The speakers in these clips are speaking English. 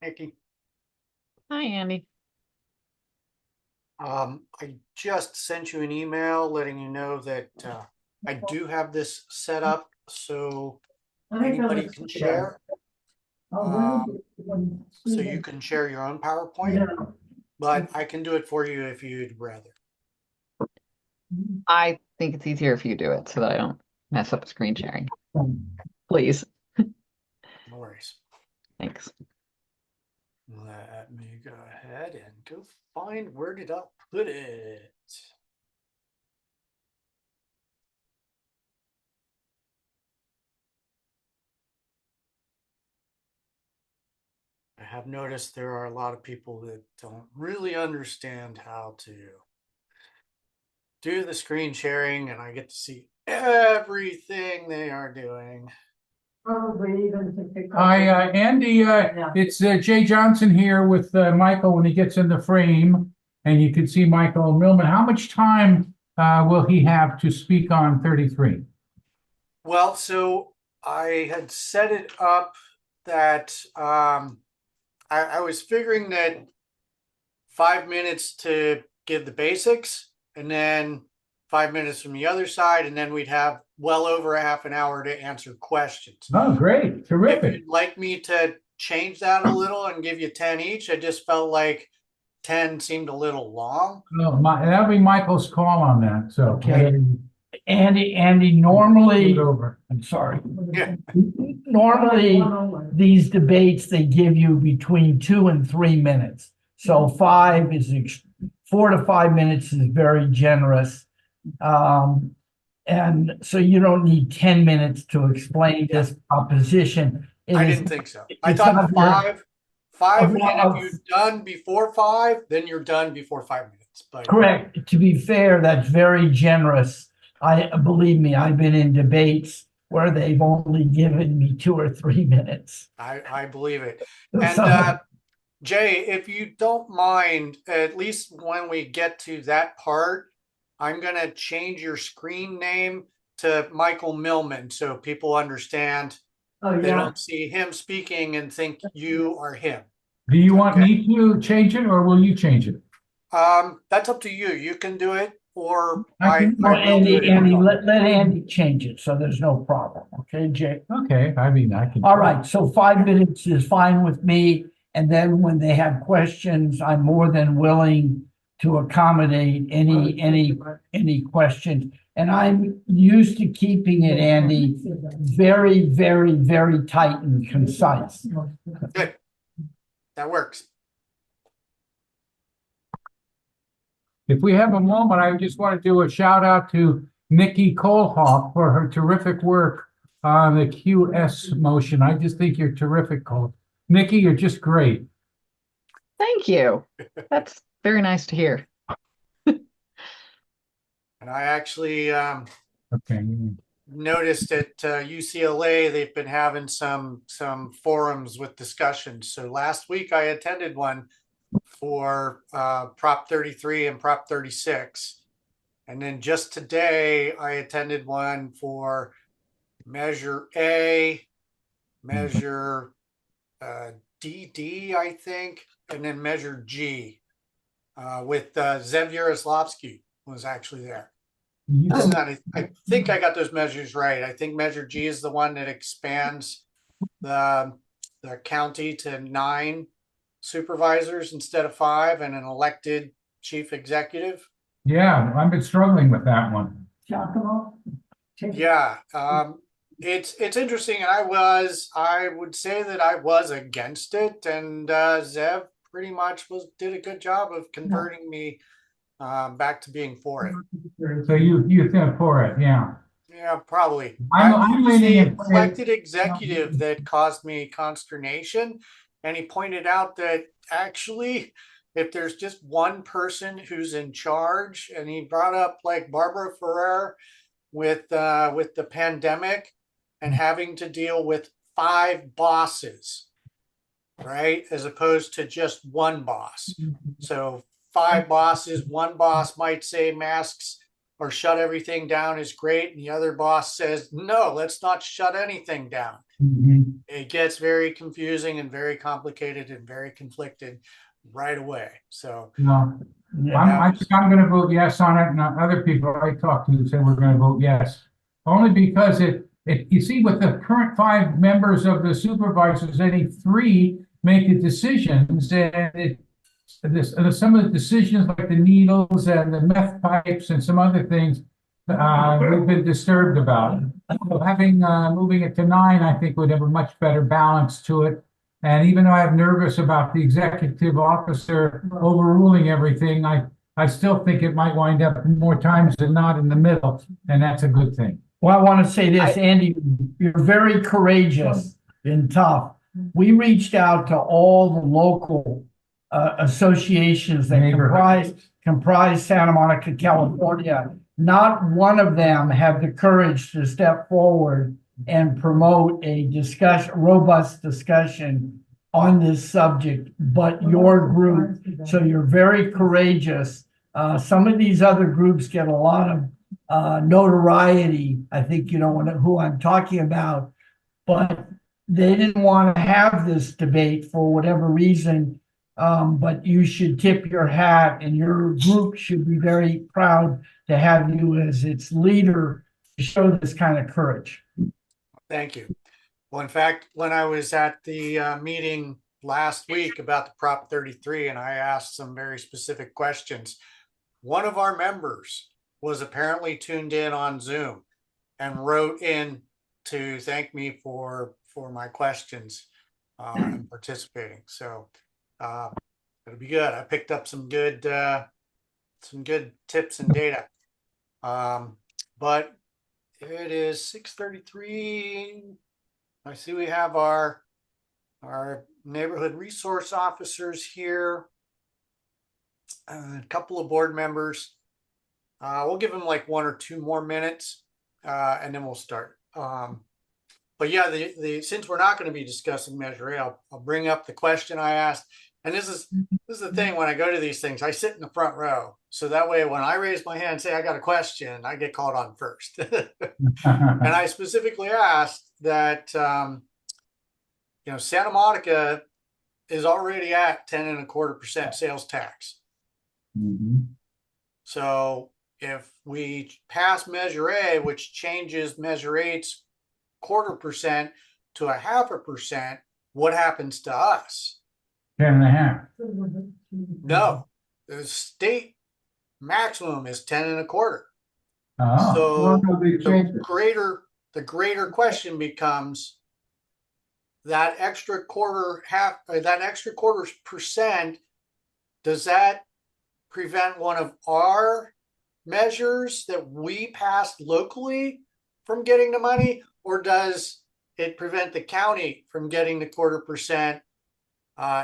Nikki, Hi, Andy. I just sent you an email letting you know that I do have this set up so anybody can share. So you can share your own PowerPoint, but I can do it for you if you'd rather. I think it's easier if you do it so that I don't mess up screen sharing. Please. No worries. Thanks. Let me go ahead and go find where did I put it. I have noticed there are a lot of people that don't really understand how to do the screen sharing, and I get to see everything they are doing. Hi, Andy. It's Jay Johnson here with Michael when he gets in the frame, and you can see Michael Millman. How much time will he have to speak on 33? Well, so I had set it up that I was figuring that 5 minutes to give the basics, and then 5 minutes from the other side, and then we'd have well over a half an hour to answer questions. Oh, great. If Terrific. you'd like me to change that a little and give you 10 each, I just felt like 10 seemed a little long. No, that'll be Michael's call on that. So, Okay. Andy, normally, over. I'm sorry. Yeah. Normally, these debates, they give you between 2 and 3 minutes. So 4 to 5 minutes is very generous. And so you don't need 10 minutes to explain this proposition. I didn't think so. I thought five, and if you're done before 5, then you're done before 5 minutes. But correct. To be fair, that's very generous. Believe me, I've been in debates where they've only given me 2 or 3 minutes. I believe it. And Jay, if you don't mind, at least when we get to that part, I'm going to change your screen name to Michael Millman so people understand. They don't see him speaking and think you are him. Do you want me to change it, or will you change it? That's up to you. You can do it, or Andy, let Andy change it so there's no problem. Okay, Jay? Okay, I mean, I can. All right, so 5 minutes is fine with me. And then when they have questions, I'm more than willing to accommodate any questions. And I'm used to keeping it, Andy, very, very, very tight and concise. Good. That works. If we have a moment, I just want to do a shout out to Nikki Kohlhoff for her terrific work on the QS motion. I just think you're terrific, Cole. Nikki, you're just great. Thank you. That's very nice to hear. And I actually noticed at UCLA they've been having some forums with discussions. So last week I attended one for Prop 33 and Prop 36. And then just today I attended one for Measure A, Measure DD, I think, and then Measure G with Zev Yaroslavsky was actually there. I think I got those measures right. I think Measure G is the one that expands the county to 9 supervisors instead of 5 and an elected chief executive. Yeah, I've been struggling with that one. Yeah, it's interesting, and I would say that I was against it, and Zev pretty much did a good job of converting me back to being for it. So you think for it, yeah. Yeah, probably. I'm It was leaning the in favor- elected executive that caused me consternation. And he pointed out that actually, if there's just one person who's in charge, and he brought up like Barbara Ferrer with the pandemic and having to deal with 5 bosses, right? As opposed to just one boss. So 5 bosses, one boss might say masks or shut everything down is great. And the other boss says, no, let's not shut anything down. Mhm. It gets very confusing and very complicated and very conflicted right away. So No, Yeah. I think I'm gonna vote yes on it, and other people I talked to said we're gonna vote yes. Only because you see, with the current 5 members of the supervisors, only 3 make the decisions, and some of the decisions like the needles and the meth pipes and some other things, we've been disturbed about. So having, moving it to 9, I think would have a much better balance to it. And even though I'm nervous about the executive officer overruling everything, I still think it might wind up more times than not in the middle, and that's a good thing. Well, I want to say this, Andy, you're very courageous and tough. We reached out to all the local associations that comprise Santa Monica, California. Not one of them had the courage to step forward and promote a robust discussion on this subject, but your group. So you're very courageous. Some of these other groups get a lot of notoriety. I think you know who I'm talking about, but they didn't want to have this debate for whatever reason. But you should tip your hat, and your group should be very proud to have you as its leader to show this kind of courage. thank you. Well, in fact, when I was at the meeting last week about the Prop 33, and I asked some very specific questions, one of our members was apparently tuned in on Zoom and wrote in to thank me for my questions and participating. So it'll be good. I picked up some good tips and data. But it is 6:33. I see we have our neighborhood resource officers here, a couple of board members. We'll give them like 1 or 2 more minutes, and then we'll start. But yeah, since we're not going to be discussing Measure A, I'll bring up the question I asked. And this is the thing, when I go to these things, I sit in the front row. So that way, when I raise my hand and say I got a question, I get called on first. And I specifically asked that, Santa Monica is already at 10.25% sales tax. Mhm. So if we pass Measure A, which changes Measure 8's 0.25% to 0.5%, what happens to us? 10.5. No, the state maximum is 10.25. Oh, So well, they changed it. the greater question becomes that extra 0.25%, does that prevent one of our measures that we passed locally from getting the money, or does it prevent the county from getting the 0.25%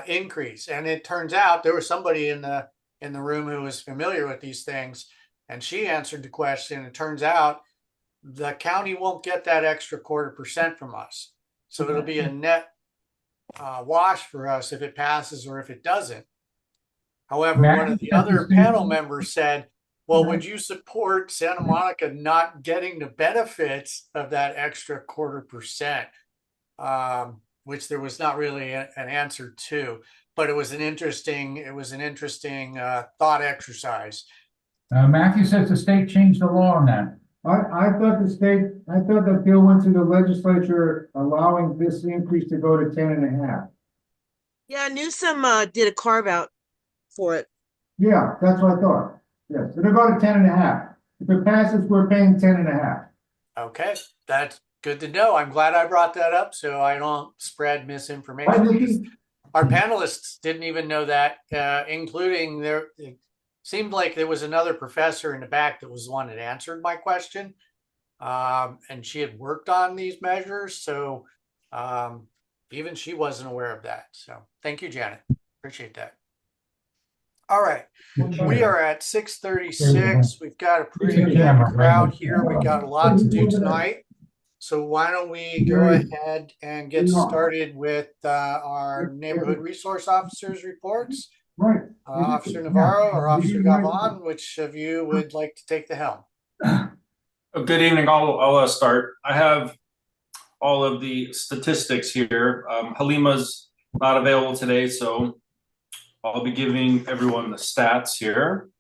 increase? And it turns out there was somebody in the room who was familiar with these things, and she answered the question. It turns out the county won't get that extra 0.25% from us, so it'll be a net wash for us if it passes or if it doesn't. However, one of the other panel members said, well, would you support Santa Monica not getting the benefits of that extra 0.25%? Which there was not really an answer to, but it was an interesting thought exercise. Matthew says the state changed the law on that. I thought the bill went to the legislature allowing this increase to go to 10.5. Yeah, Newsom did a carve out for it. Yeah, that's what I thought. Yes, it'll go to 10.5. If it passes, we're paying 10.5. Okay, that's good to know. I'm glad I brought that up so I don't spread misinformation. Our panelists didn't even know that, including it seemed like there was another professor in the back that was the one that answered my question. And she had worked on these measures, so even she wasn't aware of that. So thank you, Janet. Appreciate that. All right, we are at 6:36. We've got a pretty Use the good camera, crowd right? here. We got a lot to do tonight. So why don't we go ahead and get started with our neighborhood resource officers reports? Right. Officer Navarro or Officer Gavon, which of you would like to take the helm? Good evening. I'll start. I have all of the statistics here. Halima's not available today, so I'll be giving everyone the stats here.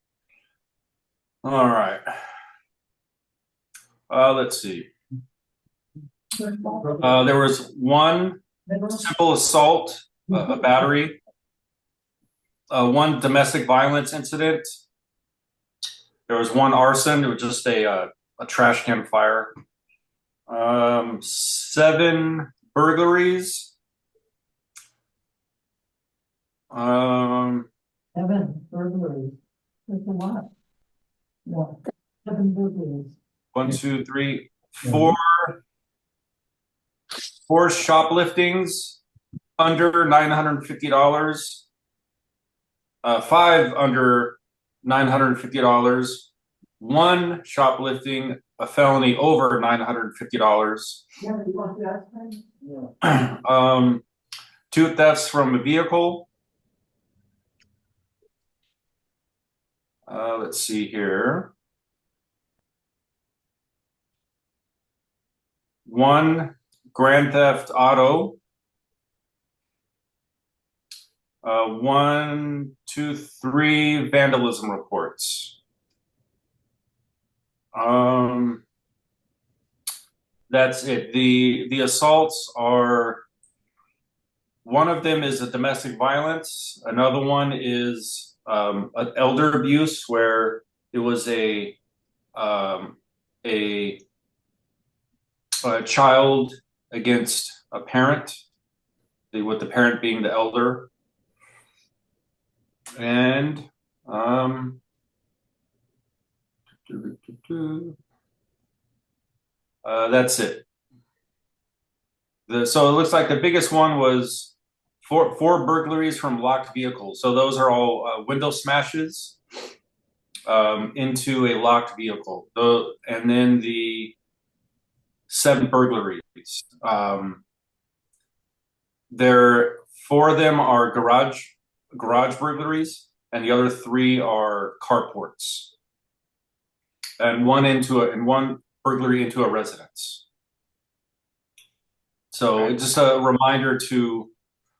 All right. Let's see. There was one simple assault, a battery, one domestic violence incident. There was one arson. It was just a trash can fire. 7 burglaries. 7 burglaries. That's a lot. Yeah, 7 burglaries. 1, 2, 3, 4. 4 shopliftings under $950. 5 under $950. 1 shoplifting, a felony over $950. Yeah, you want that thing? 2 thefts from a vehicle. Let's see here. 1 grand theft auto. 1, 2, 3 vandalism reports. That's it. The assaults are, one of them is a domestic violence. Another one is an elder abuse, where it was a child against a parent, with the parent being the elder. And that's it. So it looks like the biggest one was 4 burglaries from locked vehicles. So those are all window smashes into a locked vehicle. And then the 7 burglaries. 4 of them are garage burglaries, and the other 3 are carports. And one burglary into a residence. So it's just a reminder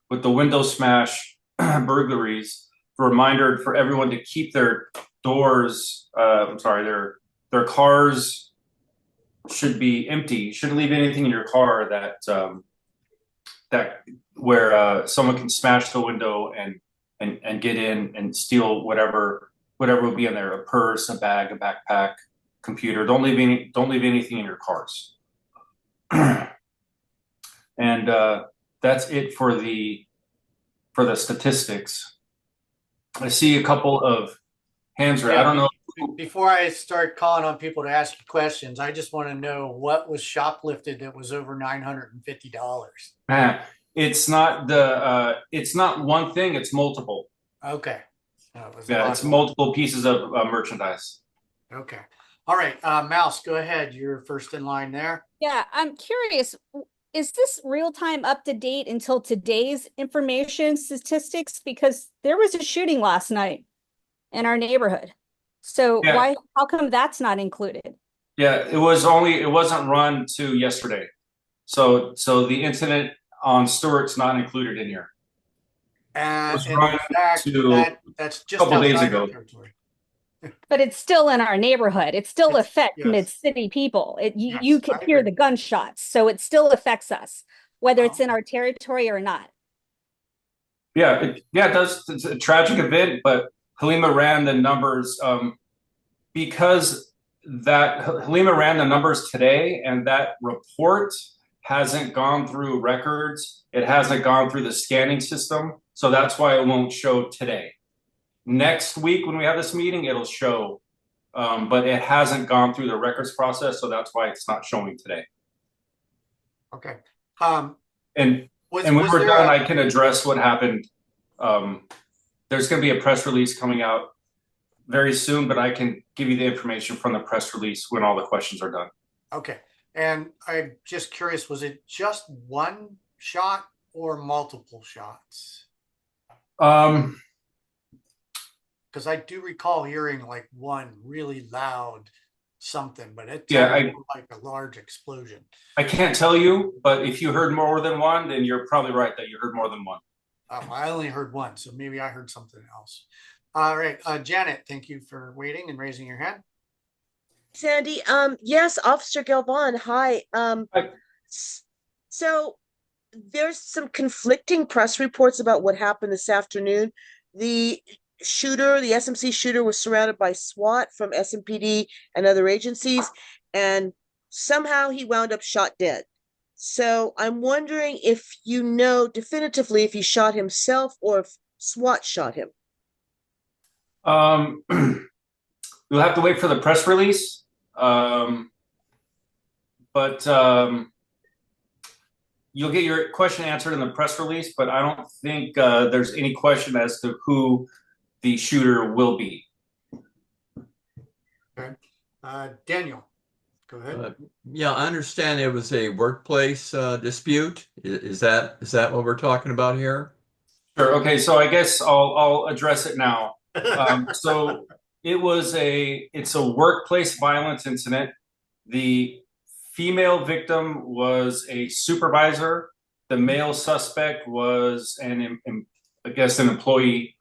with the window smash burglaries, a reminder for everyone to keep their doors, their cars should be empty. You shouldn't leave anything in your car where someone can smash the window and get in and steal whatever will be in there, a purse, a bag, a backpack, computer. Don't leave anything in your cars. And that's it for the statistics. I see a couple of hands raised. I don't know. Before I start calling on people to ask you questions, I just want to know what was shoplifted that was over $950. It's not one thing, it's multiple. Okay. It's multiple pieces of merchandise. Okay. All right. Mouse, go ahead. You're first in line there. Yeah, I'm curious. Is this real time up to date until today's information statistics? Because there was a shooting last night in our neighborhood. So how come that's not included? Yeah, it wasn't run to yesterday. So the incident on Stewart's not included in here. And in fact, that's just a couple days ago. But it's still in our neighborhood. It still affects mid-city people. You can hear the gunshots, so it still affects us, whether it's in our territory or not. Yeah, it does. It's a tragic event, but Halima ran the numbers because Halima ran the numbers today, and that report hasn't gone through records. It hasn't gone through the scanning system, so that's why it won't show today. Next week, when we have this meeting, it'll show but it hasn't gone through the records process, so that's why it's not showing today. Okay. And when we're done, I can address what happened. There's going to be a press release coming out very soon, but I can give you the information from the press release when all the questions are done. Okay. And I'm just curious, was it just one shot or multiple shots? Because I do recall hearing like one really loud something, but it sounded like a large explosion. I can't tell you, but if you heard more than one, then you're probably right that you heard more than one. I only heard one, so maybe I heard something else. All right, Janet, thank you for waiting and raising your hand. Sandy, yes, Officer Galvan, hi. Hi. So there's some conflicting press reports about what happened this afternoon. The shooter, the SMC shooter, was surrounded by SWAT from SMPD and other agencies, and somehow he wound up shot dead. So I'm wondering if you know definitively if he shot himself or if SWAT shot him. We'll have to wait for the press release. But you'll get your question answered in the press release, but I don't think there's any question as to who the shooter will be. Okay. Daniel, go ahead. Yeah, I understand it was a workplace dispute. Is that what we're talking about here? Sure. Okay. So I guess I'll address it now. So it's a workplace violence incident. The female victim was a supervisor. The male suspect was an employee.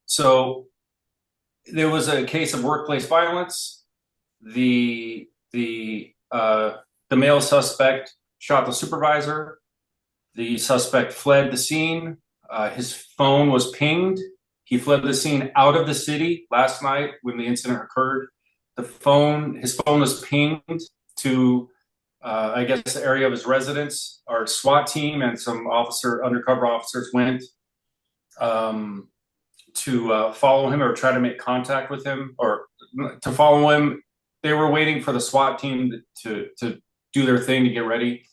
So there was a case of workplace violence. The male suspect shot the supervisor. The suspect fled the scene. His phone was pinged. He fled the scene out of the city last night when the incident occurred. His phone was pinged to, I guess, the area of his residence. Our SWAT team and some undercover officers went to follow him or try to make contact with him or to follow him. They were waiting for the SWAT team to do their thing to get ready.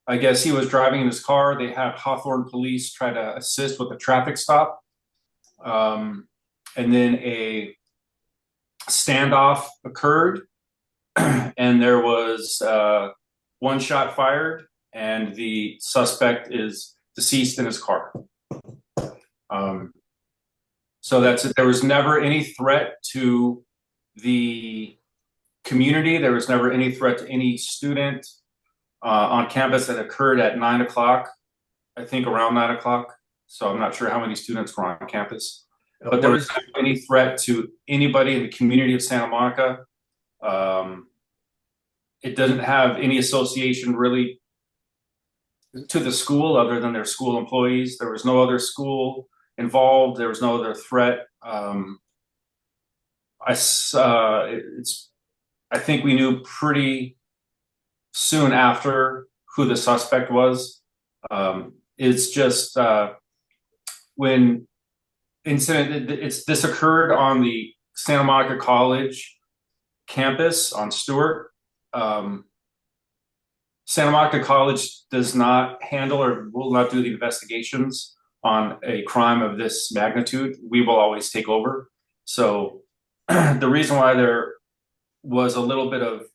I guess he was driving in his car. They had Hawthorne police try to assist with the traffic stop. And then a standoff occurred and there was one shot fired and the suspect is deceased in his car. So that's it. There was never any threat to the community. There was never any threat to any student on campus. That occurred at 9 o'clock, I think around 9 o'clock. So I'm not sure how many students were on campus, but there was never any threat to anybody in the community of Santa Monica. It doesn't have any association really to the school other than their school employees. There was no other school involved. There was no other threat. I think we knew pretty soon after who the suspect was. It's just when this occurred on the Santa Monica College campus on Stewart. Santa Monica College does not handle or will not do the investigations on a crime of this magnitude. We will always take over. So the reason why there was a little bit of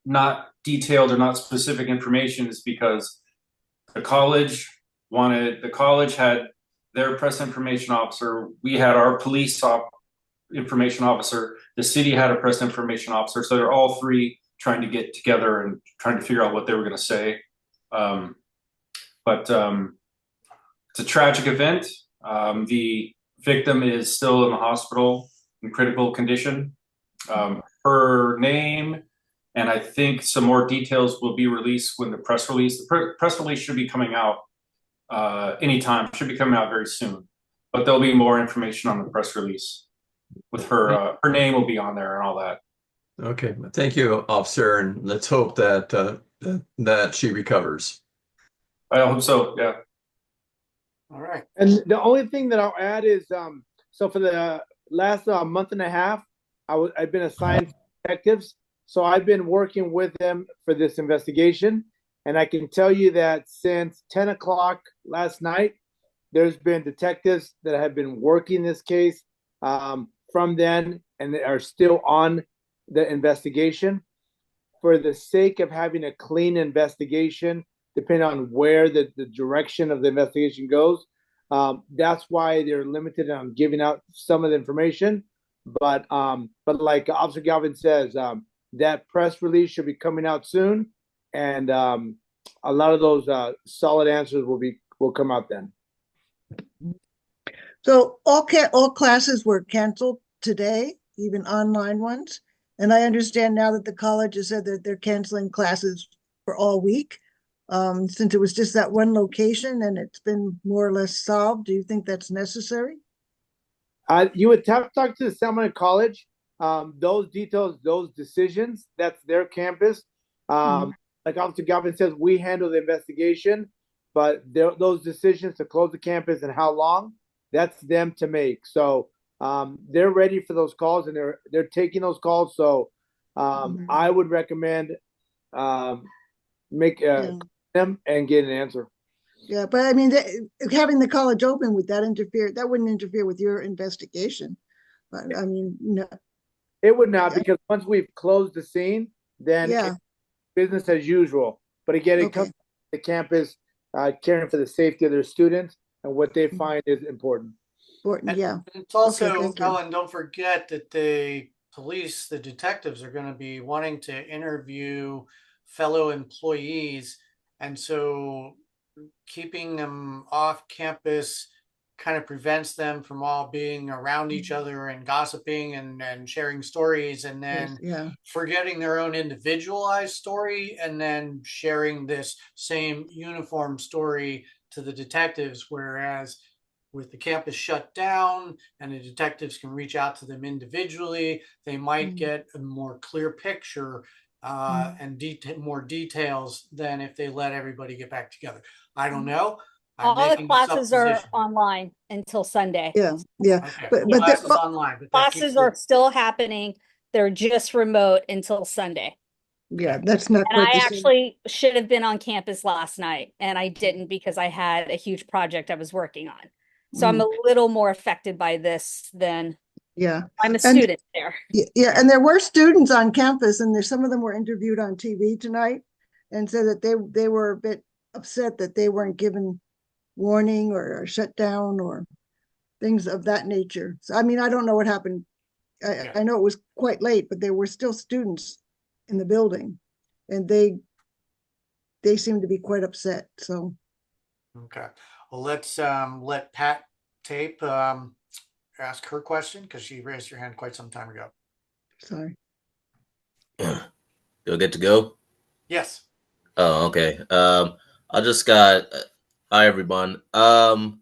not detailed or not specific information is because the college had their press information officer. We had our police information officer. The city had a press information officer. So they're all three trying to get together and trying to figure out what they were going to say. But it's a tragic event. The victim is still in the hospital in critical condition. Her name and I think some more details will be released when the press release. The press release should be coming out anytime. Should be coming out very soon. But there'll be more information on the press release with her. Her name will be on there and all that. Okay, thank you, officer, and let's hope that that she recovers. I hope so. Yeah. All right. And the only thing that I'll add is, so for the last month and a half, I've been assigned detectives, so I've been working with them for this investigation, and I can tell you that since 10 o'clock last night, there's been detectives that have been working this case from then, and they are still on the investigation. For the sake of having a clean investigation, depending on where the direction of the investigation goes, that's why they're limited on giving out some of the information. But like Officer Galvin says, that press release should be coming out soon, and a lot of those solid answers will come out then. So all classes were canceled today, even online ones. And I understand now that the college has said that they're canceling classes for all week. Since it was just that one location and it's been more or less solved, do you think that's necessary? You would have to talk to the Santa Monica College. Those details, those decisions, that's their campus. Like Officer Galvin says, we handle the investigation, but those decisions to close the campus and how long, that's them to make. So they're ready for those calls, and they're taking those calls. So I would recommend make them and get an answer. Yeah, but I mean, having the college open, would that interfere? That wouldn't interfere with your investigation. But I mean, no. It would not, because once we've closed the scene, then it's business as usual. But again, it comes to the campus caring for the safety of their students, and what they find is important. And it's also, Ellen, don't forget that the police, the detectives, are going to be wanting to interview fellow employees, and so keeping them off campus kind of prevents them from all being around each other and gossiping and sharing stories, and then forgetting their own individualized story and then sharing this same uniform story to the detectives. Whereas with the campus shut down and the detectives can reach out to them individually, they might get a more clear picture and more details than if they let everybody get back together. I don't know. All the classes are online until Sunday. Yeah. Okay. But classes online. But classes are still happening. They're just remote until Sunday. Yeah, that's not. And I actually should have been on campus last night, and I didn't because I had a huge project I was working on. So I'm a little more affected by this than I'm a student there. Yeah, and there were students on campus, and some of them were interviewed on TV tonight, and said that they were a bit upset that they weren't given warning or shut down or things of that nature. So I mean, I don't know what happened. I know it was quite late, but there were still students in the building, and they seemed to be quite upset. So okay, well, let's let Pat Tape ask her question, because she raised her hand quite some time ago. Sorry. You'll get to go? Yes. Oh, okay. I just got hi everyone. I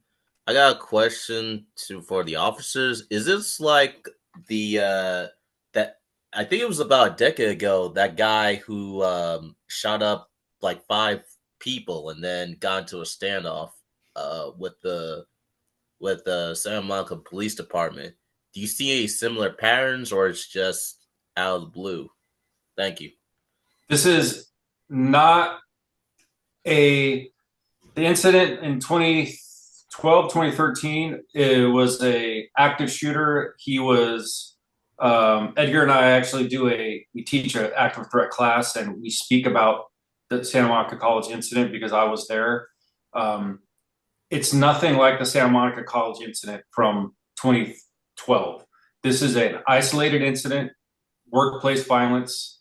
got a question for the officers. Is this like the that I think it was about a decade ago, that guy who shot up like 5 people and then got into a standoff with the Santa Monica Police Department. Do you see any similar patterns, or it's just out of the blue? Thank you. This is not the incident in 2012, 2013. It was a active shooter. He was Edgar and I actually we teach an active threat class, and we speak about the Santa Monica College incident because I was there. It's nothing like the Santa Monica College incident from 2012. This is an isolated incident, workplace violence.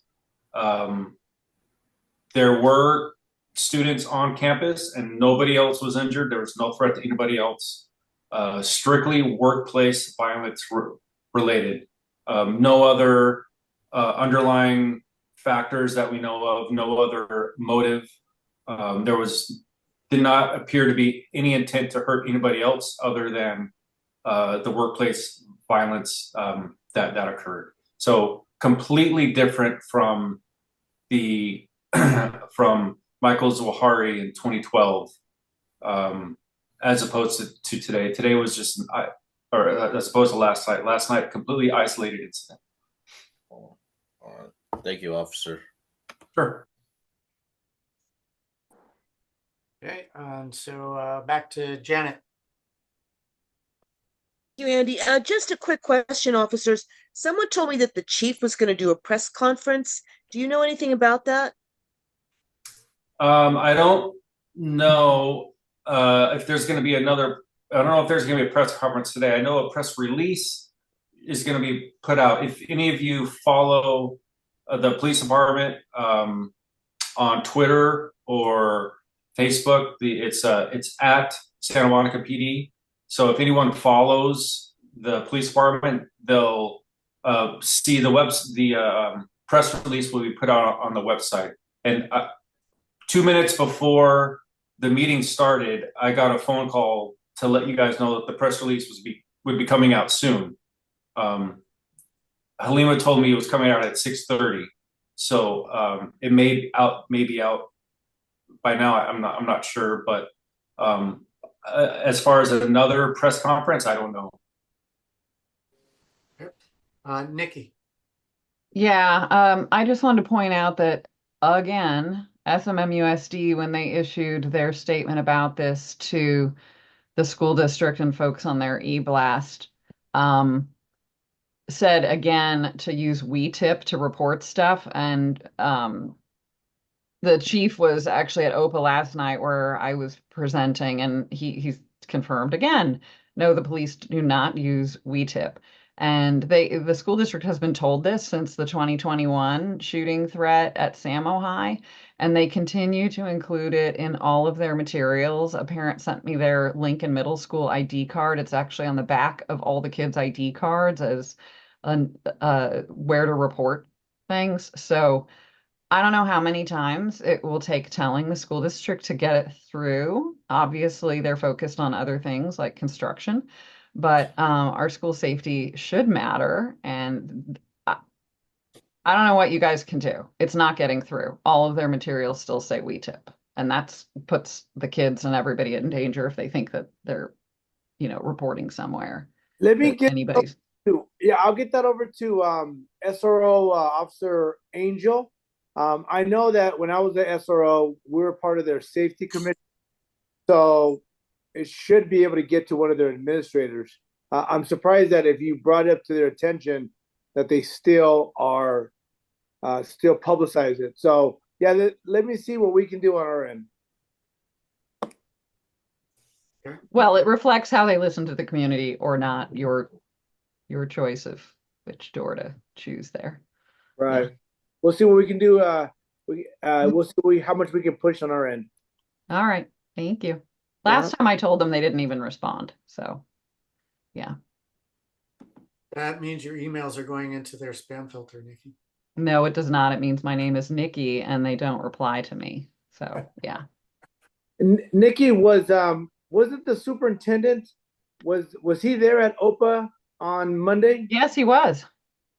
There were students on campus and nobody else was injured. There was no threat to anybody else. Strictly workplace violence related. No other underlying factors that we know of, no other motive. There did not appear to be any intent to hurt anybody else other than the workplace violence that occurred. So completely different from from Michael Zawahiri in 2012, as opposed to today. Today was just or as opposed to last night. Last night, completely isolated incident. All right. Thank you, officer. Sure. Okay, and so back to Janet. Thank you, Andy. Just a quick question, officers. Someone told me that the chief was going to do a press conference. Do you know anything about that? I don't know if there's going to be another. I don't know if there's going to be a press conference today. I know a press release is going to be put out. If any of you follow the police department on Twitter or Facebook, it's at Santa Monica PD. So if anyone follows the police department, they'll see the press release will be put out on the website. And 2 minutes before the meeting started, I got a phone call to let you guys know that the press release would be coming out soon. Halima told me it was coming out at 6:30, so it may be out by now. I'm not sure, but as far as another press conference, I don't know. Nikki. Yeah, I just wanted to point out that again, SMMUSD, when they issued their statement about this to the school district and folks on their e-blast, said again to use WeTip to report stuff. And the chief was actually at OPA last night where I was presenting, and he's confirmed again, no, the police do not use WeTip. And the school district has been told this since the 2021 shooting threat at Samo High, and they continue to include it in all of their materials. A parent sent me their Lincoln Middle School ID card. It's actually on the back of all the kids' ID cards as where to report things. So I don't know how many times it will take telling the school district to get it through. Obviously, they're focused on other things like construction, but our school safety should matter. And I don't know what you guys can do. It's not getting through. All of their materials still say WeTip, and that puts the kids and everybody in danger if they think that they're, reporting somewhere. Let me get anybody's. I'll get that over to SRO Officer Angel. I know that when I was at SRO, we were part of their safety committee, so it should be able to get to one of their administrators. I'm surprised that if you brought it up to their attention, that they still are still publicize it. So yeah, let me see what we can do on our end. Well, it reflects how they listen to the community or not, your choice of which door to choose there. Right. Yeah. We'll see what we can do. We'll see how much we can push on our end. All right. Thank you. Last time I told them, they didn't even respond. So, yeah. That means your emails are going into their spam filter, Nikki. No, it does not. It means my name is Nikki and they don't reply to me. So, yeah. Nikki, wasn't the superintendent, was he there at OPA on Monday? Yes, he was.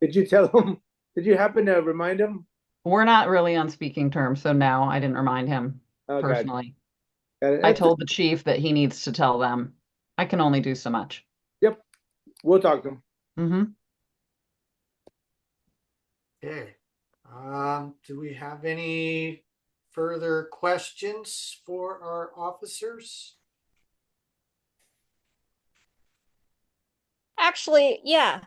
Did you tell him? Did you happen to remind him? We're not really on speaking terms, so no, I didn't remind him personally. I told the chief that he needs to tell them. I can only do so much. Yep. We'll talk to him. Mm-hmm. Okay. Do we have any further questions for our officers? Actually, yeah.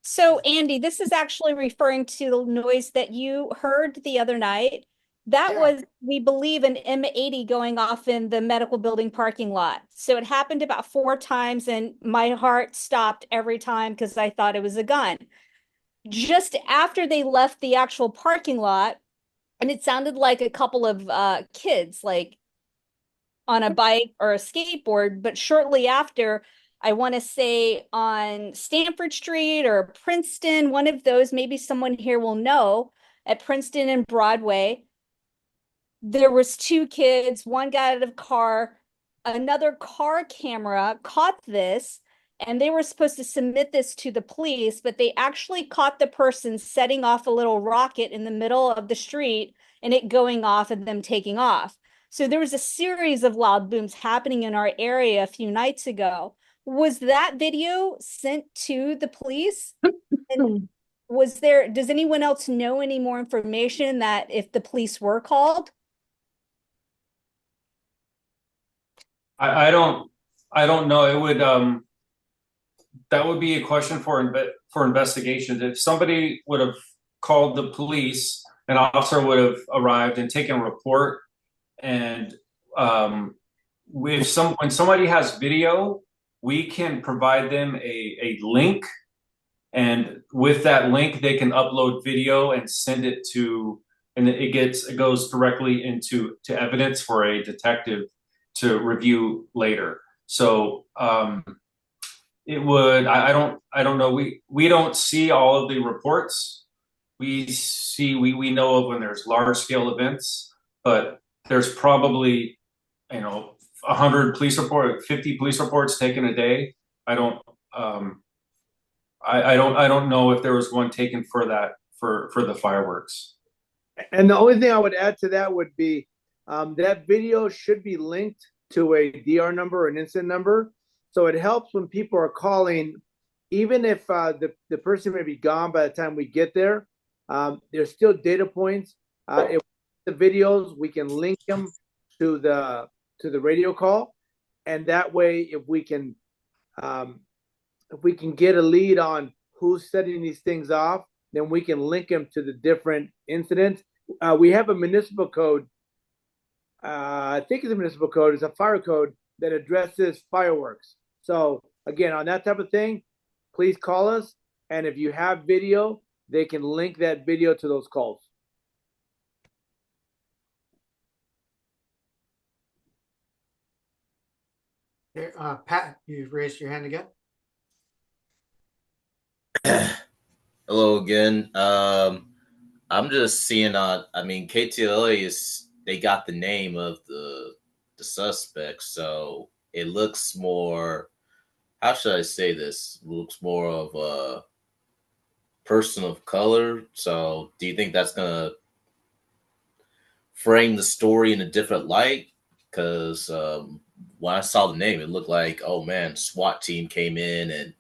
So, Andy, this is actually referring to the noise that you heard the other night. That was, we believe, an M80 going off in the medical building parking lot. So it happened about 4 times, and my heart stopped every time because I thought it was a gun. Just after they left the actual parking lot, and it sounded like a couple of kids, like on a bike or a skateboard, but shortly after, I want to say on Stanford Street or Princeton, one of those, maybe someone here will know, at Princeton and Broadway, there was 2 kids, one got out of car, another car camera caught this, and they were supposed to submit this to the police, but they actually caught the person setting off a little rocket in the middle of the street and it going off and them taking off. So there was a series of loud booms happening in our area a few nights ago. Was that video sent to the police? Hmm. And does anyone else know any more information that if the police were called? I don't know. It would that would be a question for investigations. If somebody would have called the police, an officer would have arrived and taken a report. And when somebody has video, we can provide them a link, and with that link, they can upload video and send it to, and it goes directly into evidence for a detective to review later. So it would, I don't know. We don't see all of the reports. We know of when there's large scale events, but there's probably, 100 police report, 50 police reports taken a day. I don't know if there was one taken for that, for the fireworks. And the only thing I would add to that would be that video should be linked to a DR number, an incident number. So it helps when people are calling, even if the person may be gone by the time we get there, there's still data points. If the videos, we can link them to the radio call. And that way, if we can get a lead on who's setting these things off, then we can link them to the different incidents. We have a municipal code. I think it's a municipal code. It's a fire code that addresses fireworks. So again, on that type of thing, please call us. And if you have video, they can link that video to those calls. Pat, you've raised your hand again. Hello again. I'm just seeing KTLA they got the name of the suspect, so it looks more, how should I say this? It looks more of a person of color. So do you think that's gonna frame the story in a different light? Because when I saw the name, it looked like, oh man, SWAT team came in, and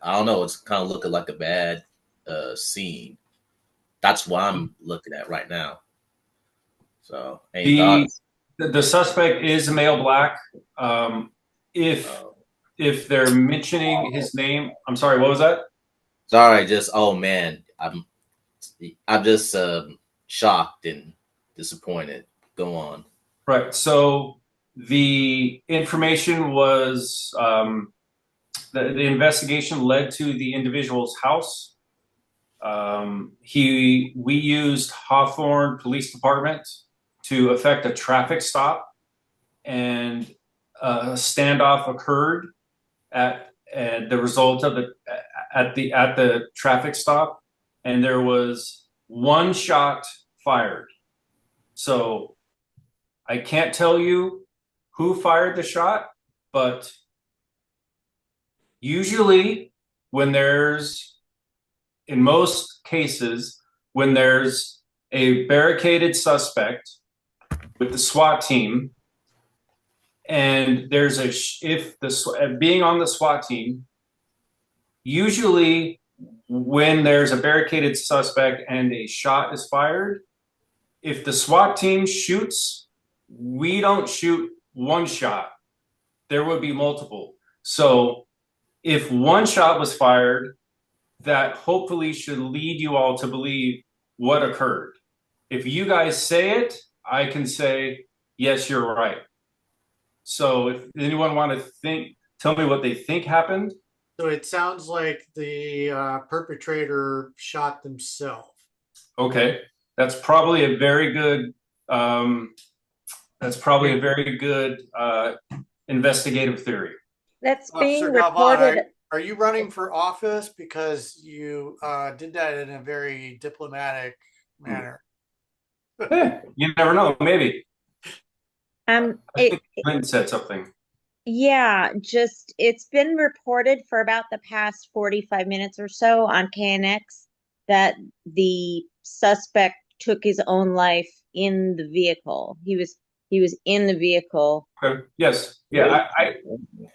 I don't know, it's kind of looking like a bad scene. That's what I'm looking at right now. So, any thoughts? The suspect is male black. If they're mentioning his name, I'm sorry, what was that? Sorry, oh man, I'm just shocked and disappointed. Go on. Right. So the information was the investigation led to the individual's house. We used Hawthorne Police Department to effect a traffic stop, and a standoff occurred at the result of the traffic stop, and there was one shot fired. So I can't tell you who fired the shot, but usually in most cases, when there's a barricaded suspect with the SWAT team, and there's being on the SWAT team, usually when there's a barricaded suspect and a shot is fired, if the SWAT team shoots, we don't shoot one shot. There would be multiple. So if one shot was fired, that hopefully should lead you all to believe what occurred. If you guys say it, I can say, yes, you're right. So if anyone want to tell me what they think happened. So it sounds like the perpetrator shot themselves. Okay, that's probably a very good. Investigative theory. That's being Officer Galvan, reported. are you running for office? Because you did that in a very diplomatic manner. You never know. Maybe. Clinton said something. Yeah, it's been reported for about the past 45 minutes or so on KNX that the suspect took his own life in the vehicle. He he was in the vehicle. Okay. Yes. Yeah.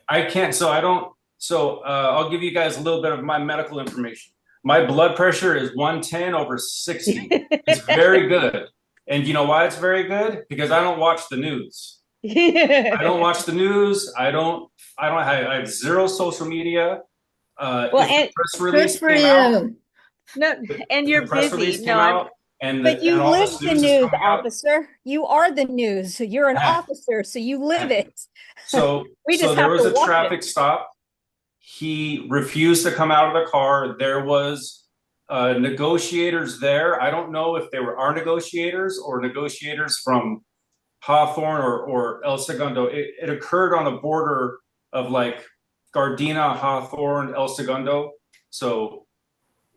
I can't. So I don't. So I'll give you guys a little bit of my medical information. My blood pressure is 110/60. It's very good. And you know why it's very good? Because I don't watch the news. I don't watch the news. I have zero social media. Well, If the and press release for came out, you. no, and if you're the press busy. release No, came out, and But you all live this the news is news, coming out. officer. You are the news. You're an officer, so you live it. So We so just there have was to a watch traffic it. stop. He refused to come out of the car. There was negotiators there. I don't know if they were our negotiators or negotiators from Hawthorne or El Segundo. It occurred on the border of like Gardena, Hawthorne, El Segundo. So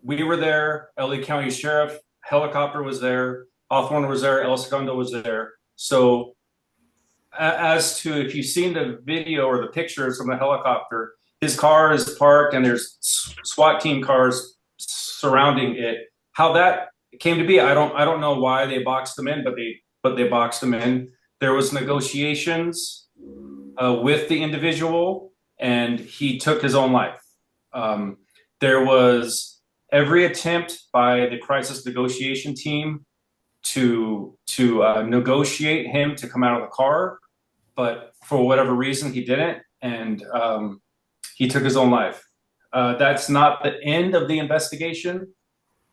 we were there. LA County Sheriff helicopter was there. Hawthorne was there. El Segundo was there. So as to if you've seen the video or the pictures from the helicopter, his car is parked and there's SWAT team cars surrounding it. How that came to be, I don't know why they boxed them in, but they boxed them in. There was negotiations with the individual, and he took his own life. There was every attempt by the crisis negotiation team to negotiate him to come out of the car, but for whatever reason he didn't, and he took his own life. That's not the end of the investigation.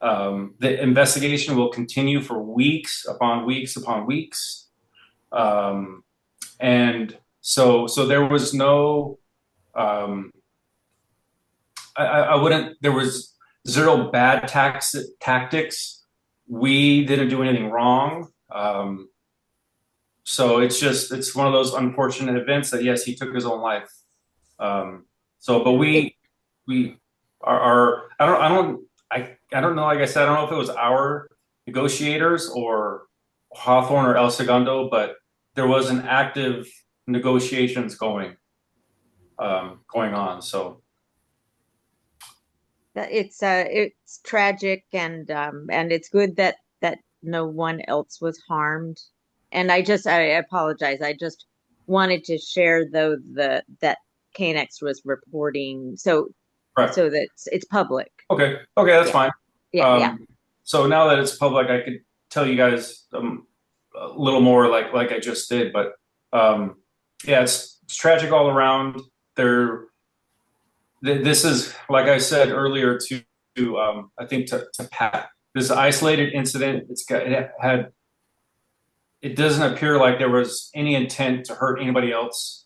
The investigation will continue for weeks upon weeks upon weeks, and so there was no. I wouldn't. There was zero bad tactics. We didn't do anything wrong. So it's one of those unfortunate events that yes, he took his own life. But we are I don't know. Like I said, I don't know if it was our negotiators or Hawthorne or El Segundo, but there was an active negotiations going on. So it's tragic, and it's good that no one else was harmed. And I apologize. I just wanted to share though that KNX was reporting, so right. so that it's public. Okay, that's Yeah. fine. Yeah. So now that it's public, I could tell you guys a little more like I just did. But yeah, it's tragic all around. This is, like I said earlier to I think to Pat, this isolated incident. It doesn't appear like there was any intent to hurt anybody else.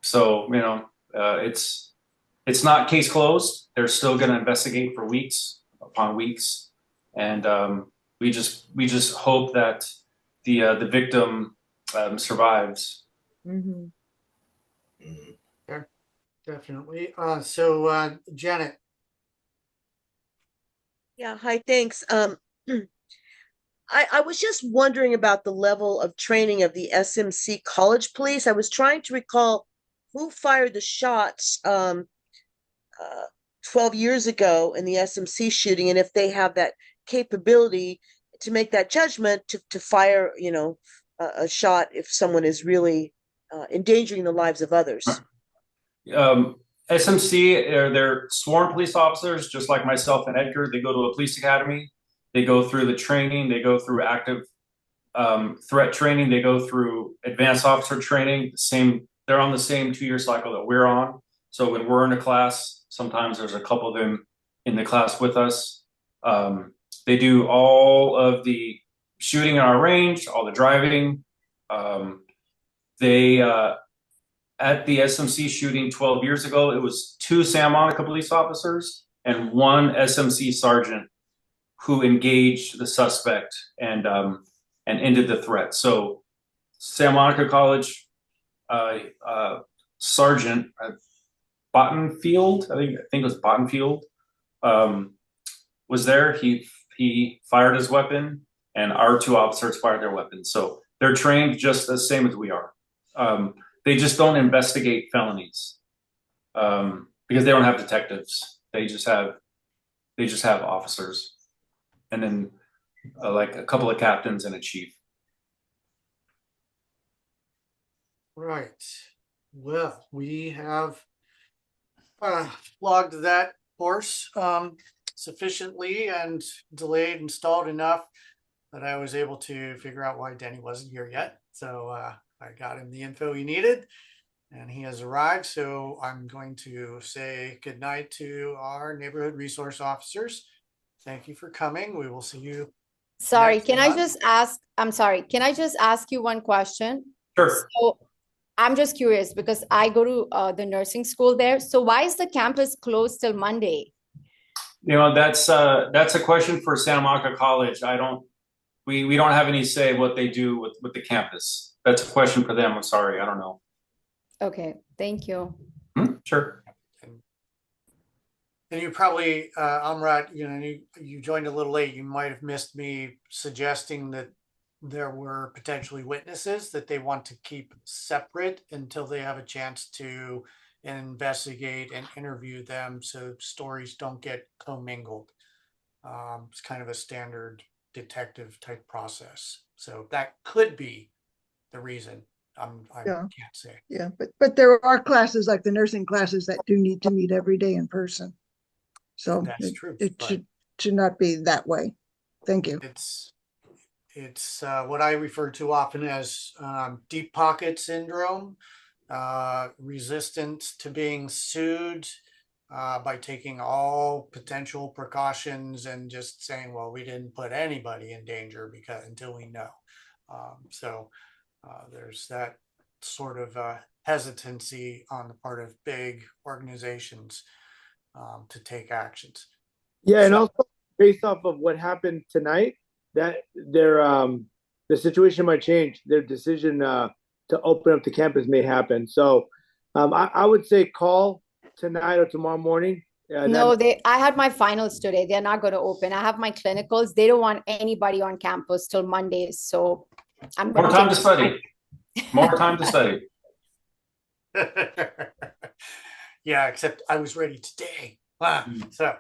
So it's not case closed. They're still going to investigate for weeks upon weeks, and we just hope that the victim survives. Mm-hmm. Yeah, definitely. So Janet. Yeah, hi, thanks. I was just wondering about the level of training of the SMC college police. I was trying to recall who fired the shots 12 years ago in the SMC shooting, and if they have that capability to make that judgment to fire, a shot if someone is really endangering the lives of others. SMC, they're sworn police officers, just like myself and Edgar. They go to a police academy. They go through the training. They go through active threat training. They go through advanced officer training. They're on the same 2-year cycle that we're on. So when we're in a class, sometimes there's a couple of them in the class with us. They do all of the shooting in our range, all the driving. At the SMC shooting 12 years ago, it was 2 Santa Monica police officers and 1 SMC sergeant who engaged the suspect and ended the threat. So Santa Monica College sergeant Bottenfield, I think it was Bottenfield, was there. He fired his weapon, and our 2 officers fired their weapons. So they're trained just the same as we are. They just don't investigate felonies because they don't have detectives. They just have officers, and then like a couple of captains and a chief. Right. Well, we have logged that course sufficiently and delayed and stalled enough that I was able to figure out why Denny wasn't here yet. So I got him the info he needed and he has arrived. So I'm going to say goodnight to our neighborhood resource officers. Thank you for coming. We will see you. Sorry, next can I month. just ask, I'm sorry, can I just ask you one question? Sure. So I'm just curious because I go to the nursing school there. So why is the campus closed till Monday? You know, that's a question for Santa Monica College. We don't have any say what they do with the campus. That's a question for them. I'm sorry, I don't know. Okay, thank you. Sure. And you probably, Amrat, you joined a little late. You might have missed me suggesting that there were potentially witnesses that they want to keep separate until they have a chance to investigate and interview them, so stories don't get commingled. It's kind of a standard detective type process. So that could be the reason. I Yeah. can't say. Yeah, but there are classes like the nursing classes that do need to meet every day in person. So That's true. it but should not be that way. Thank you. It's what I refer to often as deep pocket syndrome, resistance to being sued by taking all potential precautions and just saying, well, we didn't put anybody in danger because until we know. So there's that sort of hesitancy on the part of big organizations to take actions. Yeah, and also based off of what happened tonight, that the situation might change. Their decision to open up the campus may happen. So I would say call tonight or tomorrow morning. No, I had my finals today. They're not going to open. I have my clinicals. They don't want anybody on campus till Monday. So I'm More time to study. More time to study. Yeah, except I was ready today. So,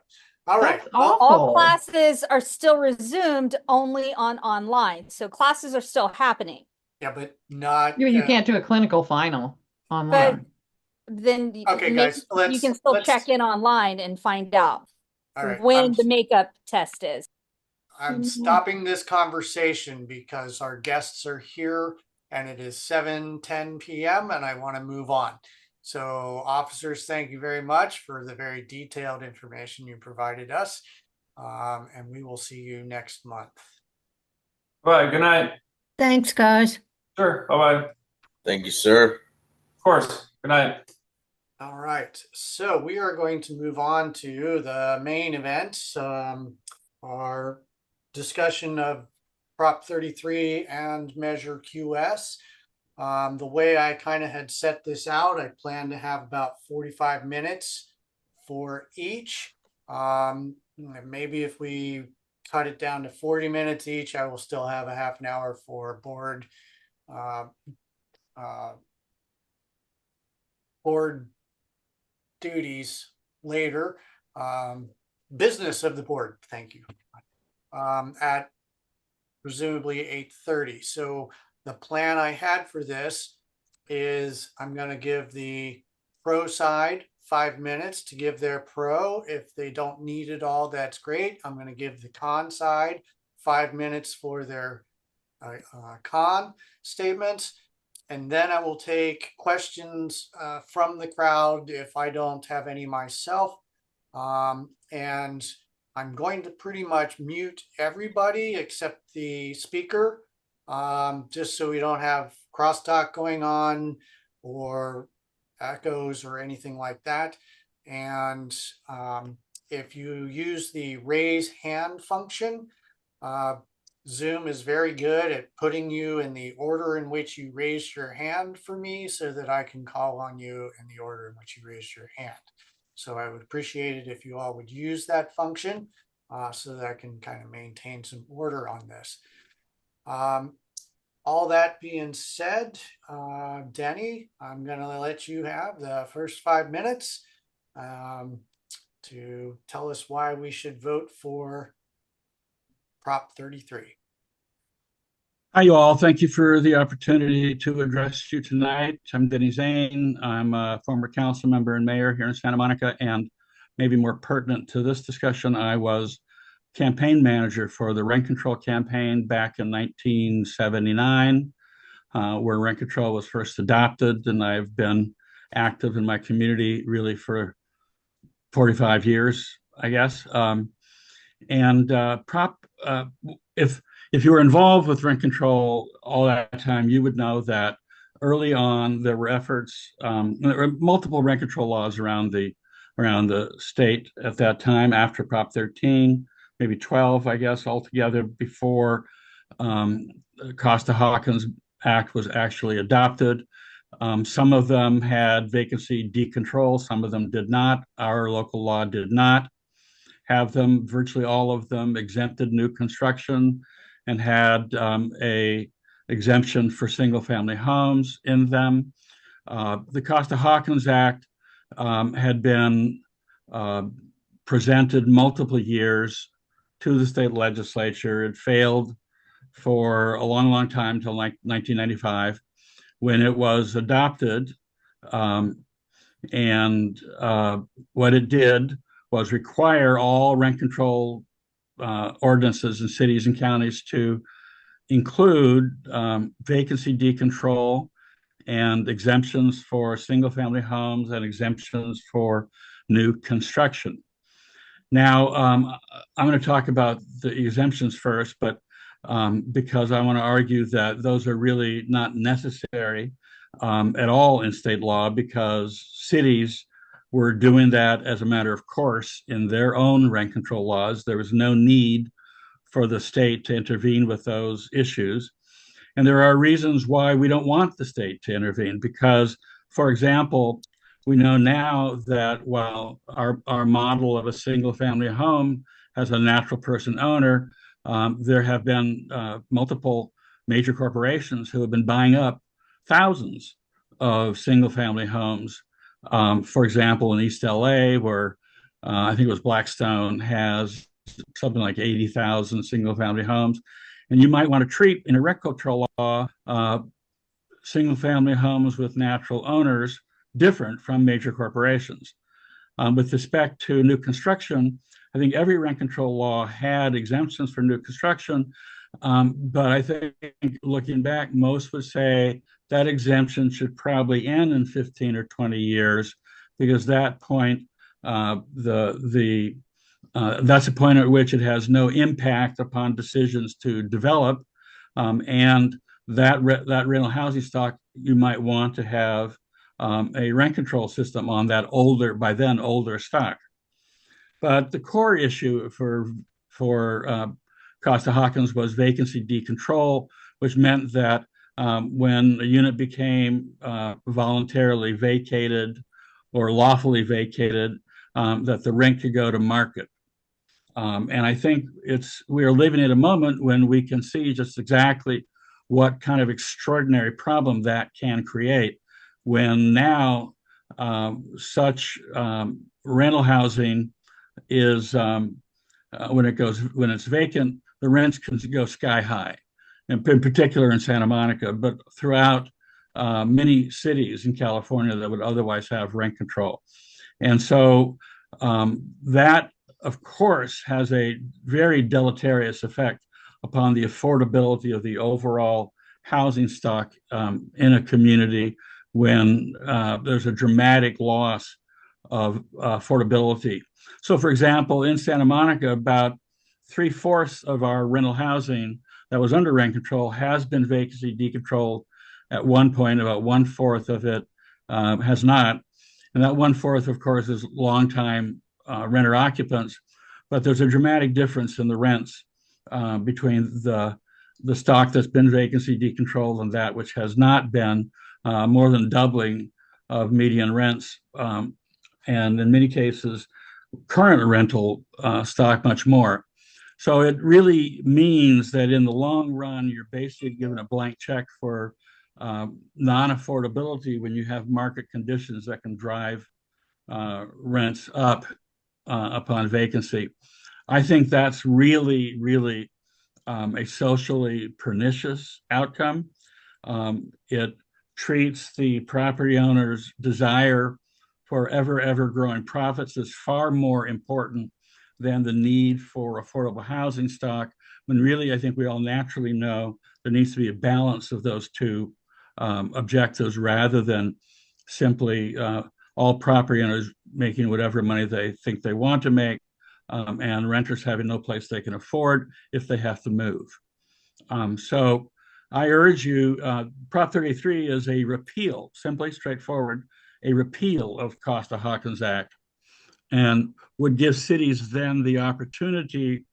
all right. All classes are still resumed only on online. So classes are still happening. Yeah, but not. You can't do a clinical final online. But then okay, guys, you can still check in online and find out when the makeup test is. I'm stopping this conversation because our guests are here and it is 7:10 p.m. and I want to move on. So officers, thank you very much for the very detailed information you provided us. And we will see you next month. Bye. Good night. Thanks, guys. Sure. Bye-bye. Thank you, sir. Of course. Good night. All right. So we are going to move on to the main event, our discussion of Prop 33 and Measure QS. The way I kind of had set this out, I plan to have about 45 minutes for each. Maybe if we cut it down to 40 minutes each, I will still have a half an hour for board duties later. Business of the board, thank you. At presumably 8:30. So the plan I had for this is I'm going to give the pro side 5 minutes to give their pro. If they don't need it all, that's great. I'm going to give the con side 5 minutes for their con statements. And then I will take questions from the crowd if I don't have any myself. And I'm going to pretty much mute everybody except the speaker, just so we don't have crosstalk going on or echoes or anything like that. And if you use the raise hand function, Zoom is very good at putting you in the order in which you raised your hand for me so that I can call on you in the order in which you raised your hand. So I would appreciate it if you all would use that function so that I can kind of maintain some order on this. All that being said, Denny, I'm going to let you have the first 5 minutes to tell us why we should vote for Prop 33. Hi, you all. Thank you for the opportunity to address you tonight. I'm Denny Zane. I'm a former council member and mayor here in Santa Monica, and maybe more pertinent to this discussion, I was campaign manager for the rent control campaign back in 1979, where rent control was first adopted, and I've been active in my community really for 45 years, I guess. And if you were involved with rent control all that time, you would know that early on there were efforts. There were multiple rent control laws around the state at that time. After Prop 13, maybe 12, I guess, altogether before the Costa-Hawkins Act was actually adopted. Some of them had vacancy decontrol, some of them did not. Our local law did not have them. Virtually all of them exempted new construction and had a exemption for single family homes in them. The Costa-Hawkins Act had been presented multiple years to the state legislature. It failed for a long, long time till 1995 when it was adopted. And what it did was require all rent control ordinances in cities and counties to include vacancy decontrol and exemptions for single family homes and exemptions for new construction. Now, I'm going to talk about the exemptions first, but because I want to argue that those are really not necessary at all in state law, because cities were doing that as a matter of course in their own rent control laws. There was no need for the state to intervene with those issues. And there are reasons why we don't want the state to intervene, because, for example, we know now that while our model of a single family home has a natural person owner, there have been multiple major corporations who have been buying up thousands of single family homes. For example, in East LA, where I think it was Blackstone has something like 80,000 single family homes. And you might want to treat in a rent control law single family homes with natural owners different from major corporations. With respect to new construction, I think every rent control law had exemptions for new construction, but I think looking back, most would say that exemption should probably end in 15 or 20 years, because that point, that's a point at which it has no impact upon decisions to develop, and that rental housing stock, you might want to have a rent control system on that by then older stock. But the core issue for Costa-Hawkins was vacancy decontrol, which meant that when a unit became voluntarily vacated or lawfully vacated, that the rent could go to market. And I think we are living at a moment when we can see just exactly what kind of extraordinary problem that can create, when now such rental housing is when it's vacant, the rents can go sky high, and in particular in Santa Monica, but throughout many cities in California that would otherwise have rent control. And so that, of course, has a very deleterious effect upon the affordability of the overall housing stock in a community when there's a dramatic loss of affordability. So, for example, in Santa Monica, about 3/4 of our rental housing that was under rent control has been vacancy decontrolled at one point. About 1/4 of it has not. And that 1/4, of course, is longtime renter occupants. But there's a dramatic difference in the rents between the stock that's been vacancy decontrolled and that which has not been, more than doubling of median rents. And in many cases, current rental stock much more. So it really means that in the long run, you're basically given a blank check for non-affordability when you have market conditions that can drive rents up upon vacancy. I think that's really, really a socially pernicious outcome. It treats the property owner's desire for ever growing profits as far more important than the need for affordable housing stock, when really I think we all naturally know there needs to be a balance of those two objectives, rather than simply all property owners making whatever money they think they want to make, and renters having no place they can afford if they have to move. So I urge you, Prop 33 is a repeal, simply straightforward, a repeal of Costa-Hawkins Act, and would give cities then the opportunity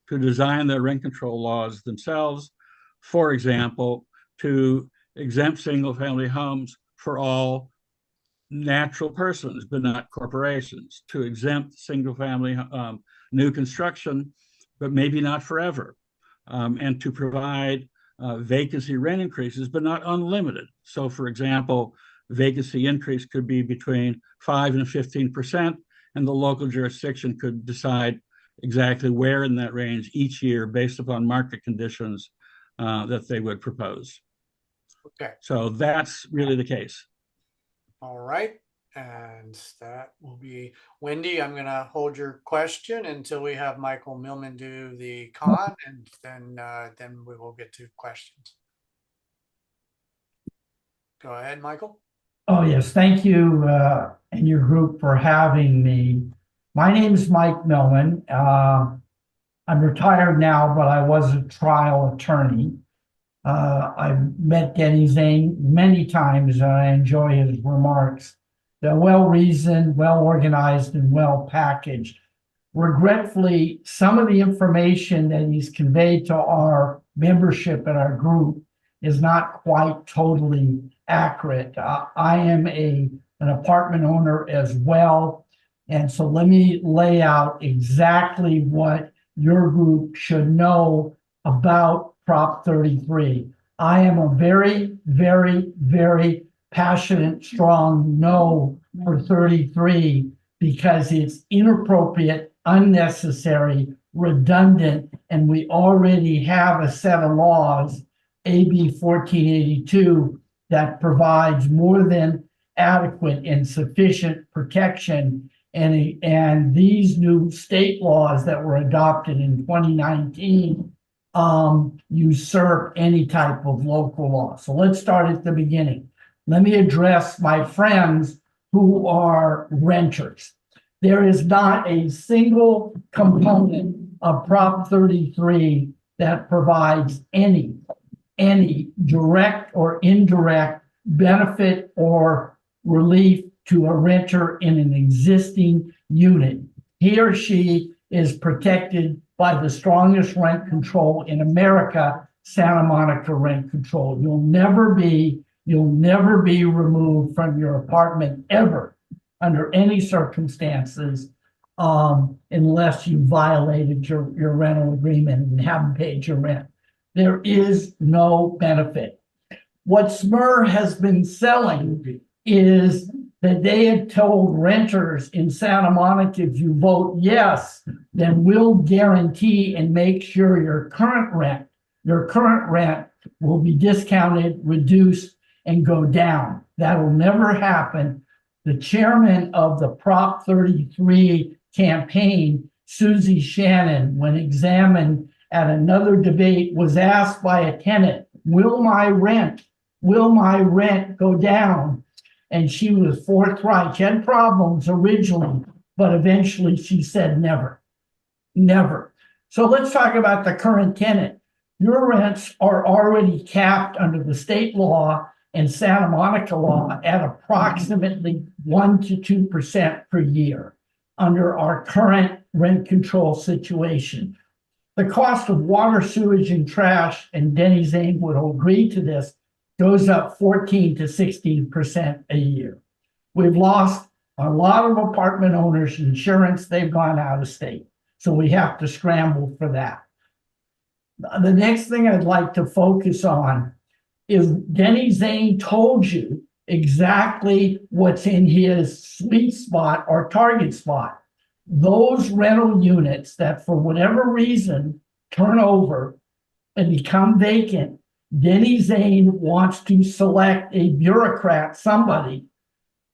to design their rent control laws themselves. For example, to exempt single-family homes for all natural persons, but not corporations, to exempt single-family new construction, but maybe not forever, and to provide vacancy rent increases, but not unlimited. So, for example, vacancy increase could be between 5 and 15%, and the local jurisdiction could decide exactly where in that range each year based upon market conditions that they would propose. Okay. So that's really the case. All right. And that will be Wendy. I'm going to hold your question until we have Michael Millman do the con, and then we will get to questions. Go ahead, Michael. Oh, yes. Thank you and your group for having me. My name is Mike Millman. I'm retired now, but I was a trial attorney. I've met Denny Zane many times, and I enjoy his remarks. They're well-reasoned, well-organized, and well-packaged. Regretfully, some of the information that he's conveyed to our membership and our group is not quite totally accurate. I am an apartment owner as well, and so let me lay out exactly what your group should know about Prop 33. I am a very, very, very passionate, strong no for 33 because it's inappropriate, unnecessary, redundant, and we already have a set of laws, AB 1482, that provides more than adequate and sufficient protection. And these new state laws that were adopted in 2019 usurp any type of local law. So let's start at the beginning. Let me address my friends who are renters. There is not a single component of Prop 33 that provides any direct or indirect benefit or relief to a renter in an existing unit. He or she is protected by the strongest rent control in America, Santa Monica Rent Control. You'll never be removed from your apartment ever under any circumstances unless you violated your rental agreement and haven't paid your rent. There is no benefit. What SMER has been selling is that they had told renters in Santa Monica, if you vote yes, then we'll guarantee and make sure your current rent will be discounted, reduced, and go down. That'll never happen. The chairman of the Prop 33 campaign, Susie Shannon, when examined at another debate, was asked by a tenant, will my rent go down? And she was forthright. She had problems originally, but eventually she said never, never. So let's talk about the current tenant. Your rents are already capped under the state law and Santa Monica law at approximately 1 to 2% per year under our current rent control situation. The cost of water, sewage, and trash, and Denny Zane would agree to this, goes up 14 to 16% a year. We've lost a lot of apartment owners' insurance. They've gone out of state. So we have to scramble for that. The next thing I'd like to focus on is Denny Zane told you exactly what's in his sweet spot or target spot. Those rental units that for whatever reason turn over and become vacant, Denny Zane wants to select a bureaucrat, somebody,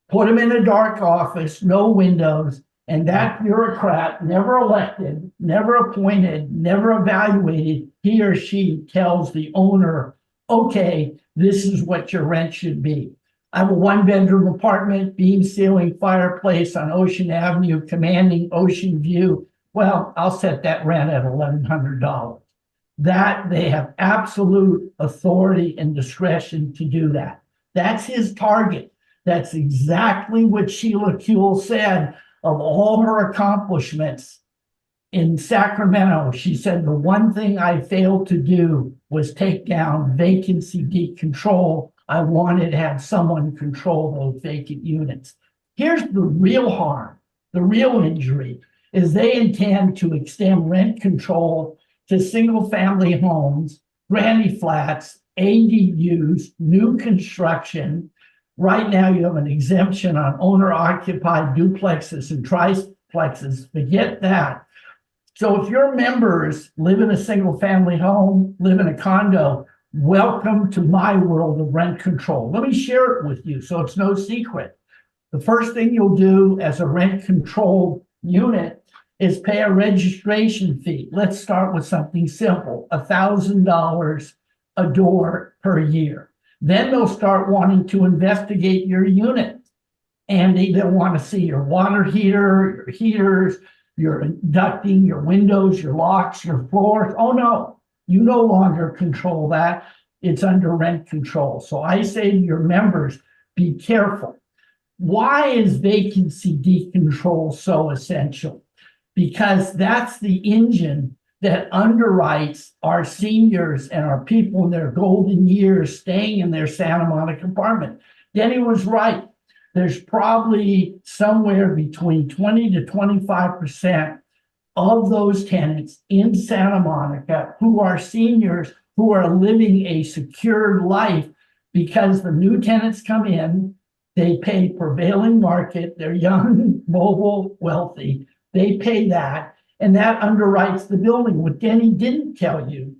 put him in a dark office, no windows, and that bureaucrat, never elected, never appointed, never evaluated, he or she tells the owner, okay, this is what your rent should be. I have a one-bedroom apartment, beam ceiling, fireplace on Ocean Avenue, commanding ocean view. Well, I'll set that rent at $1,100. That they have absolute authority and discretion to do that. That's his target. That's exactly what Sheila Kuehl said of all her accomplishments in Sacramento. She said, the one thing I failed to do was take down vacancy decontrol. I wanted to have someone control those vacant units. Here's the real harm, the real injury, is they intend to extend rent control to single-family homes, granny flats, ADUs, new construction. Right now, you have an exemption on owner-occupied duplexes and triplexes. Forget that. So if your members live in a single-family home, live in a condo, welcome to my world of rent control. Let me share it with you so it's no secret. The first thing you'll do as a rent-controlled unit is pay a registration fee. Let's start with something simple, $1,000 a door per year. Then they'll start wanting to investigate your unit. And they'll want to see your water heater, your heaters, your ducting, your windows, your locks, your floors. Oh no, you no longer control that. It's under rent control. So I say to your members, be careful. Why is vacancy decontrol so essential? Because that's the engine that underwrites our seniors and our people in their golden years staying in their Santa Monica apartment. Denny was right. There's probably somewhere between 20 to 25% of those tenants in Santa Monica who are seniors who are living a secured life because the new tenants come in, they pay prevailing market, they're young, mobile, wealthy, they pay that, and that underwrites the building. What Denny didn't tell you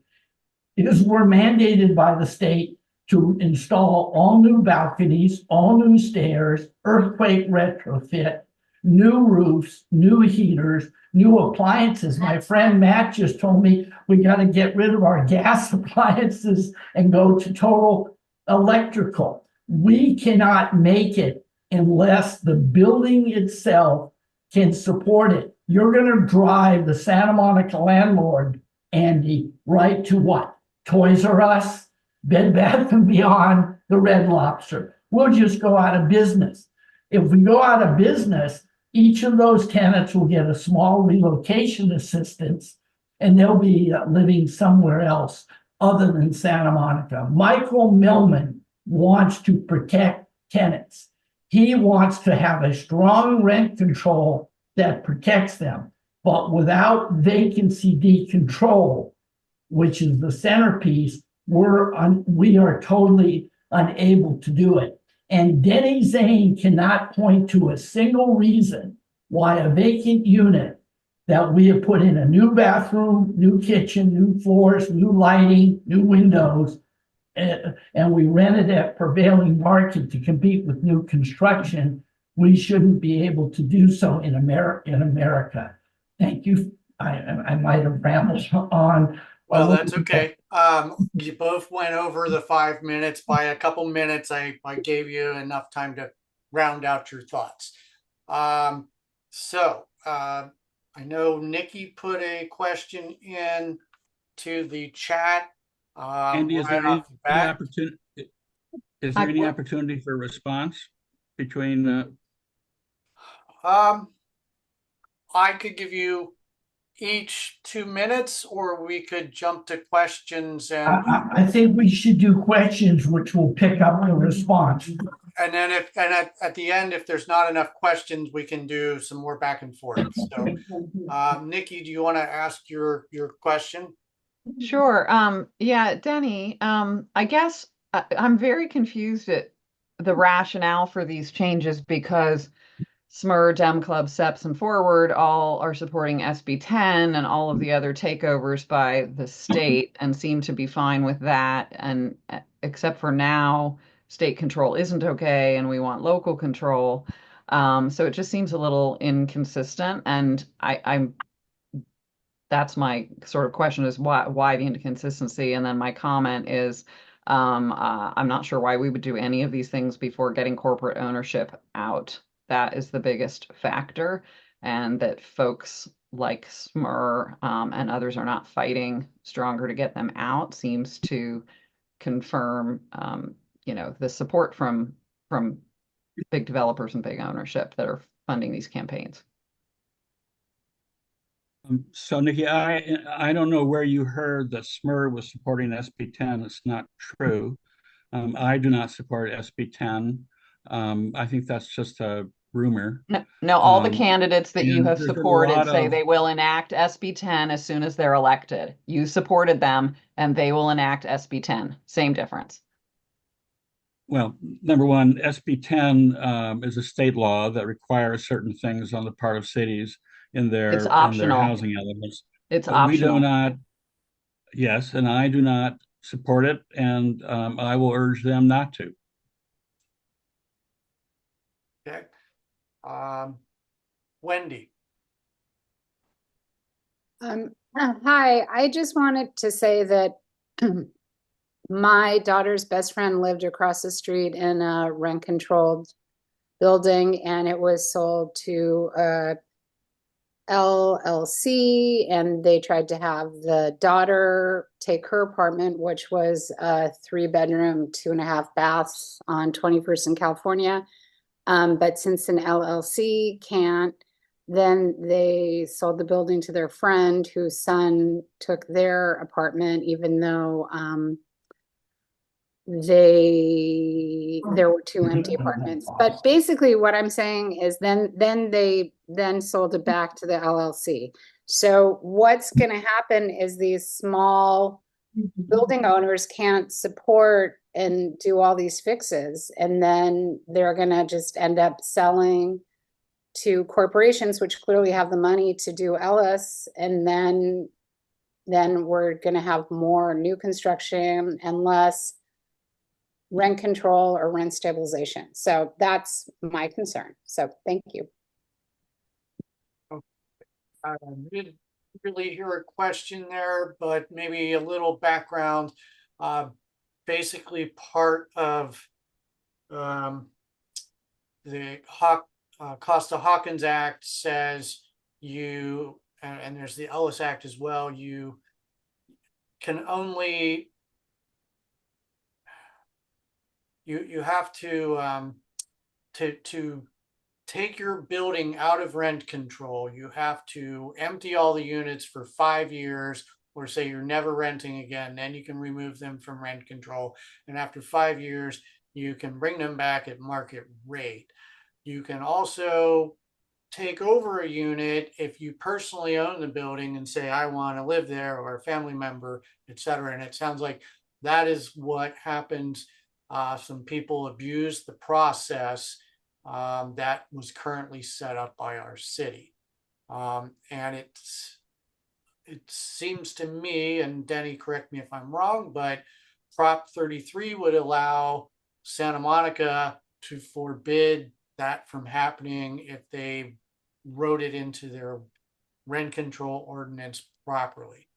is we're mandated by the state to install all new balconies, all new stairs, earthquake retrofit, new roofs, new heaters, new appliances. My friend Matt just told me we got to get rid of our gas appliances and go to total electrical. We cannot make it unless the building itself can support it. You're going to drive the Santa Monica landlord, Andy, right to what? Toys R Us, Bed Bath & Beyond, the Red Lobster. We'll just go out of business. If we go out of business, each of those tenants will get a small relocation assistance, and they'll be living somewhere else other than Santa Monica. Michael Millman wants to protect tenants. He wants to have a strong rent control that protects them, but without vacancy decontrol, which is the centerpiece, we are totally unable to do it. And Denny Zane cannot point to a single reason why a vacant unit that we have put in a new bathroom, new kitchen, new floors, new lighting, new windows, and we rent it at prevailing market to compete with new construction, we shouldn't be able to do so in America. Thank you. I might have rambled on. Well, that's okay. You both went over the 5 minutes by a couple minutes. I gave you enough time to round out your thoughts. I know Nikki put a question in to the chat. Andy, is there right any opportunity? Is there any opportunity for response between? I could give you each 2 minutes, or we could jump to questions and I think we should do questions, which will pick up the response. and then at the end, if there's not enough questions, we can do some more back and forth. So Nikki, do you want to ask your question? Sure. Yeah, Denny, I guess I'm very confused at the rationale for these changes because SMER, Dem Club, SEPS, and Forward all are supporting SB 10 and all of the other takeovers by the state and seem to be fine with that. And except for now, state control isn't okay and we want local control. So it just seems a little inconsistent. And I'm that's my sort of question is why the inconsistency? And then my comment is I'm not sure why we would do any of these things before getting corporate ownership out. That is the biggest factor, and that folks like SMER and others are not fighting stronger to get them out seems to confirm, the support from big developers and big ownership that are funding these campaigns. So Nikki, I don't know where you heard that SMER was supporting SB 10. It's not true. I do not support SB 10. I think that's just a rumor. No, all the candidates that you have there's a supported lot say of- they will enact SB 10 as soon as they're elected. You supported them and they will enact SB 10. Same difference. Well, number one, SB 10 is a state law that requires certain things on the part of cities in It's their optional. housing elements. It's But we do optional. not, yes, and I do not support it, and I will urge them not to. Okay. Wendy. Hi, I just wanted to say that my daughter's best friend lived across the street in a rent-controlled building, and it was sold to a LLC, and they tried to have the daughter take her apartment, which was a 3-bedroom, 2.5 baths on 21st in California. But since an LLC can't, then they sold the building to their friend whose son took their apartment, even though there were 2 empty apartments. But basically what I'm saying is then they sold it back to the LLC. So what's going to happen is these small building owners can't support and do all these fixes, and then they're going to just end up selling to corporations which clearly have the money to do Ellis, and then we're going to have more new construction and less rent control or rent stabilization. So that's my concern. So thank you. I didn't really hear a question there, but maybe a little background. Basically, part of the Costa-Hawkins Act says you, and there's the Ellis Act as well, you can only, you have to take your building out of rent control. You have to empty all the units for 5 years, or say you're never renting again. Then you can remove them from rent control. And after 5 years, you can bring them back at market rate. You can also take over a unit if you personally own the building and say, I want to live there, or a family member, etc. And it sounds like that is what happens. Some people abuse the process that was currently set up by our city. And it seems to me, and Denny, correct me if I'm wrong, but Prop 33 would allow Santa Monica to forbid that from happening if they wrote it into their rent control ordinance properly.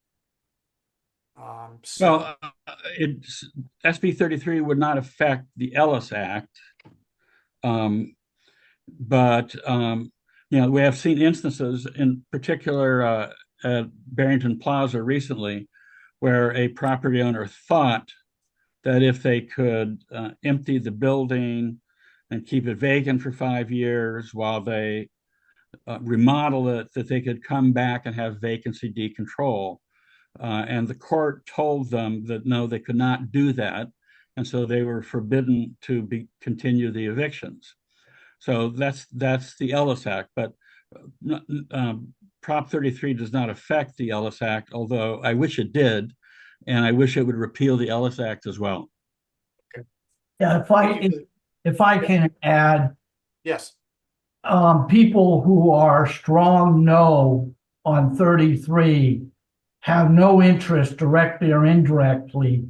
SB 33 would not affect the Ellis Act. But we have seen instances, in particular at Barrington Plaza recently, where a property owner thought that if they could empty the building and keep it vacant for 5 years while they remodel it, that they could come back and have vacancy decontrol. And the court told them that no, they could not do that. And so they were forbidden to continue the evictions. So that's the Ellis Act, but Prop 33 does not affect the Ellis Act, although I wish it did, and I wish it would repeal the Ellis Act as well. Yeah, if I can add. Yes. people who are strong no on 33 have no interest directly or indirectly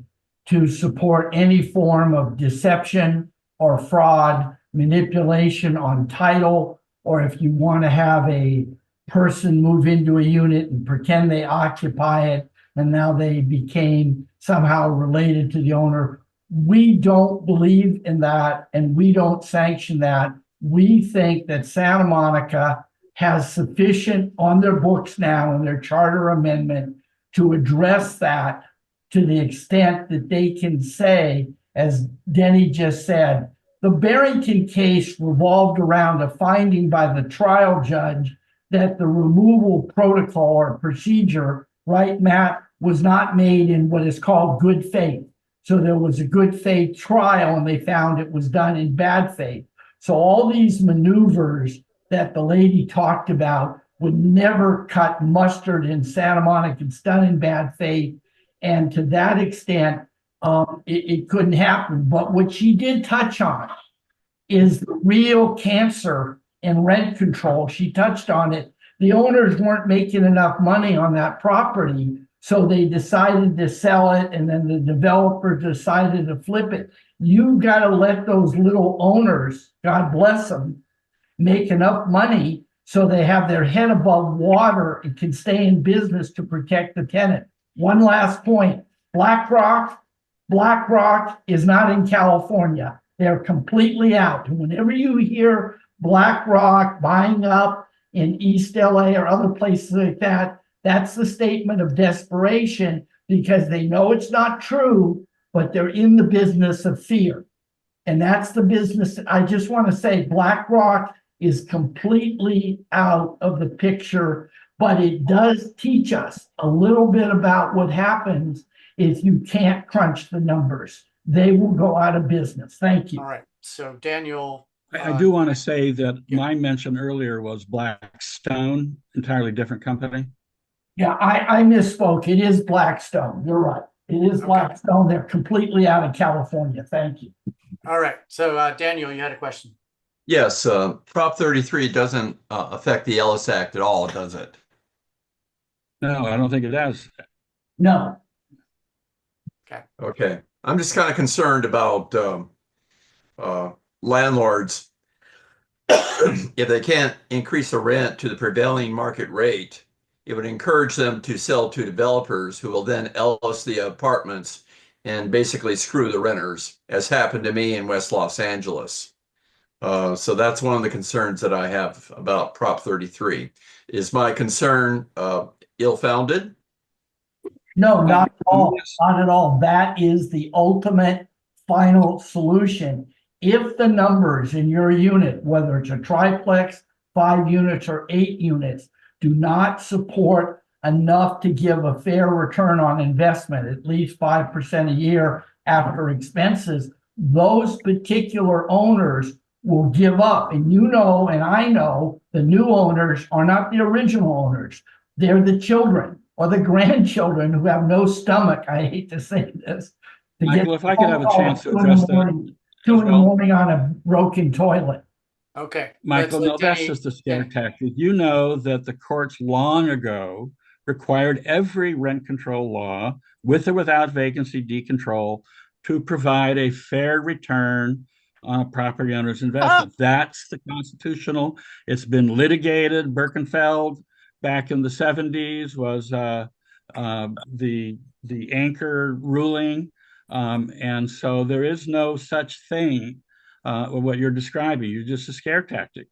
to support any form of deception or fraud, manipulation on title, or if you want to have a person move into a unit and pretend they occupy it and now they became somehow related to the owner. We don't believe in that and we don't sanction that. We think that Santa Monica has sufficient on their books now in their charter amendment to address that to the extent that they can say, as Denny just said, the Barrington case revolved around a finding by the trial judge that the removal protocol or procedure, right, Matt, was not made in what is called good faith. So there was a good faith trial and they found it was done in bad faith. So all these maneuvers that the lady talked about would never cut mustard in Santa Monica. It's done in bad faith. And to that extent, it couldn't happen. But what she did touch on is the real cancer in rent control. She touched on it. The owners weren't making enough money on that property, so they decided to sell it, and then the developer decided to flip it. You got to let those little owners, God bless them, make enough money so they have their head above water and can stay in business to protect the tenant. One last point. BlackRock is not in California. They're completely out. And whenever you hear BlackRock buying up in East LA or other places like that, that's the statement of desperation because they know it's not true, but they're in the business of fear. And that's the business. I just want to say BlackRock is completely out of the picture, but it does teach us a little bit about what happens if you can't crunch the numbers. They will go out of business. Thank you. All right. So Daniel. I do want to say that my mention earlier was Blackstone, entirely different company. Yeah, I misspoke. It is Blackstone. You're right. It is Blackstone. They're completely out of California. Thank you. All right. So Daniel, you had a question. Yes, Prop 33 doesn't affect the Ellis Act at all, does it? No, I don't think it does. No. Okay. I'm just kind of concerned about landlords. If they can't increase the rent to the prevailing market rate, it would encourage them to sell to developers who will then Ellis the apartments and basically screw the renters, as happened to me in West Los Angeles. So that's one of the concerns that I have about Prop 33. Is my concern ill-founded? No, not at all. Not at all. That is the ultimate final solution. If the numbers in your unit, whether it's a triplex, 5 units or 8 units, do not support enough to give a fair return on investment, at least 5% a year after expenses, those particular owners will give up. And you know, and I know, the new owners are not the original owners. They're the children or the grandchildren who have no stomach, I hate to say this. Michael, if I could have a chance to address that. 2 in the morning on a broken toilet. Okay. Michael, no, that's just a scare tactic. You know that the courts long ago required every rent control law, with or without vacancy decontrol, to provide a fair return on a property owner's investment. That's the constitutional. It's been litigated. Birkenfeld back in the 70s was the anchor ruling. And so there is no such thing what you're describing. You're just a scare tactic.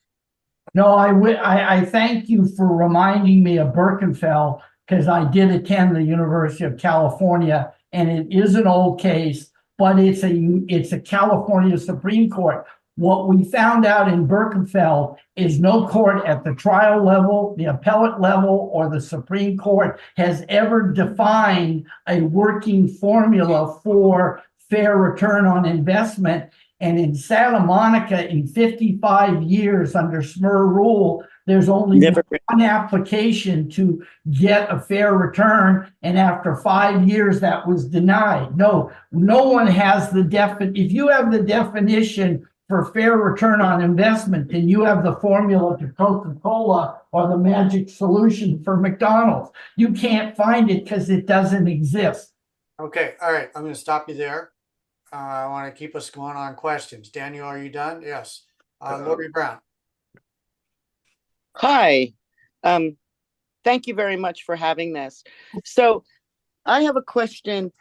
No, I thank you for reminding me of Birkenfeld because I did attend the University of California, and it is an old case, but it's a California Supreme Court. What we found out in Birkenfeld is no court at the trial level, the appellate level, or the Supreme Court has ever defined a working formula for fair return on investment. And in Santa Monica, in 55 years under SMER rule, there's only one application to get a fair return. And after 5 years, that was denied. No one has the if you have the definition for fair return on investment, then you have the formula to Coca-Cola or the magic solution for McDonald's. You can't find it because it doesn't exist. Okay, all right, I'm going to stop you there. I want to keep us going on questions. Daniel, are you done? Yes. Lori Brown. Hi. Thank you very much for having this. So I have a question.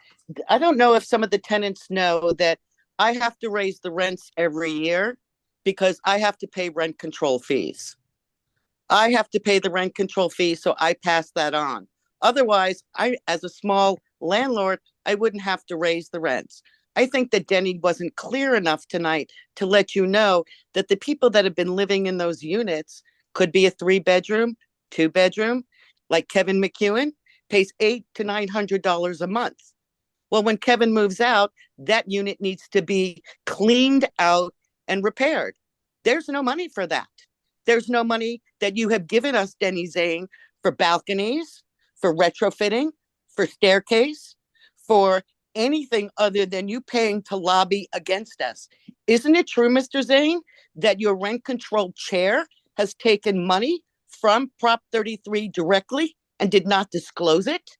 I don't know if some of the tenants know that I have to raise the rents every year because I have to pay rent control fees. I have to pay the rent control fee, so I pass that on. Otherwise, as a small landlord, I wouldn't have to raise the rents. I think that Denny wasn't clear enough tonight to let you know that the people that have been living in those units could be a 3-bedroom, 2-bedroom, like Kevin McEwen pays $800 to $900 a month. Well, when Kevin moves out, that unit needs to be cleaned out and repaired. There's no money for that. There's no money that you have given us, Denny Zane, for balconies, for retrofitting, for staircase, for anything other than you paying to lobby against us. Isn't it true, Mr. Zane, that your rent control chair has taken money from Prop 33 directly and did not disclose it?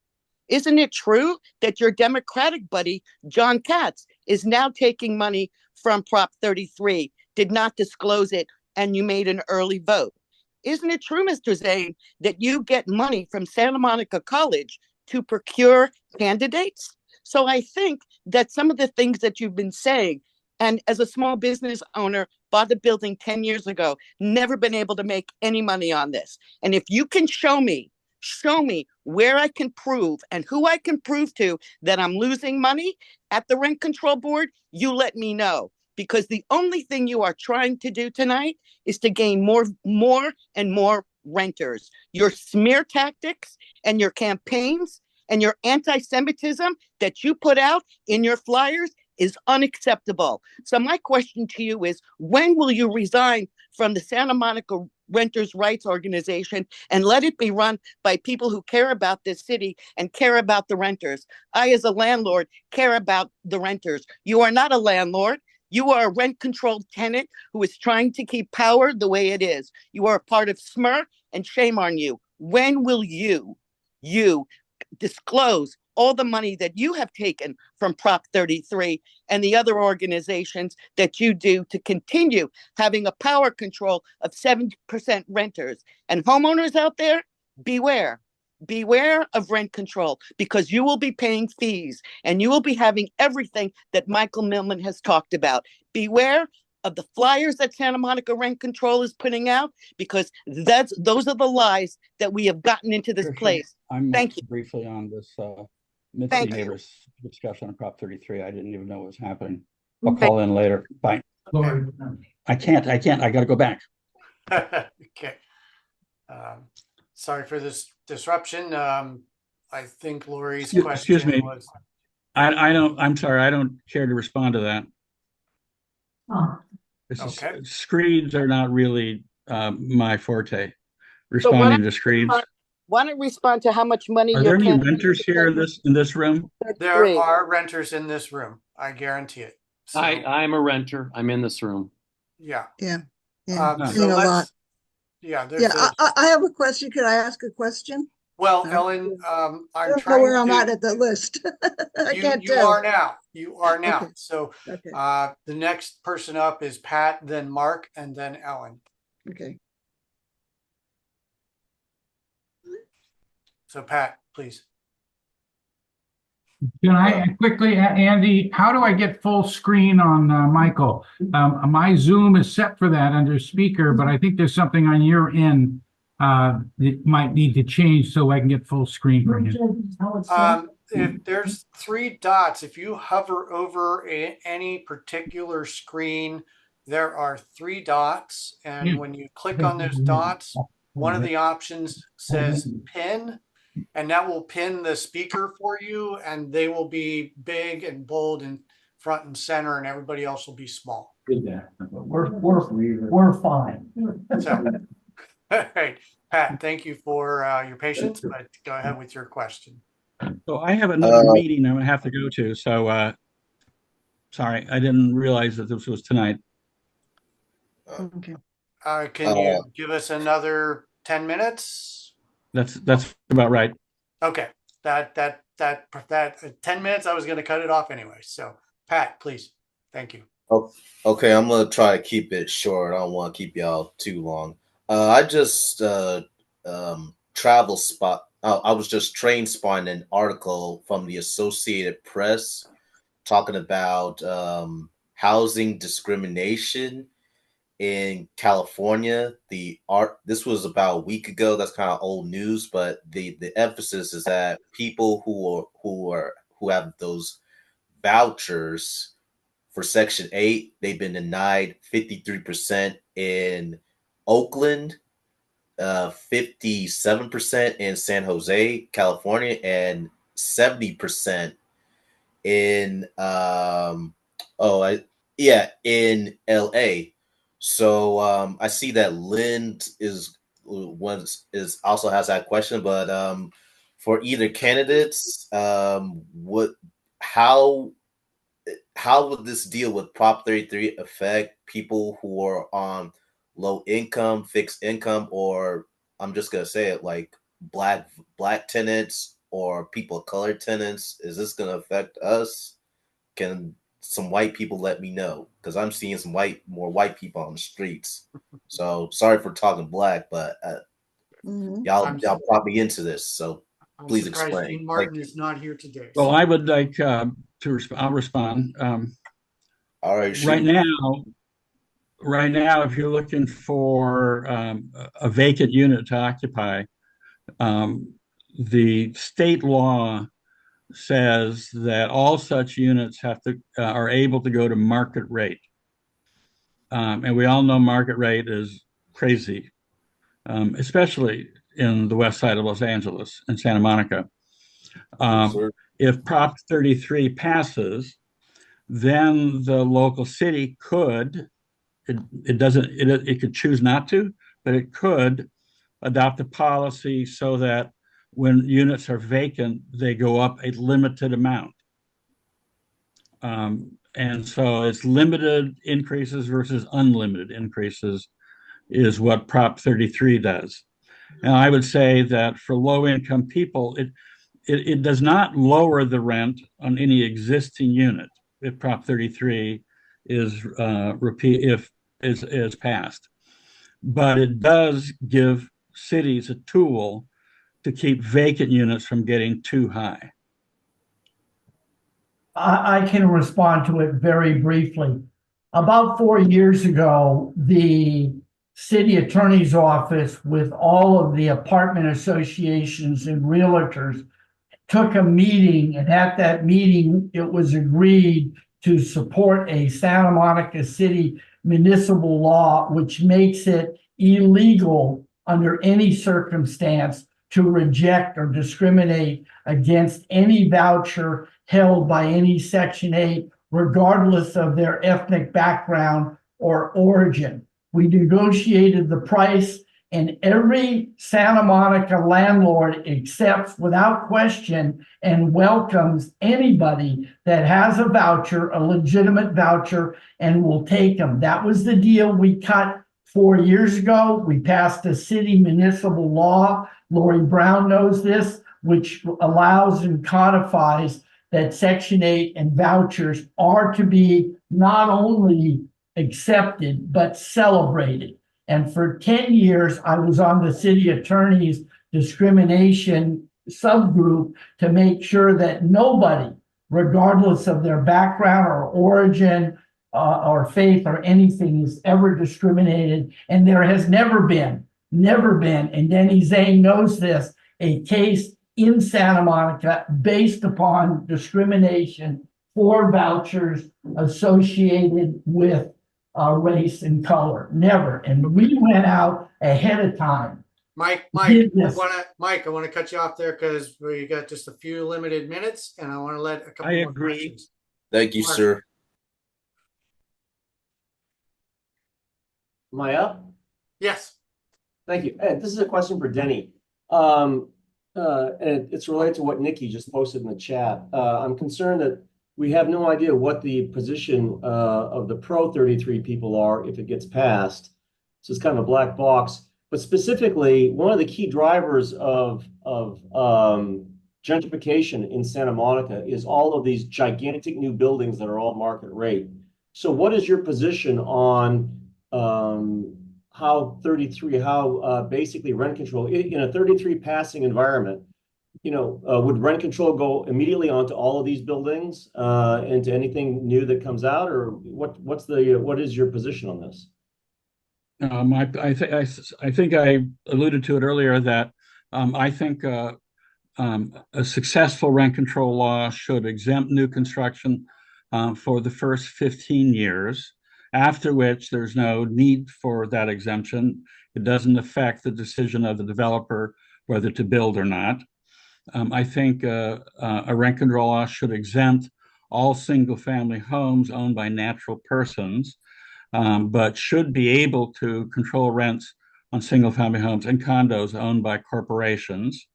Isn't it true that your Democratic buddy, John Katz, is now taking money from Prop 33, did not disclose it, and you made an early vote? Isn't it true, Mr. Zane, that you get money from Santa Monica College to procure candidates? So I think that some of the things that you've been saying, and as a small business owner, bought the building 10 years ago, never been able to make any money on this. And if you can show me where I can prove and who I can prove to that I'm losing money at the rent control board, you let me know. Because the only thing you are trying to do tonight is to gain more and more renters. Your smear tactics and your campaigns and your anti-Semitism that you put out in your flyers is unacceptable. So my question to you is, when will you resign from the Santa Monica Renters' Rights Organization and let it be run by people who care about this city and care about the renters? I, as a landlord, care about the renters. You are not a landlord. You are a rent-controlled tenant who is trying to keep power the way it is. You are a part of SMER, and shame on you. When will you disclose all the money that you have taken from Prop 33 and the other organizations that you do to continue having a power control of 70% renters? And homeowners out there, beware. Beware of rent control, because you will be paying fees and you will be having everything that Michael Millman has talked about. Beware of the flyers that Santa Monica Rent Control is putting out, because those are the lies that we have gotten into this place. Thank you. Briefly on this Mitzi neighbors discussion on Prop 33. I didn't even know what was happening. I'll call in later. Bye. Okay. I can't. I got to go back. Okay. Sorry for this disruption. I think Lori's question Excuse me. was. I'm sorry. I don't care to respond to that. Okay. Screeds are not really my forte. Responding to screeds. Want to respond to how much money Are there any renters here in this room? There are renters in this room. I guarantee it. So, I'm a renter. I'm in this room. Yeah. Yeah. So a lot. Yeah. I have a question. Could I ask a question? Well, Ellen, I'm I don't trying know where I'm to, at the list. I can't you tell. are now. You are now. Okay. So Okay. the next person up is Pat, then Mark, and then Ellen. Okay. So Pat, please. Can I quickly, Andy, how do I get full screen on Michael? My Zoom is set for that under speaker, but I think there's something on your end that might need to change so I can get full screen for him. If there's 3 dots, if you hover over any particular screen, there are 3 dots. And when you click on those dots, one of the options says pin, and that will pin the speaker for you, and they will be big and bold and front and center, and everybody else will be small. We're fine. So, all right, Pat, thank you for your patience, but go ahead with your question. So I have another meeting I'm gonna have to go to. So sorry, I didn't realize that this was tonight. Okay. Can you give us another 10 minutes? That's about right. Okay, that 10 minutes, I was going to cut it off anyway. So Pat, please. Thank you. Oh, okay, I'm gonna try to keep it short. I don't want to keep y'all too long. I just travel spot. I was just train spotting an article from the Associated Press talking about housing discrimination in California. This was about a week ago. That's kind of old news, but the emphasis is that people who have those vouchers for Section 8, they've been denied 53% in Oakland, 57% in San Jose, California, and 70% in in LA. So I see that Lynn is also has that question, but for either candidates, what how how would this deal with Prop 33 affect people who are on low income, fixed income, or I'm just gonna say it like black tenants or people of color tenants? Is this gonna affect us? Can some white people let me know? Because I'm seeing more white people on the streets. So sorry for talking black, but y'all brought me into this. So I'm please surprised explain. Dean Martin is not here today. Well, I would like to I'll respond. All right, right now, if you're looking for a vacant unit to occupy, the state law says that all such units are able to go to market rate, and we all know market rate is crazy, especially in the west side of Los Angeles and Santa Monica. If Prop 33 passes, then the local city could, it could choose not to, but it could adopt a policy so that when units are vacant, they go up a limited amount. And so it's limited increases versus unlimited increases is what Prop 33 does. And I would say that for low income people, it does not lower the rent on any existing unit if Prop 33 is passed, but it does give cities a tool to keep vacant units from getting too high. I can respond to it very briefly. About 4 years ago, the city attorney's office with all of the apartment associations and realtors took a meeting, and at that meeting, it was agreed to support a Santa Monica City municipal law, which makes it illegal under any circumstance to reject or discriminate against any voucher held by any Section 8, regardless of their ethnic background or origin. We negotiated the price, and every Santa Monica landlord accepts without question and welcomes anybody that has a voucher, a legitimate voucher, and will take them. That was the deal we cut 4 years ago. We passed a city municipal law, Lori Brown knows this, which allows and codifies that Section 8 and vouchers are to be not only accepted, but celebrated. And for 10 years, I was on the city attorney's discrimination subgroup to make sure that nobody, regardless of their background or origin or faith or anything, is ever discriminated. And there has never been, and Denny Zane knows this, a case in Santa Monica based upon discrimination for vouchers associated with race and color. Never. And we went out ahead of time. Mike, I want to cut you off there because we got just a few limited minutes, and I want to let a couple more questions. Thank you, sir. Am I up? Yes. Thank you. Ed, this is a question for Denny. And it's related to what Nikki just posted in the chat. I'm concerned that we have no idea what the position of the pro 33 people are if it gets passed. So it's kind of a black box. But specifically, one of the key drivers of gentrification in Santa Monica is all of these gigantic new buildings that are all market rate. So what is your position on how basically rent control in a 33 passing environment, would rent control go immediately onto all of these buildings and to anything new that comes out, or what is your position on this? I think I alluded to it earlier that I think a successful rent control law should exempt new construction for the first 15 years, after which there's no need for that exemption. It doesn't affect the decision of the developer whether to build or not. I think a rent control law should exempt all single-family homes owned by natural persons, but should be able to control rents on single-family homes and condos owned by corporations.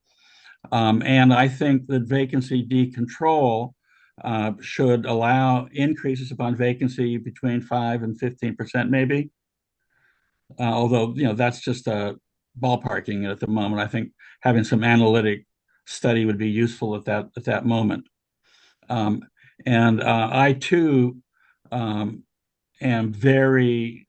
And I think that vacancy decontrol should allow increases upon vacancy between 5 and 15%, maybe. Although, that's just ballparking at the moment. I think having some analytic study would be useful at that moment. And I too am very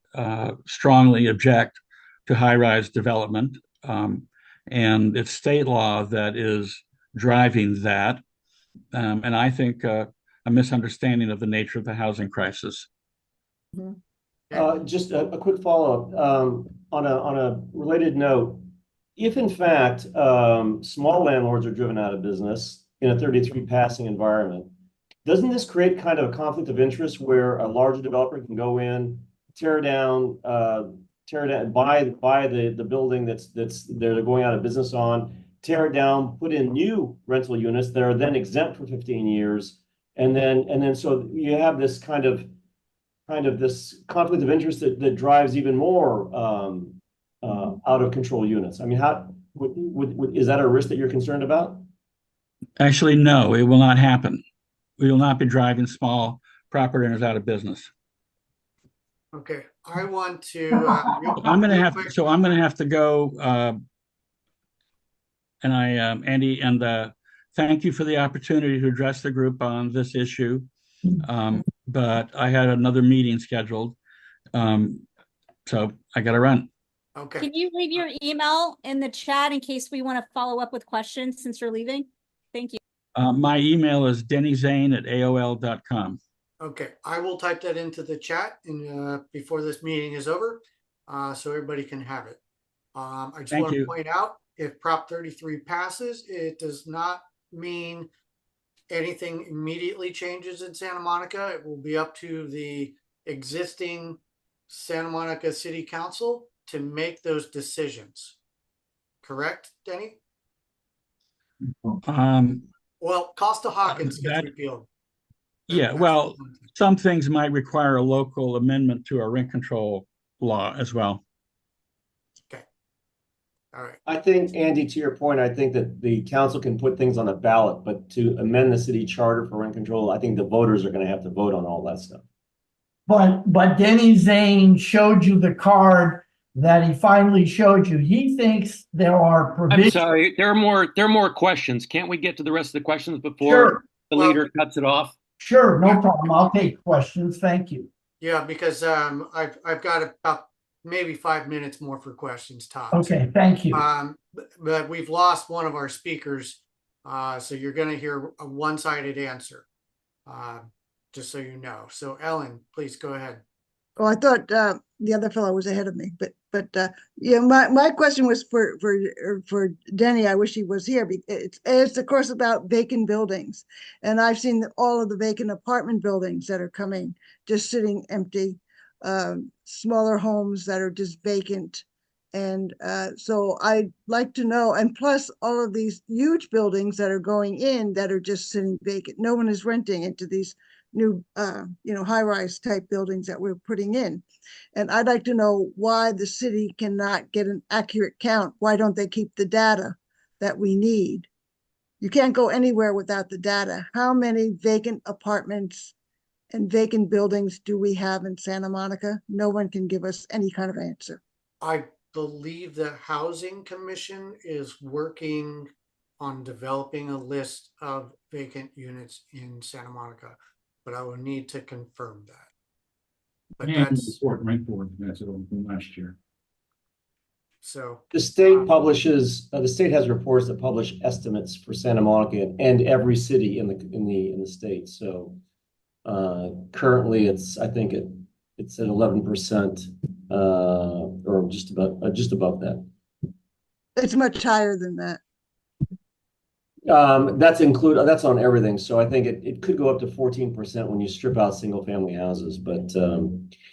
strongly object to high-rise development. And it's state law that is driving that. And I think a misunderstanding of the nature of the housing crisis. Just a quick follow-up on a related note. If in fact small landlords are driven out of business in a 33 passing environment, doesn't this create kind of a conflict of interest where a larger developer can go in, tear down, buy the building that's they're going out of business on, tear it down, put in new rental units that are then exempt for 15 years, and then so you have this kind of this conflict of interest that drives even more out of control units. I mean, is that a risk that you're concerned about? Actually, no, it will not happen. We will not be driving small property owners out of business. Okay, I want to. I'm going to have to go. And Andy, and thank you for the opportunity to address the group on this issue. But I had another meeting scheduled, so I got to run. Okay. Can you leave your email in the chat in case we want to follow up with questions since you're leaving? Thank you. My email is dennyzane@aol.com. Okay, I will type that into the chat before this meeting is over, so everybody can have it. I just want to point out, if Prop 33 passes, it does not mean anything immediately changes in Santa Monica. It will be up to the existing Santa Monica City Council to make those decisions. Correct, Denny? Well, Costa-Hawkins gets repealed. Yeah, well, some things might require a local amendment to our rent control law as well. Okay. All right. I think, Andy, to your point, I think that the council can put things on the ballot, but to amend the city charter for rent control, I think the voters are going to have to vote on all that stuff. But Denny Zane showed you the card that he finally showed you. He thinks there are provisions. I'm sorry, there are more questions. Can't we get to the rest of the questions before the leader cuts it off? Sure, no problem. I'll take questions. Thank you. Yeah, because I've got about maybe 5 minutes more for questions, Todd. Okay, thank you. But we've lost one of our speakers, so you're going to hear a one-sided answer, just so you know. So Ellen, please go ahead. Oh, I thought the other fellow was ahead of me, but yeah, my question was for Denny. I wish he was here. It's of course about vacant buildings, and I've seen all of the vacant apartment buildings that are coming, just sitting empty, smaller homes that are just vacant, and so I'd like to know. And plus, all of these huge buildings that are going in that are just sitting vacant. No one is renting into these new high-rise type buildings that we're putting in. And I'd like to know why the city cannot get an accurate count. Why don't they keep the data that we need? You can't go anywhere without the data. How many vacant apartments and vacant buildings do we have in Santa Monica? No one can give us any kind of answer. I believe the Housing Commission is working on developing a list of vacant units in Santa Monica, but I will need to confirm that. But that's report rent board, that's it from last year. so. The state publishes, the state has reports that publish estimates for Santa Monica and every city in the state. So currently I think it's at 11%, or just above that. It's much higher than that. That's on everything. So I think it could go up to 14% when you strip out single family houses. But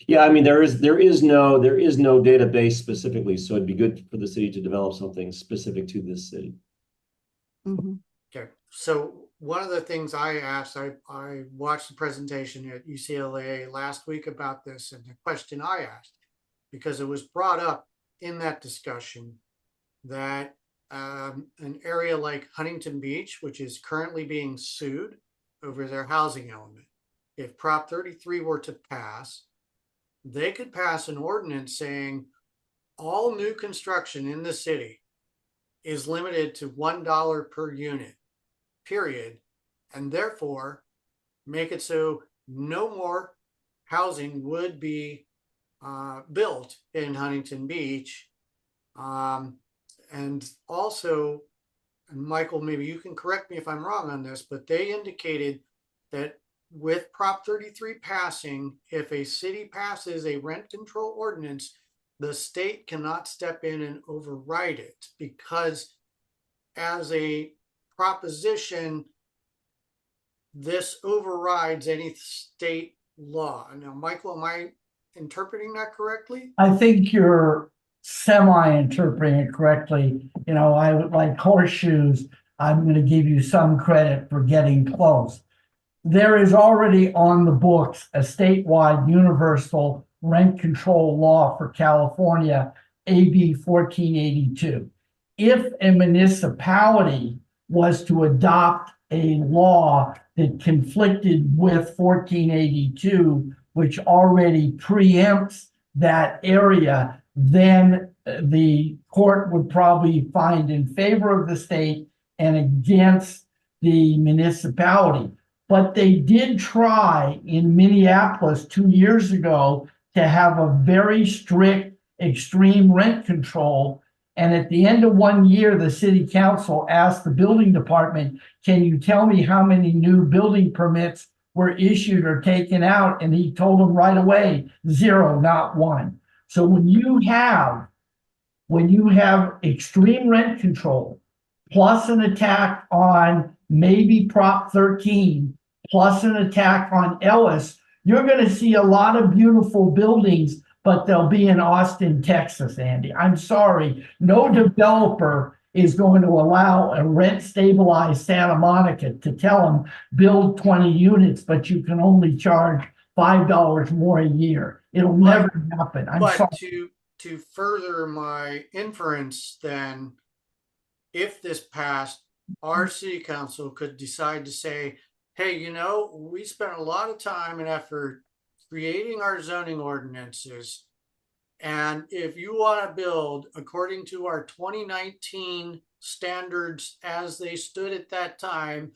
yeah, I mean, there is no database specifically. So it'd be good for the city to develop something specific to this city. Mm-hmm. Okay. So one of the things I asked, I watched the presentation at UCLA last week about this, and the question I asked, because it was brought up in that discussion that an area like Huntington Beach, which is currently being sued over their housing element, if Prop 33 were to pass, they could pass an ordinance saying all new construction in the city is limited to $1 per unit, period, and therefore make it so no more housing would be built in Huntington Beach. And also, and Michael, maybe you can correct me if I'm wrong on this, but they indicated that with Prop 33 passing, if a city passes a rent control ordinance, the state cannot step in and override it, because as a proposition, this overrides any state law. Now, Michael, am I interpreting that correctly? I think you're semi-interpreting it correctly. You know, I would like horseshoes. I'm going to give you some credit for getting close. There is already on the books a statewide universal rent control law for California, AB 1482. If a municipality was to adopt a law that conflicted with 1482, which already preempts that area, then the court would probably find in favor of the state and against the municipality. But they did try in Minneapolis 2 years ago to have a very strict extreme rent control. And at the end of 1 year, the city council asked the building department, can you tell me how many new building permits were issued or taken out? And he told them right away, 0, not 1. So when you have extreme rent control, plus an attack on maybe Prop 13, plus an attack on Ellis, you're going to see a lot of beautiful buildings, but they'll be in Austin, Texas, Andy. I'm sorry. No developer is going to allow a rent stabilized Santa Monica to tell them build 20 units, but you can only charge $5 more a year. It'll never happen. I'm sorry. To further my inference, then, if this passed, our city council could decide to say, hey, you know, we spent a lot of time and effort creating our zoning ordinances. And if you want to build according to our 2019 standards as they stood at that time,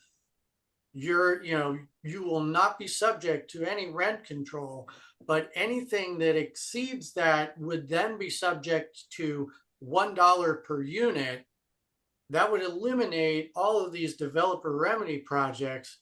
you will not be subject to any rent control, but anything that exceeds that would then be subject to $1 per unit. That would eliminate all of these developer remedy projects,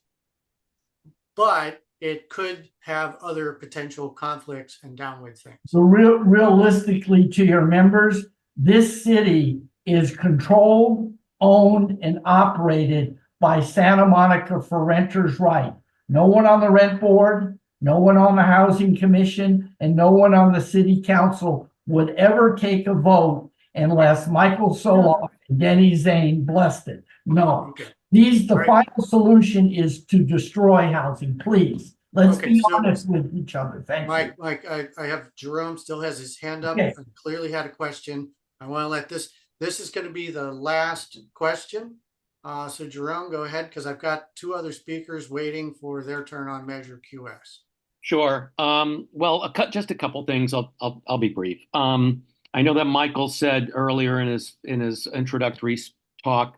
but it could have other potential conflicts and downward things. So realistically to your members, this city is controlled, owned, and operated by Santa Monica for renters' right. No one on the rent board, no one on the housing commission, and no one on the city council would ever take a vote unless Michael Soloff and Denny Zane blessed it. No. Okay. The final solution is to destroy housing, please. Let's be honest with each other. Thank you. Mike, I have Jerome still has his hand up Okay. and clearly had a question. I want to let this is going to be the last question. So Jerome, go ahead, because I've got two other speakers waiting for their turn on Measure QS. Sure. Well, just a couple things. I'll be brief. I know that Michael said earlier in his introductory talk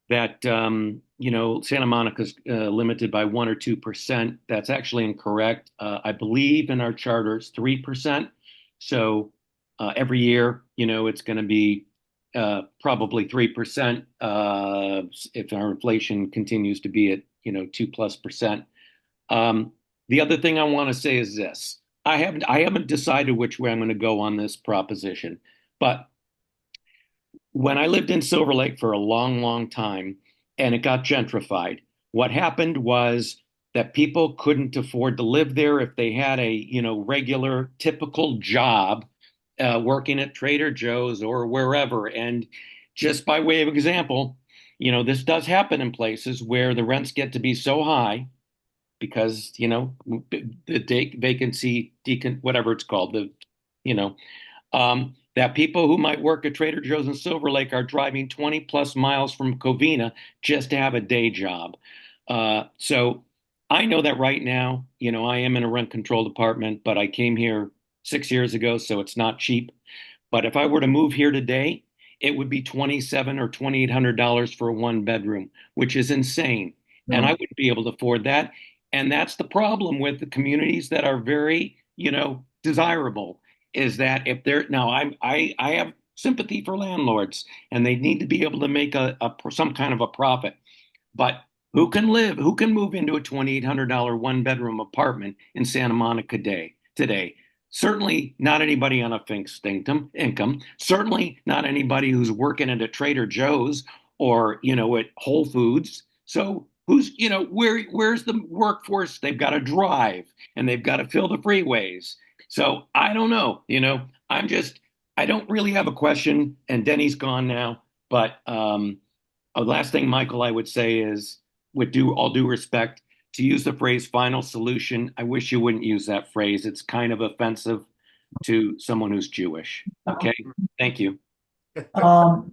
that Santa Monica's limited by 1 or 2%. That's actually incorrect. I believe in our charter it's 3%. So every year, it's going to be probably 3% if our inflation continues to be at 2+%. The other thing I want to say is this. I haven't decided which way I'm going to go on this proposition, but when I lived in Silver Lake for a long, long time and it got gentrified, what happened was that people couldn't afford to live there if they had a, regular, typical job working at Trader Joe's or wherever. And just by way of example, this does happen in places where the rents get to be so high because, the vacancy, whatever it's called, that people who might work at Trader Joe's in Silver Lake are driving 20 plus miles from Covina just to have a day job. So I know that right now, I am in a rent control department, but I came here 6 years ago, so it's not cheap. But if I were to move here today, it would be $2,700 or $2,800 for a 1 bedroom, which is insane. And I wouldn't be able to afford that. And that's the problem with the communities that are very, desirable, is that if they're now I have sympathy for landlords and they need to be able to make some kind of a profit. But who can move into a $2,800 1 bedroom apartment in Santa Monica today? Certainly not anybody on a fixed income. Certainly not anybody who's working at a Trader Joe's or, at Whole Foods. So where's the workforce? They've got to drive and they've got to fill the freeways. So I don't know, I don't really have a question, and Denny's gone now. But the last thing, Michael, I would say is, with all due respect, to use the phrase final solution, I wish you wouldn't use that phrase. It's kind of offensive to someone who's Jewish. Okay, thank you. I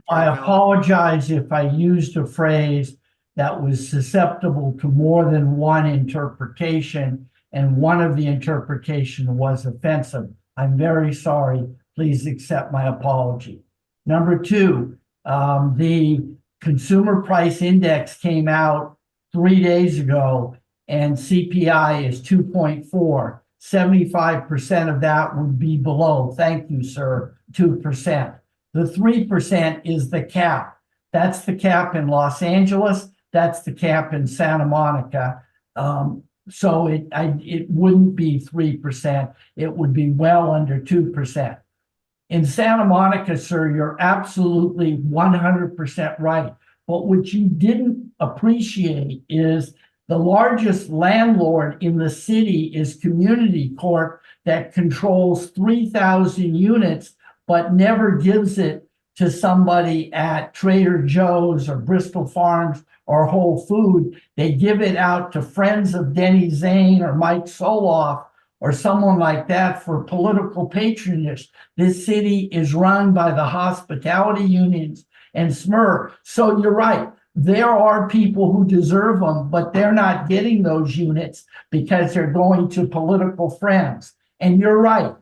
apologize if I used a phrase that was susceptible to more than one interpretation, and one of the interpretation was offensive. I'm very sorry. Please accept my apology. Number two, the Consumer Price Index came out 3 days ago, and CPI is 2.4. 75% of that would be below, thank you, sir, 2%. The 3% is the cap. That's the cap in Los Angeles. That's the cap in Santa Monica. So it wouldn't be 3%. It would be well under 2%. In Santa Monica, sir, you're absolutely 100% right. But what you didn't appreciate is the largest landlord in the city is Community Corp that controls 3,000 units, but never gives it to somebody at Trader Joe's or Bristol Farms or Whole Food. They give it out to friends of Denny Zane or Mike Soloff or someone like that for political patronage. This city is run by the hospitality unions and SMER. So you're right. There are people who deserve them, but they're not getting those units because they're going to political friends. And you're right.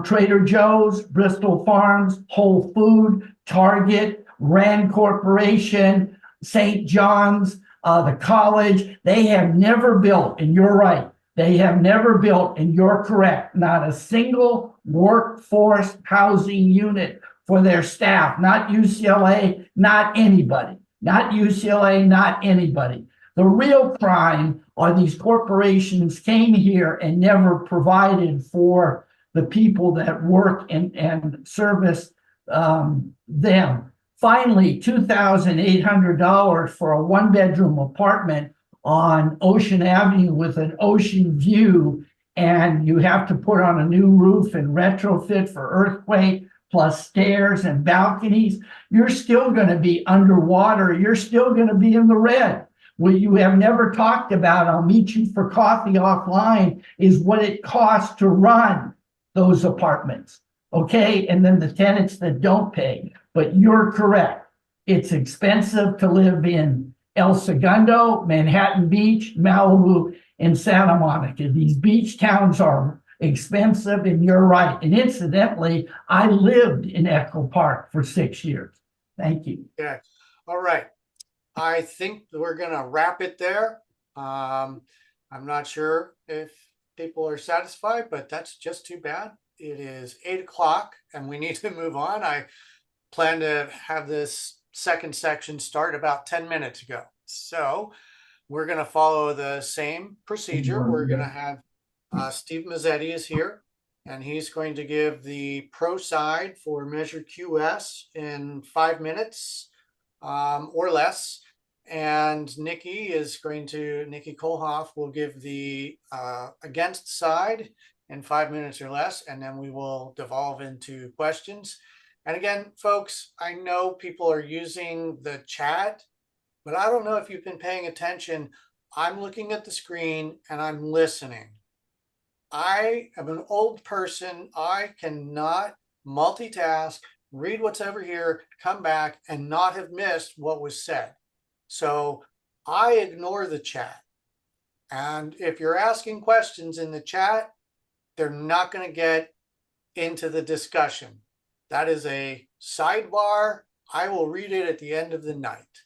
Trader Joe's, Bristol Farms, Whole Food, Target, Rand Corporation, St. John's, the college, they have never built, and you're right, they have never built, and you're correct, not a single workforce housing unit for their staff, not UCLA, not anybody, not UCLA, not anybody. The real crime are these corporations came here and never provided for the people that work and service them. Finally, $2,800 for a 1-bedroom apartment on Ocean Avenue with an ocean view, and you have to put on a new roof and retrofit for earthquake, plus stairs and balconies. You're still going to be underwater. You're still going to be in the red. What you have never talked about, I'll meet you for coffee offline, is what it costs to run those apartments. Okay, and then the tenants that don't pay. But you're correct. It's expensive to live in El Segundo, Manhattan Beach, Malibu, and Santa Monica. These beach towns are expensive, and you're right. And incidentally, I lived in Echo Park for 6 years. Thank you. Yeah. All right. I think we're going to wrap it there. I'm not sure if people are satisfied, but that's just too bad. It is 8 o'clock and we need to move on. I plan to have this second section start about 10 minutes ago. So we're going to follow the same procedure. We're going to have Steve Mazzetti is here, and he's going to give the pro side for Measure QS in 5 minutes or less. And Nikki Kohlhoff will give the against side in 5 minutes or less, and then we will devolve into questions. And again, folks, I know people are using the chat, but I don't know if you've been paying attention. I'm looking at the screen and I'm listening. I am an old person. I cannot multitask, read what's over here, come back, and not have missed what was said. So I ignore the chat. And if you're asking questions in the chat, they're not going to get into the discussion. That is a sidebar. I will read it at the end of the night.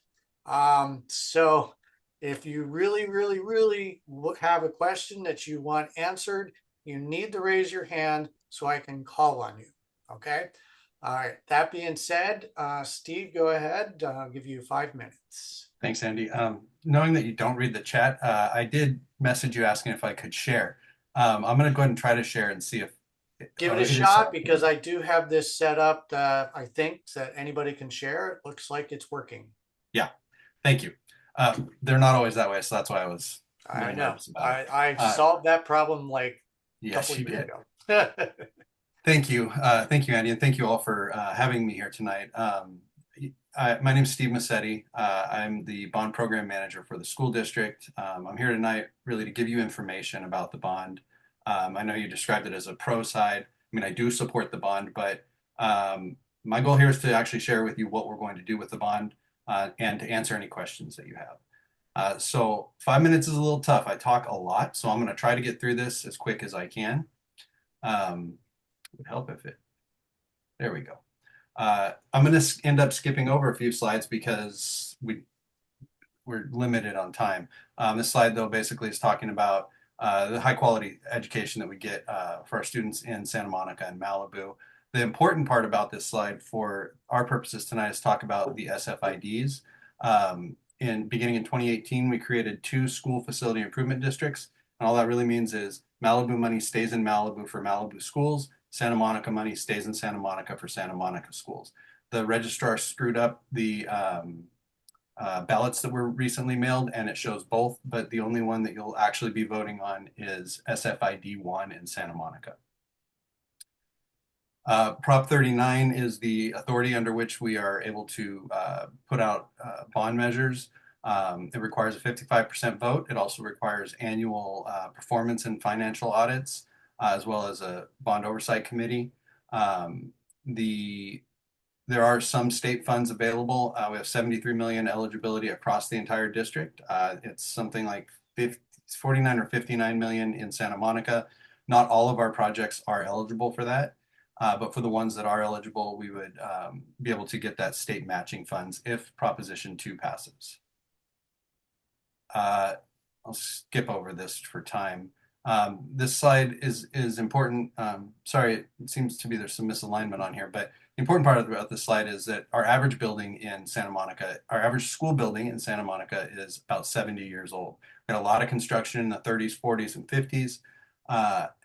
So if you really, really, really have a question that you want answered, you need to raise your hand so I can call on you. Okay. All right. That being said, Steve, go ahead. I'll give you 5 minutes. Thanks, Andy. Knowing that you don't read the chat, I did message you asking if I could share. I'm going to go ahead and try to share and see if. Give it a shot because I do have this set up that I think that anybody can share. It looks like it's working. Yeah. Thank you. They're not always that way, so that's why I was. I know. I solved that problem like a couple years ago. Thank you. Thank you, Andy, and thank you all for having me here tonight. My name is Steve Massetti. I'm the bond program manager for the school district. I'm here tonight really to give you information about the bond. I know you described it as a pro side. I mean, I do support the bond, but my goal here is to actually share with you what we're going to do with the bond and to answer any questions that you have. So 5 minutes is a little tough. I talk a lot, so I'm going to try to get through this as quick as I can. It would help if there we go. I'm going to end up skipping over a few slides because we're limited on time. This slide, though, basically is talking about the high quality education that we get for our students in Santa Monica and Malibu. The important part about this slide for our purposes tonight is talk about the SFIDs. Beginning in 2018, we created 2 school facility improvement districts. And all that really means is Malibu money stays in Malibu for Malibu schools. Santa Monica money stays in Santa Monica for Santa Monica schools. The registrar screwed up the ballots that were recently mailed, and it shows both, but the only one that you'll actually be voting on is SFID 1 in Santa Monica. Prop 39 is the authority under which we are able to put out bond measures. It requires a 55% vote. It also requires annual performance and financial audits, as well as a bond oversight committee. There are some state funds available. We have 73 million eligibility across the entire district. It's something like 49 or 59 million in Santa Monica. Not all of our projects are eligible for that, but for the ones that are eligible, we would be able to get that state matching funds if Proposition 2 passes. I'll skip over this for time. This slide is important. Sorry, it seems to be there's some misalignment on here, but the important part about this slide is that our average building in Santa Monica, our average school building in Santa Monica is about 70 years old. We had a lot of construction in the 30s, 40s, and 50s,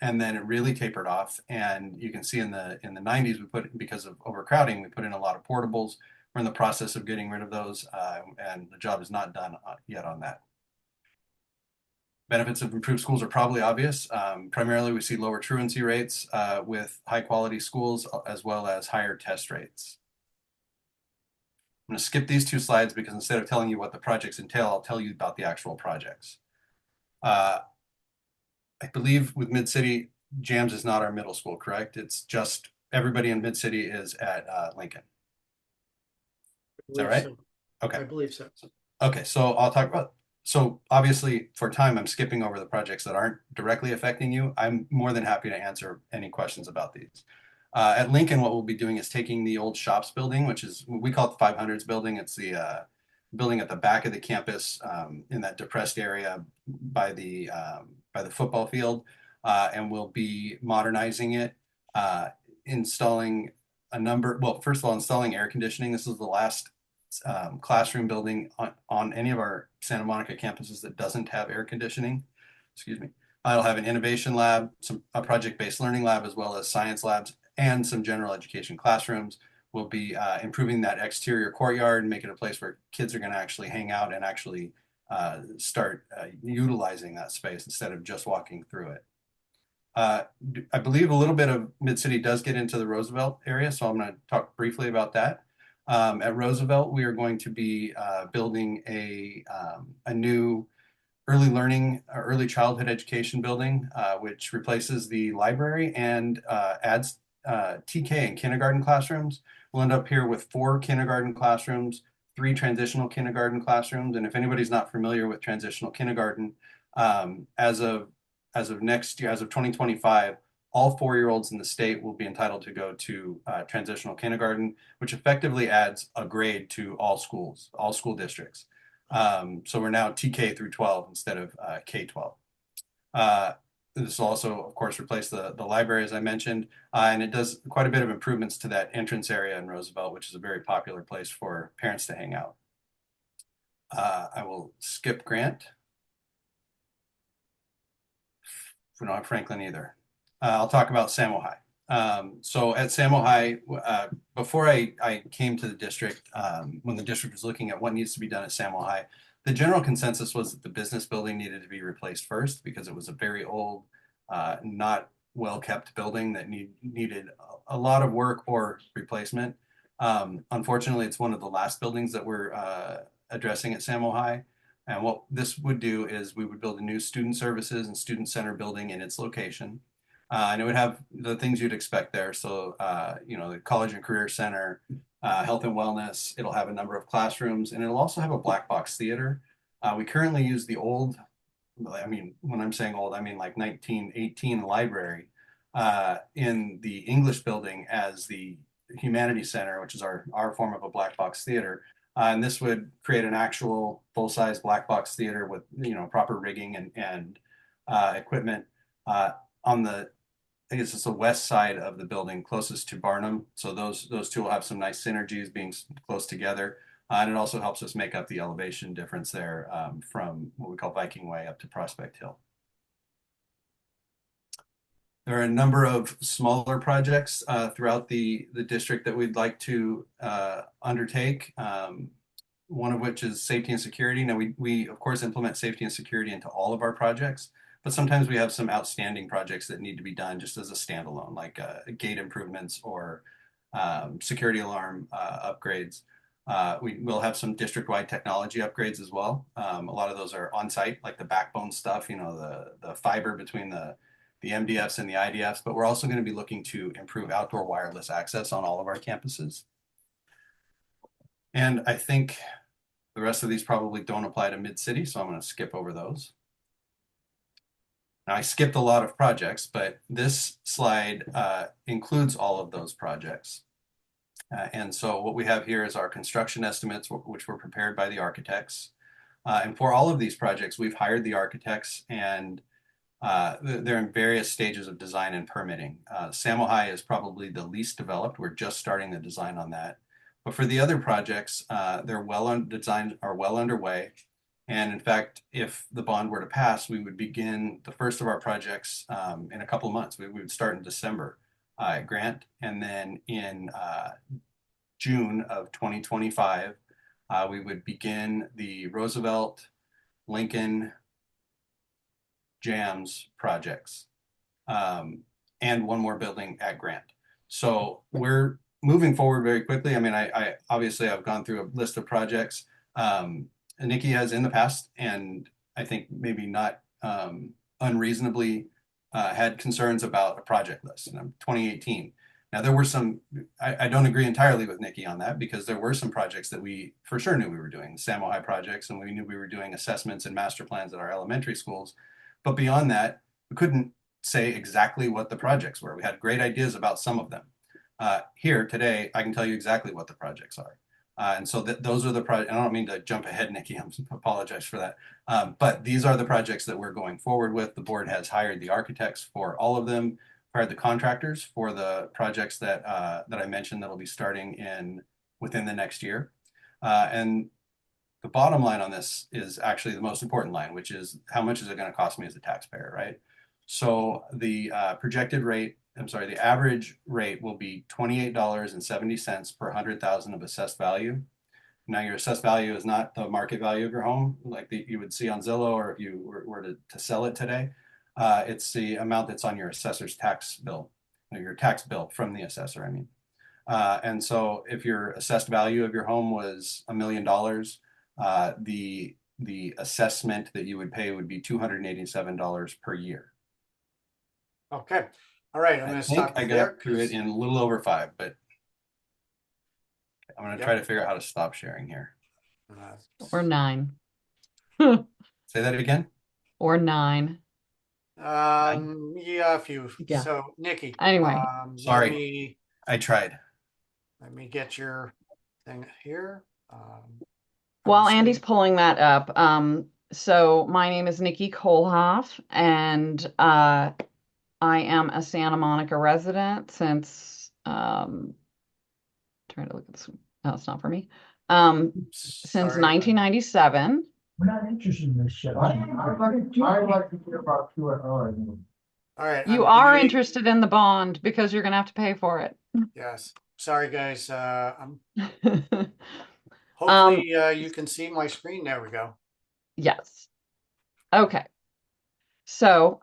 and then it really tapered off. And you can see in the 90s, because of overcrowding, we put in a lot of portables. We're in the process of getting rid of those, and the job is not done yet on that. Benefits of improved schools are probably obvious. Primarily, we see lower truancy rates with high quality schools, as well as higher test rates. I'm going to skip these 2 slides because instead of telling you what the projects entail, I'll tell you about the actual projects. I believe with Mid-City, JAMS is not our middle school, correct? It's just everybody in Mid-City is at Lincoln. Is that right? Okay. I believe so. Okay, so I'll talk about, so obviously for time, I'm skipping over the projects that aren't directly affecting you. I'm more than happy to answer any questions about these. At Lincoln, what we'll be doing is taking the old shops building, which is, we call it the 500s building. It's the building at the back of the campus in that depressed area by the football field, and we'll be modernizing it, installing a number, well, first of all, installing air conditioning. This is the last classroom building on any of our Santa Monica campuses that doesn't have air conditioning. Excuse me. It'll have an innovation lab, a project-based learning lab, as well as science labs and some general education classrooms. We'll be improving that exterior courtyard and make it a place where kids are going to actually hang out and actually start utilizing that space instead of just walking through it. I believe a little bit of Mid-City does get into the Roosevelt area, so I'm going to talk briefly about that. At Roosevelt, we are going to be building a new early learning, early childhood education building, which replaces the library and adds TK and kindergarten classrooms. We'll end up here with 4 kindergarten classrooms, 3 transitional kindergarten classrooms. And if anybody's not familiar with transitional kindergarten, as of next year, as of 2025, all 4-year-olds in the state will be entitled to go to transitional kindergarten, which effectively adds a grade to all schools, all school districts. So we're now TK through 12 instead of K-12. This will also, of course, replace the library, as I mentioned, and it does quite a bit of improvements to that entrance area in Roosevelt, which is a very popular place for parents to hang out. I will skip Grant. We don't have Franklin either. I'll talk about Samo High. So at Samo High, before I came to the district, when the district was looking at what needs to be done at Samo High, the general consensus was that the business building needed to be replaced first because it was a very old, not well-kept building that needed a lot of work or replacement. Unfortunately, it's one of the last buildings that we're addressing at Samo High. And what this would do is we would build a new student services and student center building in its location. And it would have the things you'd expect there. So, the College and Career Center, health and wellness. It'll have a number of classrooms, and it'll also have a black box theater. We currently use the old, when I'm saying old, I mean like 1918 library in the English building as the Humanities Center, which is our form of a black box theater. And this would create an actual full-size black box theater with proper rigging and equipment on the, I guess it's the west side of the building closest to Barnum. So those two will have some nice synergies being close together. And it also helps us make up the elevation difference there from what we call Viking Way up to Prospect Hill. There are a number of smaller projects throughout the district that we'd like to undertake. One of which is safety and security. Now we of course implement safety and security into all of our projects, but sometimes we have some outstanding projects that need to be done just as a standalone, like gate improvements or security alarm upgrades. We will have some district-wide technology upgrades as well. A lot of those are on-site, like the backbone stuff, the fiber between the MDFs and the IDFs, but we're also going to be looking to improve outdoor wireless access on all of our campuses. And I think the rest of these probably don't apply to Mid-City, so I'm going to skip over those. Now, I skipped a lot of projects, but this slide includes all of those projects. And so what we have here is our construction estimates, which were prepared by the architects. And for all of these projects, we've hired the architects, and they're in various stages of design and permitting. Samo High is probably the least developed. We're just starting the design on that. But for the other projects, they're designs are well underway. And in fact, if the bond were to pass, we would begin the first of our projects in a couple of months. We would start in December at Grant, and then in June of 2025, we would begin the Roosevelt, Lincoln, Jams projects, and one more building at Grant. So we're moving forward very quickly. I mean, I obviously I've gone through a list of projects. Nikki has in the past, and I think maybe not unreasonably had concerns about a project list. And 2018, Now, there were some, I don't agree entirely with Nikki on that, because there were some projects that we for sure knew we were doing, the Samo High projects, and we knew we were doing assessments and master plans at our elementary schools. But beyond that, we couldn't say exactly what the projects were. We had great ideas about some of them. Here today, I can tell you exactly what the projects are. And so those are the projects. I don't mean to jump ahead, Nikki. I apologize for that. But these are the projects that we're going forward with. The board has hired the architects for all of them, hired the contractors for the projects that that I mentioned that will be starting within the next year. And the bottom line on this is actually the most important line, which is how much is it going to cost me as a taxpayer, right? So the projected rate, I'm sorry, the average rate will be $28.70 per 100,000 of assessed value. Now, your assessed value is not the market value of your home, like you would see on Zillow, or if you were to sell it today. It's the amount that's on your assessor's tax bill, or your tax bill from the assessor, I mean. And so if your assessed value of your home was $1 million, the assessment that you would pay would be $287 per year. Okay. All right. I'm going to stop I there. got through it in a little over 5, but I'm going to try to figure out how to stop sharing here. Or 9. Say that again. Or 9. Yeah, a few. Yeah. So, Nikki. Anyway. Sorry. I tried. Let me get your thing here. While Andy's pulling that up, so my name is Nikki Kohlhoff, and I am a Santa Monica resident since trying to look at this. No, it's not for me. Since 1997. We're not interested in this shit. I'd like to hear about QRR. All right. You are interested in the bond because you're going to have to pay for it. Yes. Sorry, guys. Hopefully you can see my screen. There we go. Yes. Okay. So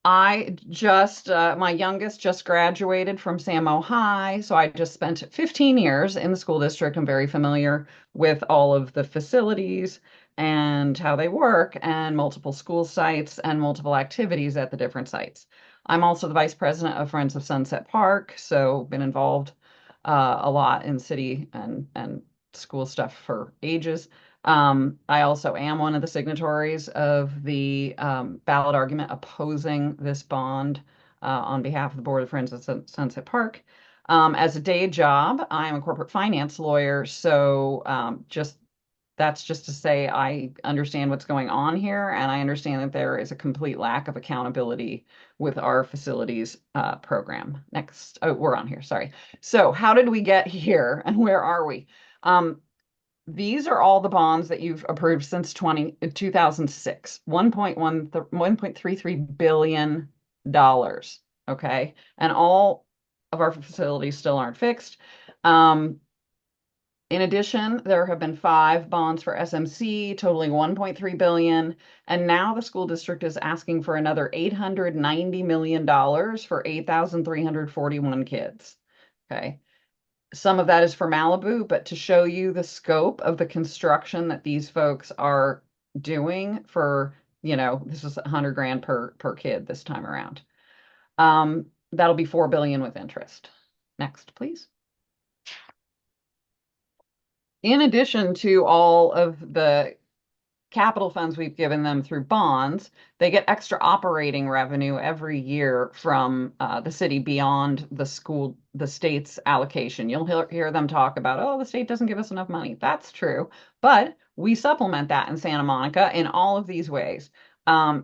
I just, my youngest just graduated from Samo High, so I just spent 15 years in the school district. I'm very familiar with all of the facilities and how they work, and multiple school sites and multiple activities at the different sites. I'm also the vice president of Friends of Sunset Park, so been involved a lot in city and school stuff for ages. I also am one of the signatories of the ballot argument opposing this bond on behalf of the Board of Friends of Sunset Park. As a day job, I'm a corporate finance lawyer, so that's just to say I understand what's going on here, and I understand that there is a complete lack of accountability with our facilities program. Next, oh, we're on here, sorry. So how did we get here, and where are we? These are all the bonds that you've approved since 2006, $1.33 billion, okay? And all of our facilities still aren't fixed. In addition, there have been 5 bonds for SMC totaling $1.3 billion, and now the school district is asking for another $890 million for 8,341 kids, okay? Some of that is for Malibu, but to show you the scope of the construction that these folks are doing for, this is $100,000 per kid this time around. That'll be $4 billion with interest. Next, please. In addition to all of the capital funds we've given them through bonds, they get extra operating revenue every year from the city beyond the state's allocation. You'll hear them talk about, oh, the state doesn't give us enough money. That's true, but we supplement that in Santa Monica in all of these ways.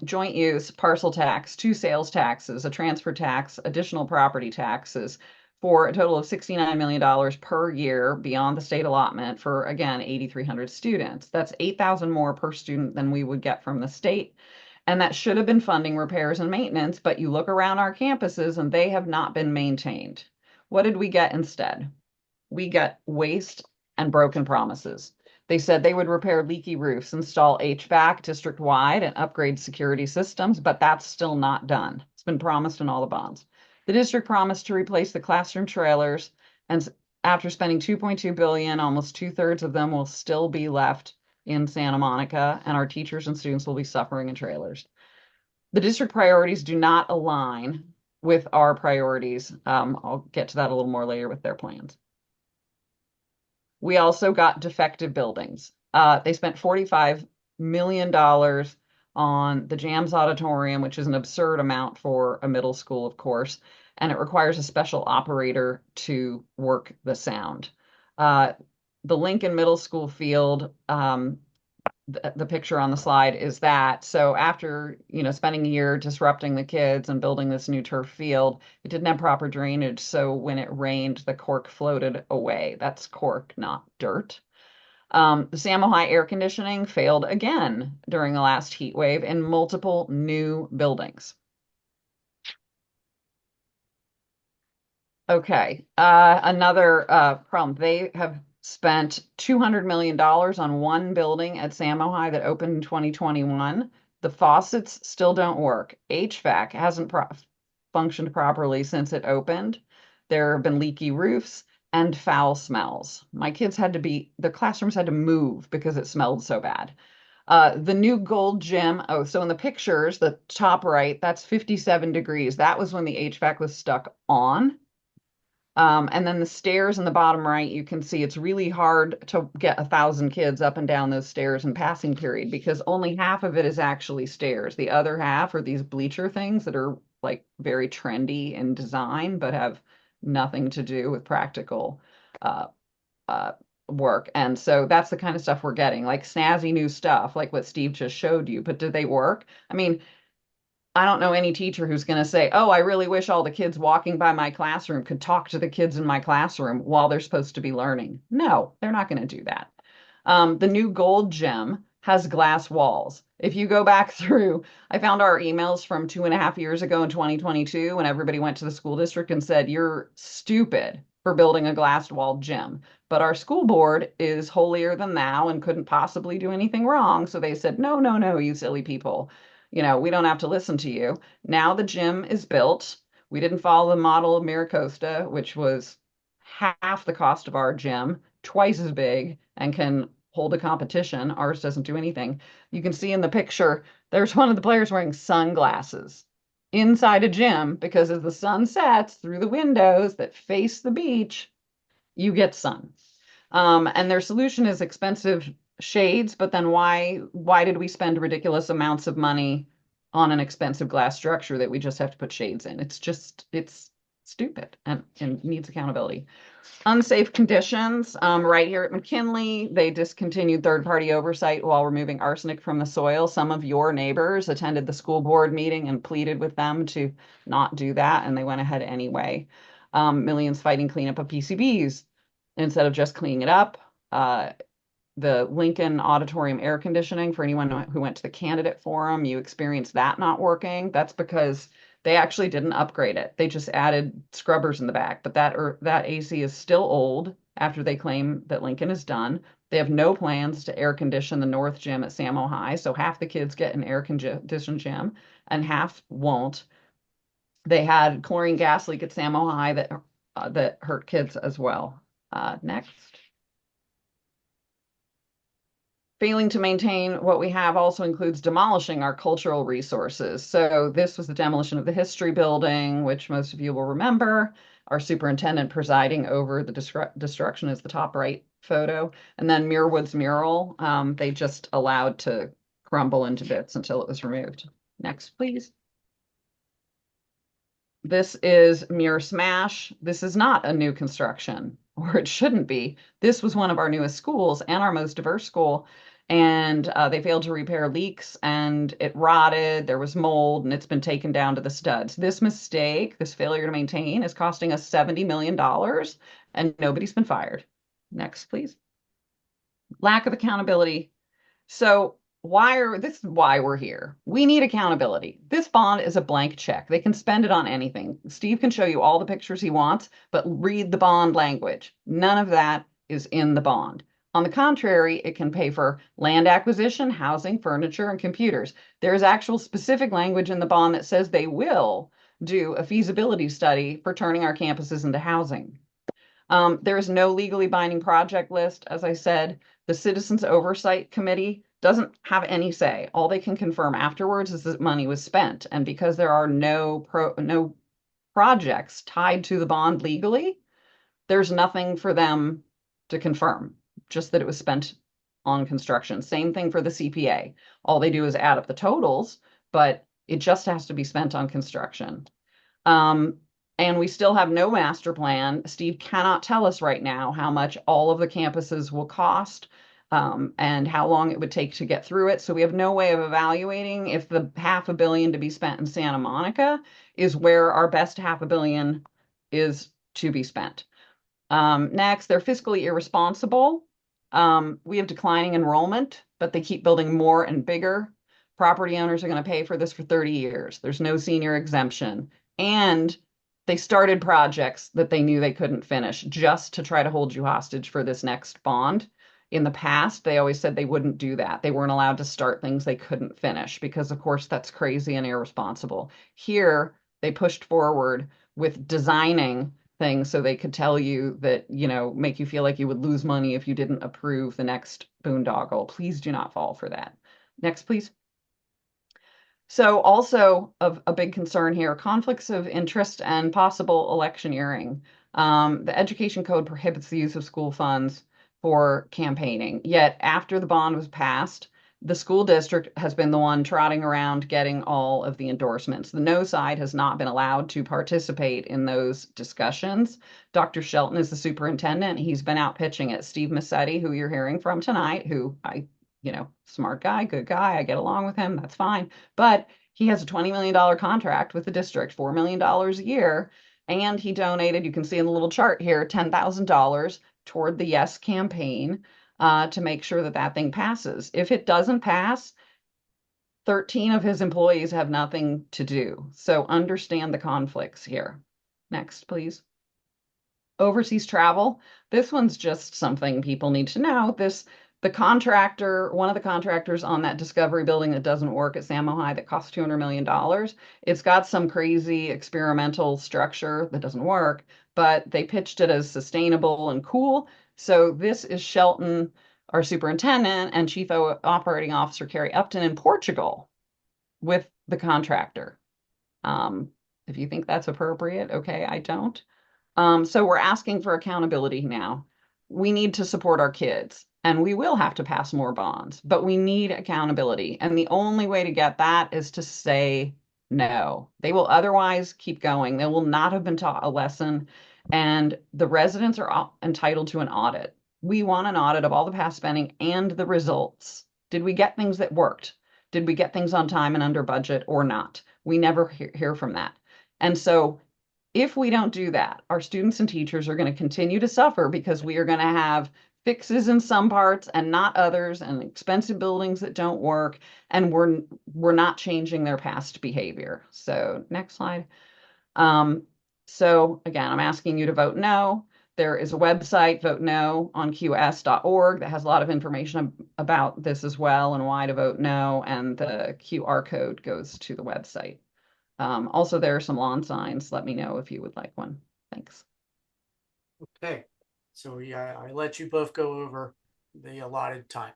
Joint use, parcel tax, 2 sales taxes, a transfer tax, additional property taxes, for a total of $69 million per year beyond the state allotment for, again, 8,300 students. That's 8,000 more per student than we would get from the state. And that should have been funding repairs and maintenance, but you look around our campuses and they have not been maintained. What did we get instead? We get waste and broken promises. They said they would repair leaky roofs, install HVAC district-wide, and upgrade security systems, but that's still not done. It's been promised in all the bonds. The district promised to replace the classroom trailers, and after spending $2.2 billion, almost 2/3 of them will still be left in Santa Monica, and our teachers and students will be suffering in trailers. The district priorities do not align with our priorities. I'll get to that a little more later with their plans. We also got defective buildings. They spent $45 million on the Jams Auditorium, which is an absurd amount for a middle school, of course, and it requires a special operator to work the sound. The Lincoln Middle School field, the picture on the slide is that. So after, spending a year disrupting the kids and building this new turf field, it didn't have proper drainage. So when it rained, the cork floated away. That's cork, not dirt. The Samo High air conditioning failed again during the last heat wave in multiple new buildings. Okay, another problem. They have spent $200 million on one building at Samo High that opened in 2021. The faucets still don't work. HVAC hasn't functioned properly since it opened. There have been leaky roofs and foul smells. My kids the classrooms had to move because it smelled so bad. The new gold gym. Oh, so in the pictures, the top right, that's 57 degrees. That was when the HVAC was stuck on. And then the stairs in the bottom right, you can see it's really hard to get 1,000 kids up and down those stairs in passing period because only half of it is actually stairs. The other half are these bleacher things that are like very trendy in design, but have nothing to do with practical work. And so that's the kind of stuff we're getting, like snazzy new stuff, like what Steve just showed you. But do they work? I mean, I don't know any teacher who's going to say, oh, I really wish all the kids walking by my classroom could talk to the kids in my classroom while they're supposed to be learning. No, they're not going to do that. The new gold gym has glass walls. If you go back through, I found our emails from 2.5 years ago in 2022 when everybody went to the school district and said, you're stupid for building a glass walled gym. But our school board is holier than thou and couldn't possibly do anything wrong. So they said, no, no, no, you silly people. We don't have to listen to you. Now the gym is built. We didn't follow the model of Miracosta, which was half the cost of our gym, twice as big, and can hold a competition. Ours doesn't do anything. You can see in the picture, there's one of the players wearing sunglasses inside a gym because as the sun sets through the windows that face the beach, you get sun. And their solution is expensive shades, but then why did we spend ridiculous amounts of money on an expensive glass structure that we just have to put shades in? It's stupid and needs accountability. Unsafe conditions. Right here at McKinley, they discontinued third-party oversight while removing arsenic from the soil. Some of your neighbors attended the school board meeting and pleaded with them to not do that, and they went ahead anyway. Millions fighting cleanup of PCBs instead of just cleaning it up. The Lincoln Auditorium air conditioning, for anyone who went to the candidate forum, you experienced that not working. That's because they actually didn't upgrade it. They just added scrubbers in the back, but that AC is still old after they claim that Lincoln is done. They have no plans to air condition the North Gym at Samo High, so half the kids get an air conditioned gym and half won't. They had chlorine gas leak at Samo High that hurt kids as well. Next. Failing to maintain what we have also includes demolishing our cultural resources. So this was the demolition of the history building, which most of you will remember. Our superintendent presiding over the destruction is the top right photo. And then Muirwood's mural, they just allowed to crumble into bits until it was removed. Next, please. This is Muir Smash. This is not a new construction, or it shouldn't be. This was one of our newest schools and our most diverse school. And they failed to repair leaks and it rotted. There was mold and it's been taken down to the studs. This mistake, this failure to maintain, is costing us $70 million and nobody's been fired. Next, please. Lack of accountability. So this is why we're here. We need accountability. This bond is a blank check. They can spend it on anything. Steve can show you all the pictures he wants, but read the bond language. None of that is in the bond. On the contrary, it can pay for land acquisition, housing, furniture, and computers. There is actual specific language in the bond that says they will do a feasibility study for turning our campuses into housing. There is no legally binding project list. As I said, the Citizens Oversight Committee doesn't have any say. All they can confirm afterwards is that money was spent. And because there are no projects tied to the bond legally, there's nothing for them to confirm, just that it was spent on construction. Same thing for the CPA. All they do is add up the totals, but it just has to be spent on construction. And we still have no master plan. Steve cannot tell us right now how much all of the campuses will cost, and how long it would take to get through it. So we have no way of evaluating if the $500 million to be spent in Santa Monica is where our best $500 million is to be spent. Next, they're fiscally irresponsible. We have declining enrollment, but they keep building more and bigger. Property owners are going to pay for this for 30 years. There's no senior exemption. And they started projects that they knew they couldn't finish just to try to hold you hostage for this next bond. In the past, they always said they wouldn't do that. They weren't allowed to start things they couldn't finish because, of course, that's crazy and irresponsible. Here, they pushed forward with designing things so they could tell you that, make you feel like you would lose money if you didn't approve the next boondoggle. Please do not fall for that. Next, please. So also a big concern here, conflicts of interest and possible electioneering. The education code prohibits the use of school funds for campaigning. Yet after the bond was passed, the school district has been the one trotting around getting all of the endorsements. The no side has not been allowed to participate in those discussions. Dr. Shelton is the superintendent. He's been out pitching it. Steve Massetti, who you're hearing from tonight, who smart guy, good guy, I get along with him, that's fine. But he has a $20 million contract with the district, $4 million a year. And he donated, you can see in the little chart here, $10,000 toward the Yes campaign to make sure that that thing passes. If it doesn't pass, 13 of his employees have nothing to do. So understand the conflicts here. Next, please. Overseas travel. This one's just something people need to know. The contractor, one of the contractors on that Discovery building that doesn't work at Samo High that costs $200 million, it's got some crazy experimental structure that doesn't work, but they pitched it as sustainable and cool. So this is Shelton, our superintendent, and Chief Operating Officer Carrie Upton in Portugal with the contractor. If you think that's appropriate, okay, I don't. So we're asking for accountability now. We need to support our kids. And we will have to pass more bonds, but we need accountability. And the only way to get that is to say no. They will otherwise keep going. They will not have been taught a lesson. And the residents are entitled to an audit. We want an audit of all the past spending and the results. Did we get things that worked? Did we get things on time and under budget or not? We never hear from that. And so if we don't do that, our students and teachers are going to continue to suffer because we are going to have fixes in some parts and not others, and expensive buildings that don't work, and we're not changing their past behavior. So next slide. So again, I'm asking you to vote no. There is a website, vote no, on qs.org that has a lot of information about this as well and why to vote no, and the QR code goes to the website. Also, there are some lawn signs. Let me know if you would like one. Thanks. Okay. So yeah, I let you both go over the allotted time.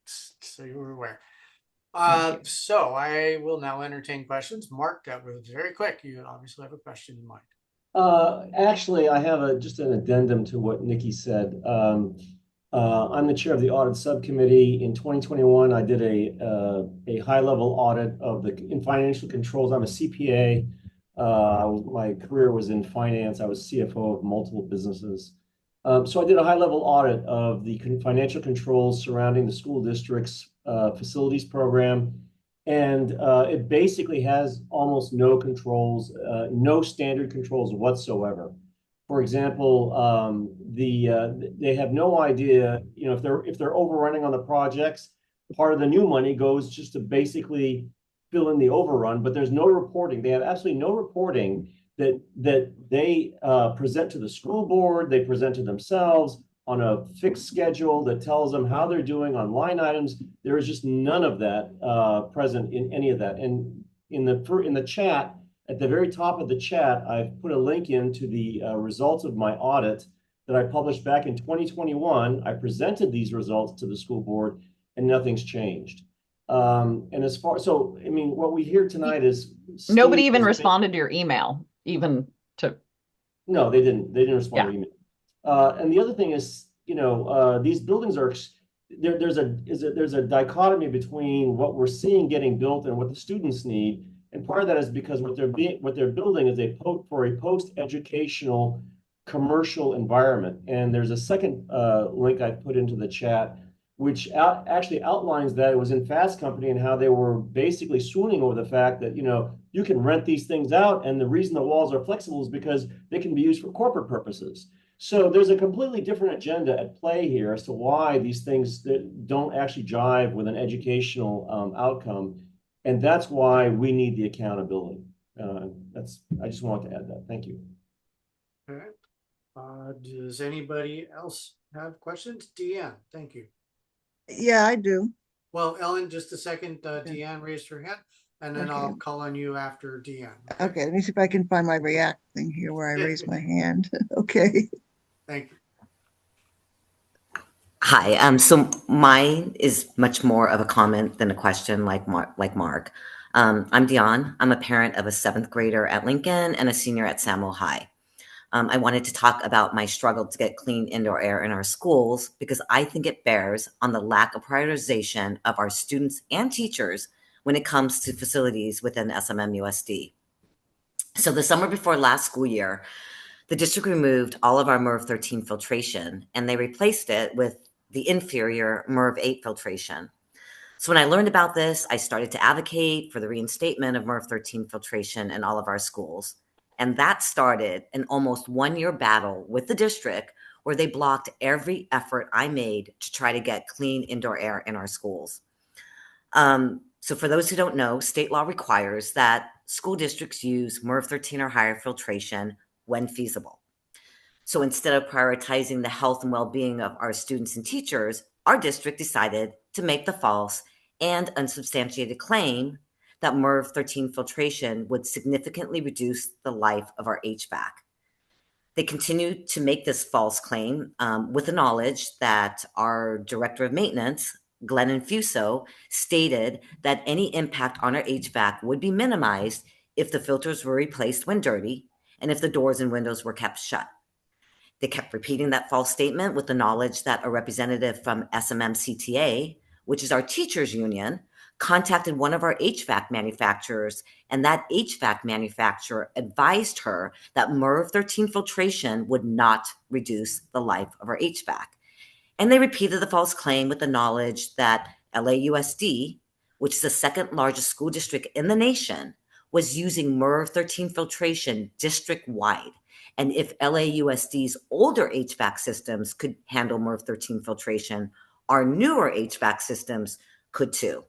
So you were aware. So I will now entertain questions. Mark, that was very quick. You obviously have a question in mind. Actually, I have just an addendum to what Nikki said. I'm the chair of the audit subcommittee. In 2021, I did a high-level audit in financial controls. I'm a CPA. My career was in finance. I was CFO of multiple businesses. So I did a high-level audit of the financial controls surrounding the school district's facilities program. And it basically has almost no controls, no standard controls whatsoever. For example, they have no idea, if they're overrunning on the projects, part of the new money goes just to basically fill in the overrun, but there's no reporting. They have absolutely no reporting that they present to the school board, they present to themselves on a fixed schedule that tells them how they're doing on line items. There is just none of that present in any of that. And in the chat, at the very top of the chat, I've put a link into the results of my audit that I published back in 2021. I presented these results to the school board and nothing's changed. And as far, so, I mean, what we hear tonight is Nobody Steve even has responded to your email, even to. No, they didn't. They didn't respond Yeah. to email. And the other thing is, these buildings are there's a dichotomy between what we're seeing getting built and what the students need. And part of that is because what they're building is for a post-educational commercial environment. And there's a second link I put into the chat, which actually outlines that it was in Fast Company and how they were basically swooning over the fact that, you can rent these things out. And the reason the walls are flexible is because they can be used for corporate purposes. So there's a completely different agenda at play here as to why these things don't actually jive with an educational outcome. And that's why we need the accountability. I just wanted to add that. Thank you. All right. Does anybody else have questions? Deanne, thank you. Yeah, I do. Well, Ellen, just a second. Deanne raised her hand, and then I'll call on you after Deanne. Okay, let me see if I can find my react thing here where I raise my hand. Okay. Thank you. Hi. So mine is much more of a comment than a question, like Mark. I'm Dion. I'm a parent of a 7th grader at Lincoln and a senior at Samuel High. I wanted to talk about my struggle to get clean indoor air in our schools because I think it bears on the lack of prioritization of our students and teachers when it comes to facilities within SMMUSD. So the summer before last school year, the district removed all of our MERV 13 filtration and they replaced it with the inferior MERV 8 filtration. So when I learned about this, I started to advocate for the reinstatement of MERV 13 filtration in all of our schools. And that started an almost 1-year battle with the district where they blocked every effort I made to try to get clean indoor air in our schools. So for those who don't know, state law requires that school districts use MERV 13 or higher filtration when feasible. So instead of prioritizing the health and well-being of our students and teachers, our district decided to make the false and unsubstantiated claim that MERV 13 filtration would significantly reduce the life of our HVAC. They continued to make this false claim with the knowledge that our director of maintenance, Glenn Infuso, stated that any impact on our HVAC would be minimized if the filters were replaced when dirty and if the doors and windows were kept shut. They kept repeating that false statement with the knowledge that a representative from SMMCTA, which is our teachers union, contacted one of our HVAC manufacturers, and that HVAC manufacturer advised her that MERV 13 filtration would not reduce the life of our HVAC. And they repeated the false claim with the knowledge that LAUSD, which is the second largest school district in the nation, was using MERV 13 filtration district-wide. And if LAUSD's older HVAC systems could handle MERV 13 filtration, our newer HVAC systems could too.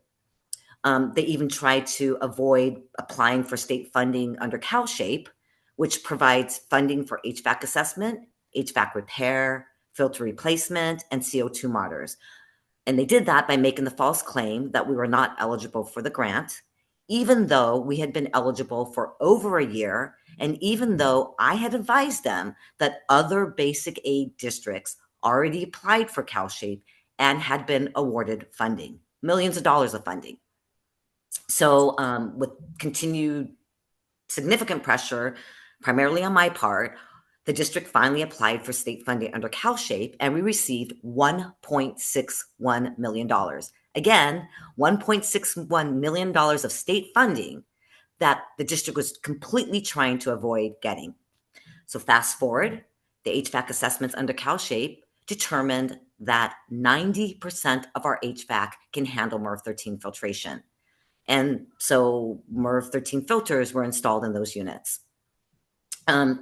They even tried to avoid applying for state funding under CalShape, which provides funding for HVAC assessment, HVAC repair, filter replacement, and CO2 monitors. And they did that by making the false claim that we were not eligible for the grant, even though we had been eligible for over a year, and even though I had advised them that other basic aid districts already applied for CalShape and had been awarded funding, millions of dollars of funding. So with continued significant pressure, primarily on my part, the district finally applied for state funding under CalShape, and we received $1.61 million. Again, $1.61 million of state funding that the district was completely trying to avoid getting. So fast forward, the HVAC assessments under CalShape determined that 90% of our HVAC can handle MERV 13 filtration. And so MERV 13 filters were installed in those units.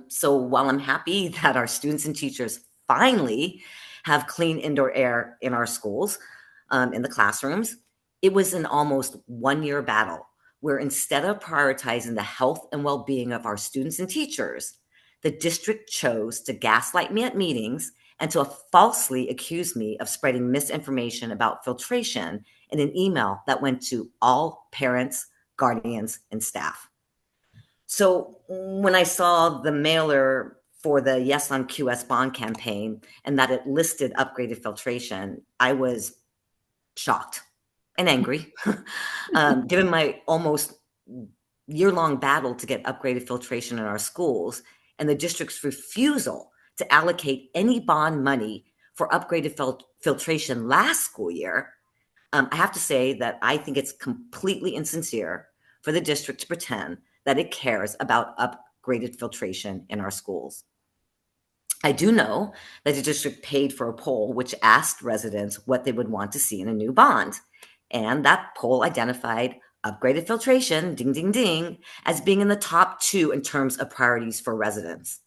So while I'm happy that our students and teachers finally have clean indoor air in our schools, in the classrooms, it was an almost 1-year battle where instead of prioritizing the health and well-being of our students and teachers, the district chose to gaslight me at meetings and to falsely accuse me of spreading misinformation about filtration in an email that went to all parents, guardians, and staff. So when I saw the mailer for the Yes on QS bond campaign and that it listed upgraded filtration, I was shocked. and angry, given my almost year-long battle to get upgraded filtration in our schools and the district's refusal to allocate any bond money for upgraded filtration last school year. I have to say that I think it's completely insincere for the district to pretend that it cares about upgraded filtration in our schools. I do know that the district paid for a poll which asked residents what they would want to see in a new bond. And that poll identified upgraded filtration, ding, ding, ding, as being in the top 2 in terms of priorities for residents.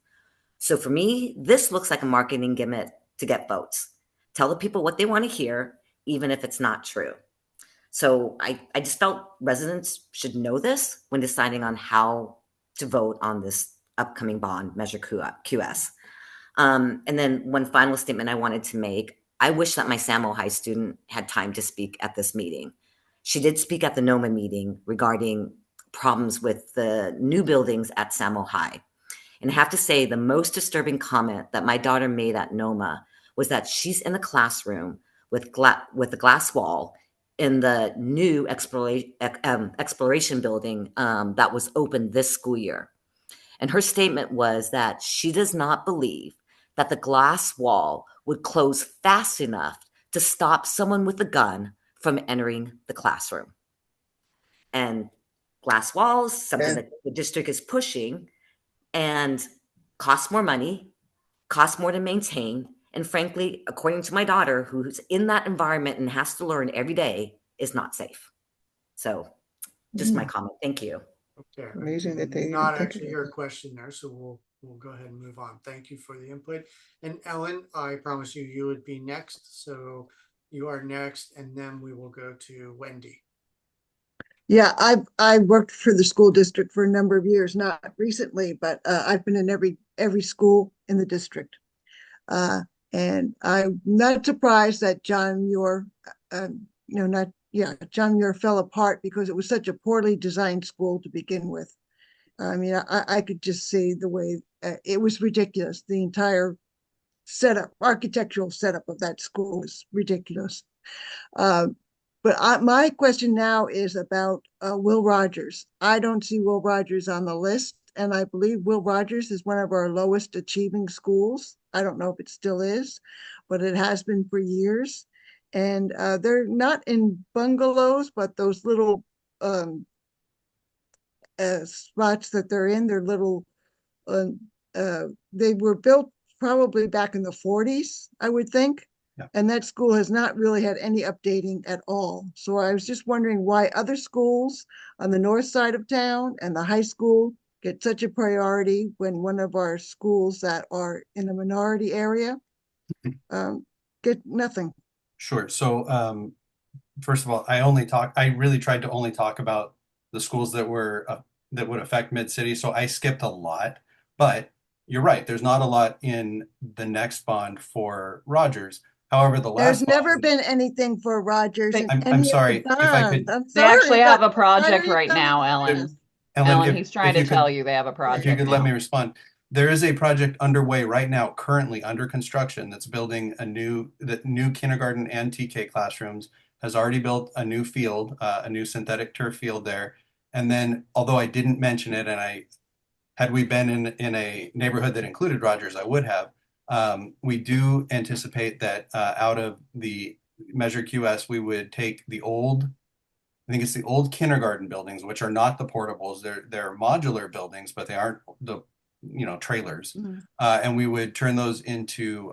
So for me, this looks like a marketing gimmick to get votes. Tell the people what they want to hear, even if it's not true. So I just felt residents should know this when deciding on how to vote on this upcoming bond, Measure QS. And then one final statement I wanted to make. I wish that my Samo High student had time to speak at this meeting. She did speak at the NOMA meeting regarding problems with the new buildings at Samo High. And I have to say, the most disturbing comment that my daughter made at NOMA was that she's in the classroom with the glass wall in the new exploration building that was opened this school year. And her statement was that she does not believe that the glass wall would close fast enough to stop someone with a gun from entering the classroom. And glass walls, something that the district is pushing, and costs more money, costs more to maintain, and frankly, according to my daughter, who's in that environment and has to learn every day, is not safe. So just my comment. Thank you. Okay. Amazing that they Not think actually of your question there, so we'll go ahead and move on. Thank you for the input. And Ellen, I promise you would be next. So you are next, and then we will go to Wendy. Yeah, I worked for the school district for a number of years, not recently, but I've been in every school in the district. And I'm not surprised that John Muir, John Muir fell apart because it was such a poorly designed school to begin with. I mean, I could just see the way it was ridiculous. The entire architectural setup of that school is ridiculous. But my question now is about Will Rogers. I don't see Will Rogers on the list, and I believe Will Rogers is one of our lowest achieving schools. I don't know if it still is, but it has been for years. And they're not in bungalows, but those little spots that they're in, they're little, they were built probably back in the 40s, I would think. And that school has not really had any updating at all. So I was just wondering why other schools on the north side of town and the high school get such a priority when one of our schools that are in a minority area get nothing. Sure. So first of all, I really tried to only talk about the schools that would affect Mid-City. So I skipped a lot, but you're right. There's not a lot in the next bond for Rogers. However, there's never been anything for Rogers. I'm sorry if I could. They actually have a project right now, Ellen. Ellen, if- he's trying if to you could- tell you they have a project. If you could let now. me respond. There is a project underway right now, currently under construction, that's building the new kindergarten and TK classrooms, has already built a new field, a new synthetic turf field there. And then, although I didn't mention it, and had we been in a neighborhood that included Rogers, I would have. We do anticipate that out of the Measure QS, we would take I think it's the old kindergarten buildings, which are not the portables. They're modular buildings, but they aren't the trailers. And we would turn those into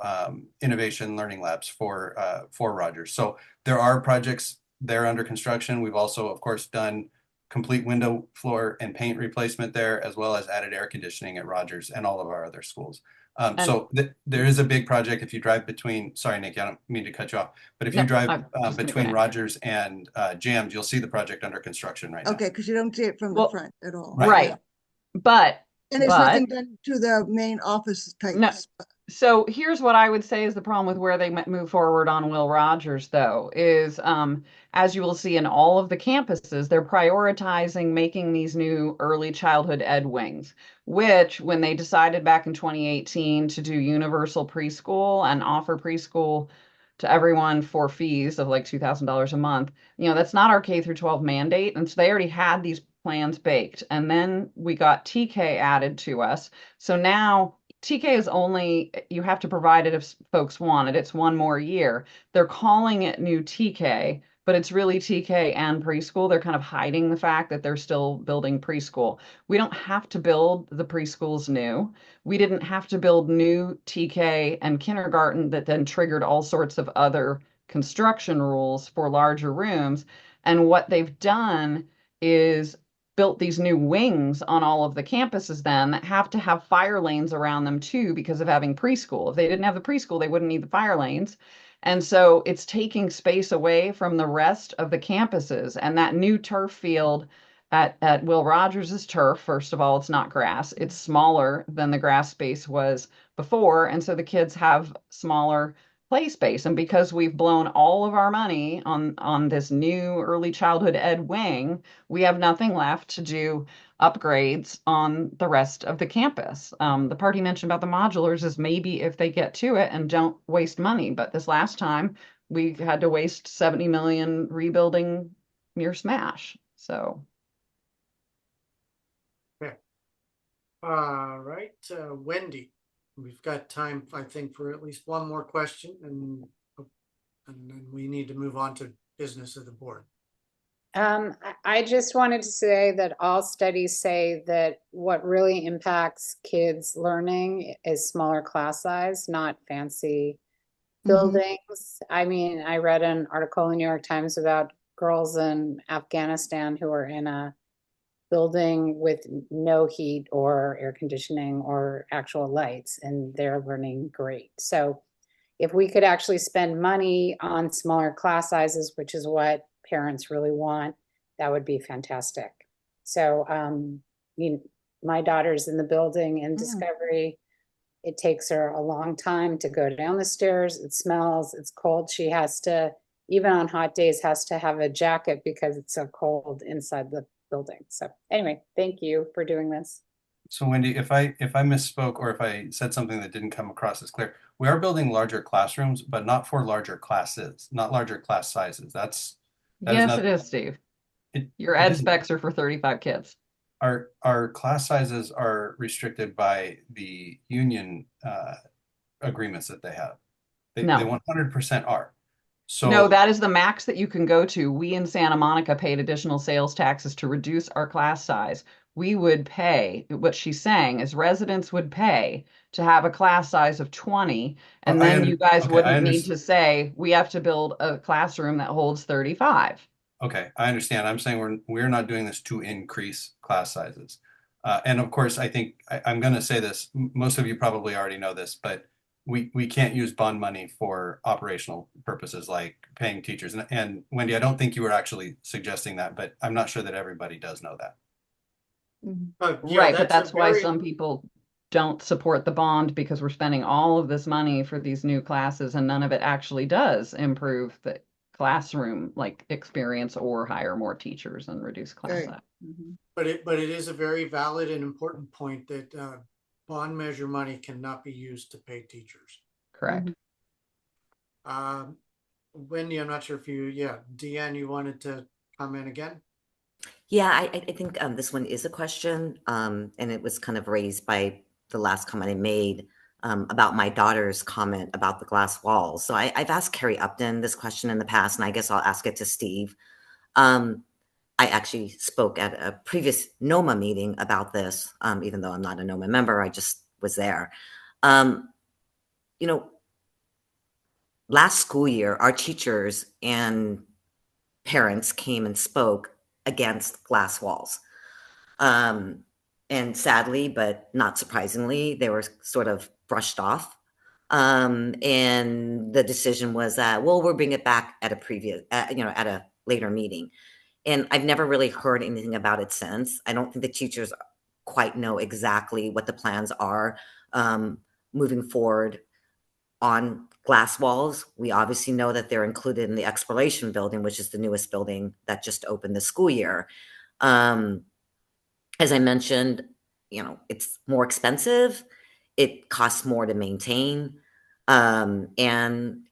innovation learning labs for Rogers. So there are projects there under construction. We've also, of course, done complete window, floor, and paint replacement there, as well as added air conditioning at Rogers and all of our other schools. So there is a big project. If you drive sorry, Nikki, I don't mean to cut you off, but if you drive between Rogers and Jams, you'll see the project under construction right now. Okay, because you don't see it from the front at all. Right. But and it's nothing done to the main office type. No. So here's what I would say is the problem with where they move forward on Will Rogers, though, is as you will see in all of the campuses, they're prioritizing making these new early childhood ed wings, which when they decided back in 2018 to do universal preschool and offer preschool to everyone for fees of like $2,000 a month. That's not our K through 12 mandate. And so they already had these plans baked. And then we got TK added to us. So now TK is only, you have to provide it if folks want it. It's one more year. They're calling it new TK, but it's really TK and preschool. They're kind of hiding the fact that they're still building preschool. We don't have to build the preschools new. We didn't have to build new TK and kindergarten that then triggered all sorts of other construction rules for larger rooms. And what they've done is built these new wings on all of the campuses then that have to have fire lanes around them too because of having preschool. If they didn't have the preschool, they wouldn't need the fire lanes. And so it's taking space away from the rest of the campuses. And that new turf field at Will Rogers's turf, first of all, it's not grass. It's smaller than the grass space was before. And so the kids have smaller play space. And because we've blown all of our money on this new early childhood ed wing, we have nothing left to do upgrades on the rest of the campus. The part he mentioned about the modulars is maybe if they get to it and don't waste money. But this last time we had to waste 70 million rebuilding near smash. So. Okay. All right, Wendy. We've got time, I think, for at least one more question, and then we need to move on to business of the board. I just wanted to say that all studies say that what really impacts kids' learning is smaller class size, not fancy buildings. I mean, I read an article in the New York Times about girls in Afghanistan who are in a building with no heat or air conditioning or actual lights, and they're learning great. So if we could actually spend money on smaller class sizes, which is what parents really want, that would be fantastic. So my daughter's in the building in Discovery. It takes her a long time to go down the stairs. It smells, it's cold. She has to, even on hot days, has to have a jacket because it's so cold inside the building. So anyway, thank you for doing this. So Wendy, if I misspoke or if I said something that didn't come across as clear, we are building larger classrooms, but not for larger classes, not larger class sizes. Yes, it is, Steve. Your ed specs are for 35 kids. Our class sizes are restricted by the union agreements that they have. They 100% are. So no, that is the max that you can go to. We in Santa Monica paid additional sales taxes to reduce our class size. We would pay, what she's saying is residents would pay to have a class size of 20, and then you guys wouldn't need to say, we have to build a classroom that holds 35. Okay, I understand. I'm saying we're not doing this to increase class sizes. And of course, I think I'm going to say this. Most of you probably already know this, but we can't use bond money for operational purposes like paying teachers. And Wendy, I don't think you were actually suggesting that, but I'm not sure that everybody does know that. Right, but that's why some people don't support the bond, because we're spending all of this money for these new classes and none of it actually does improve the classroom like experience or hire more teachers and reduce class size. But it is a very valid and important point that bond measure money cannot be used to pay teachers. Correct. Wendy, I'm not sure if Deanne, you wanted to comment again? Yeah, I think this one is a question, and it was kind of raised by the last comment I made about my daughter's comment about the glass walls. So I've asked Carrie Upton this question in the past, and I guess I'll ask it to Steve. I actually spoke at a previous NOMA meeting about this, even though I'm not a NOMA member, I just was there. Last school year, our teachers and parents came and spoke against glass walls. And sadly, but not surprisingly, they were sort of brushed off. And the decision was that, well, we'll bring it back at at a later meeting. And I've never really heard anything about it since. I don't think the teachers quite know exactly what the plans are moving forward on glass walls. We obviously know that they're included in the Exploration building, which is the newest building that just opened this school year. As I mentioned, it's more expensive. It costs more to maintain. And,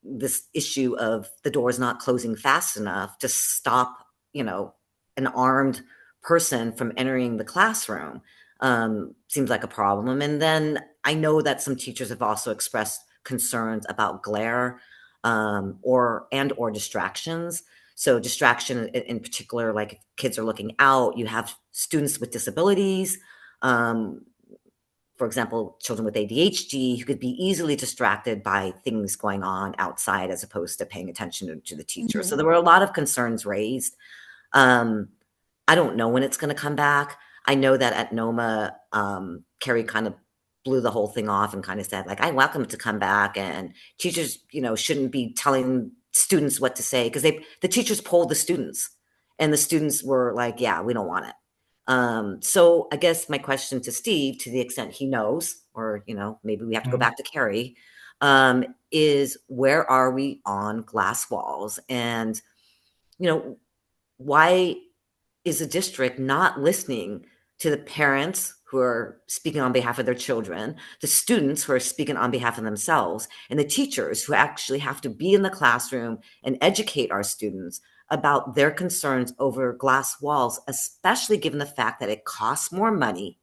this issue of the doors not closing fast enough to stop, an armed person from entering the classroom seems like a problem. And then I know that some teachers have also expressed concerns about glare or distractions. So distraction in particular, like if kids are looking out, you have students with disabilities, for example, children with ADHD who could be easily distracted by things going on outside as opposed to paying attention to the teacher. So there were a lot of concerns raised. I don't know when it's going to come back. I know that at NOMA, Kerry kind of blew the whole thing off and kind of said, like, I welcome it to come back, and teachers, shouldn't be telling students what to say, because the teachers polled the students, and the students were like, yeah, we don't want it. So I guess my question to Steve, to the extent he knows, or, maybe we have to go back to Kerry, is where are we on glass walls? And, why is a district not listening to the parents who are speaking on behalf of their children, the students who are speaking on behalf of themselves, and the teachers who actually have to be in the classroom and educate our students about their concerns over glass walls, especially given the fact that it costs more money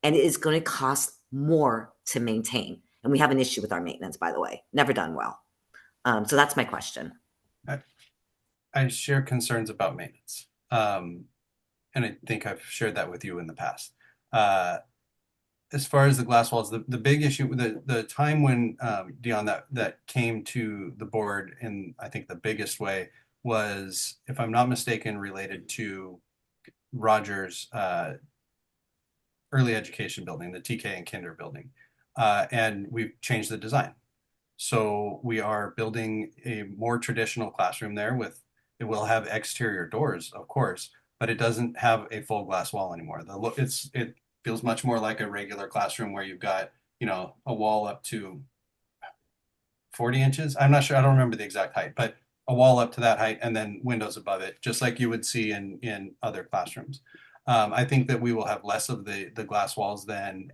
and it is going to cost more to maintain. And we have an issue with our maintenance, by the way, never done well. So that's my question. I share concerns about maintenance. And I think I've shared that with you in the past. As far as the glass walls, the big issue, the time when Dion that came to the board in, I think the biggest way was, if I'm not mistaken, related to Rogers early education building, the TK and Kinder building, and we've changed the design. So we are building a more traditional classroom there it will have exterior doors, of course, but it doesn't have a full glass wall anymore. It feels much more like a regular classroom where you've got, a wall up to 40 inches. I'm not sure. I don't remember the exact height, but a wall up to that height and then windows above it, just like you would see in other classrooms. I think that we will have less of the glass walls than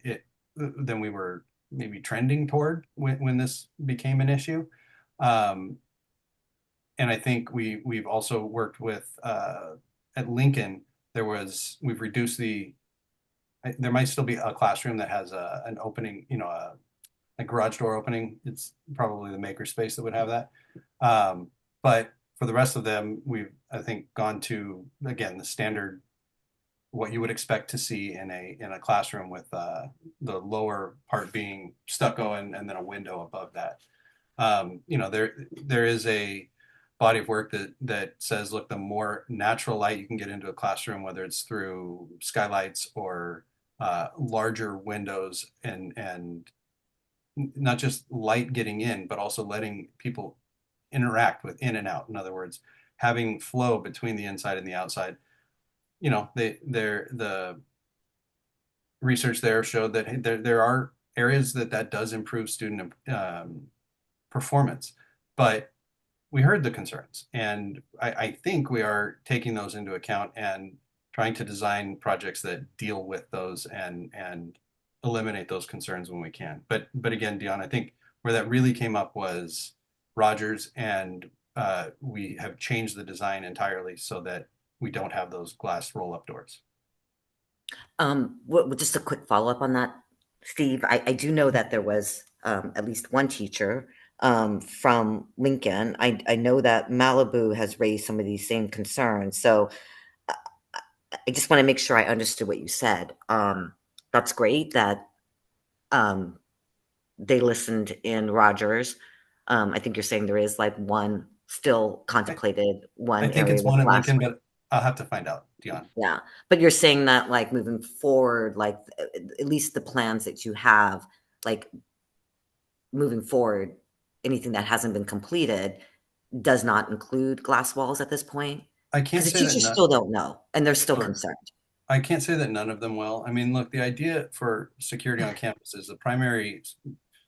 we were maybe trending toward when this became an issue. And I think we've also worked with at Lincoln. We've reduced there might still be a classroom that has an opening, a garage door opening. It's probably the makerspace that would have that. But for the rest of them, we've, I think, gone to, again, the standard, what you would expect to see in a classroom, with the lower part being stucco and then a window above that. There is a body of work that says, look, the more natural light you can get into a classroom, whether it's through skylights or larger windows, and not just light getting in, but also letting people interact with in and out. In other words, having flow between the inside and the outside. The research there showed that there are areas that does improve student performance, but we heard the concerns, and I think we are taking those into account and trying to design projects that deal with those and eliminate those concerns when we can. But again, Dion, I think where that really came up was Rogers, and we have changed the design entirely so that we don't have those glass roll-up doors. Just a quick follow-up on that, Steve. I do know that there was at least one teacher from Lincoln. I know that Malibu has raised some of these same concerns. So I just want to make sure I understood what you said. That's great that they listened in Rogers. I think you're saying there is like one still contemplated, one I think area it's one at glass. Lincoln, but I'll have to find out, Dion. Yeah, but you're saying that, like, moving forward, like at least the plans that you have, like moving forward, anything that hasn't been completed does not include glass walls at this point? I can't Because the say that teachers still don't know, and they're still Sure. concerned. I can't say that none of them will. I mean, look, the idea for security on campus is the primary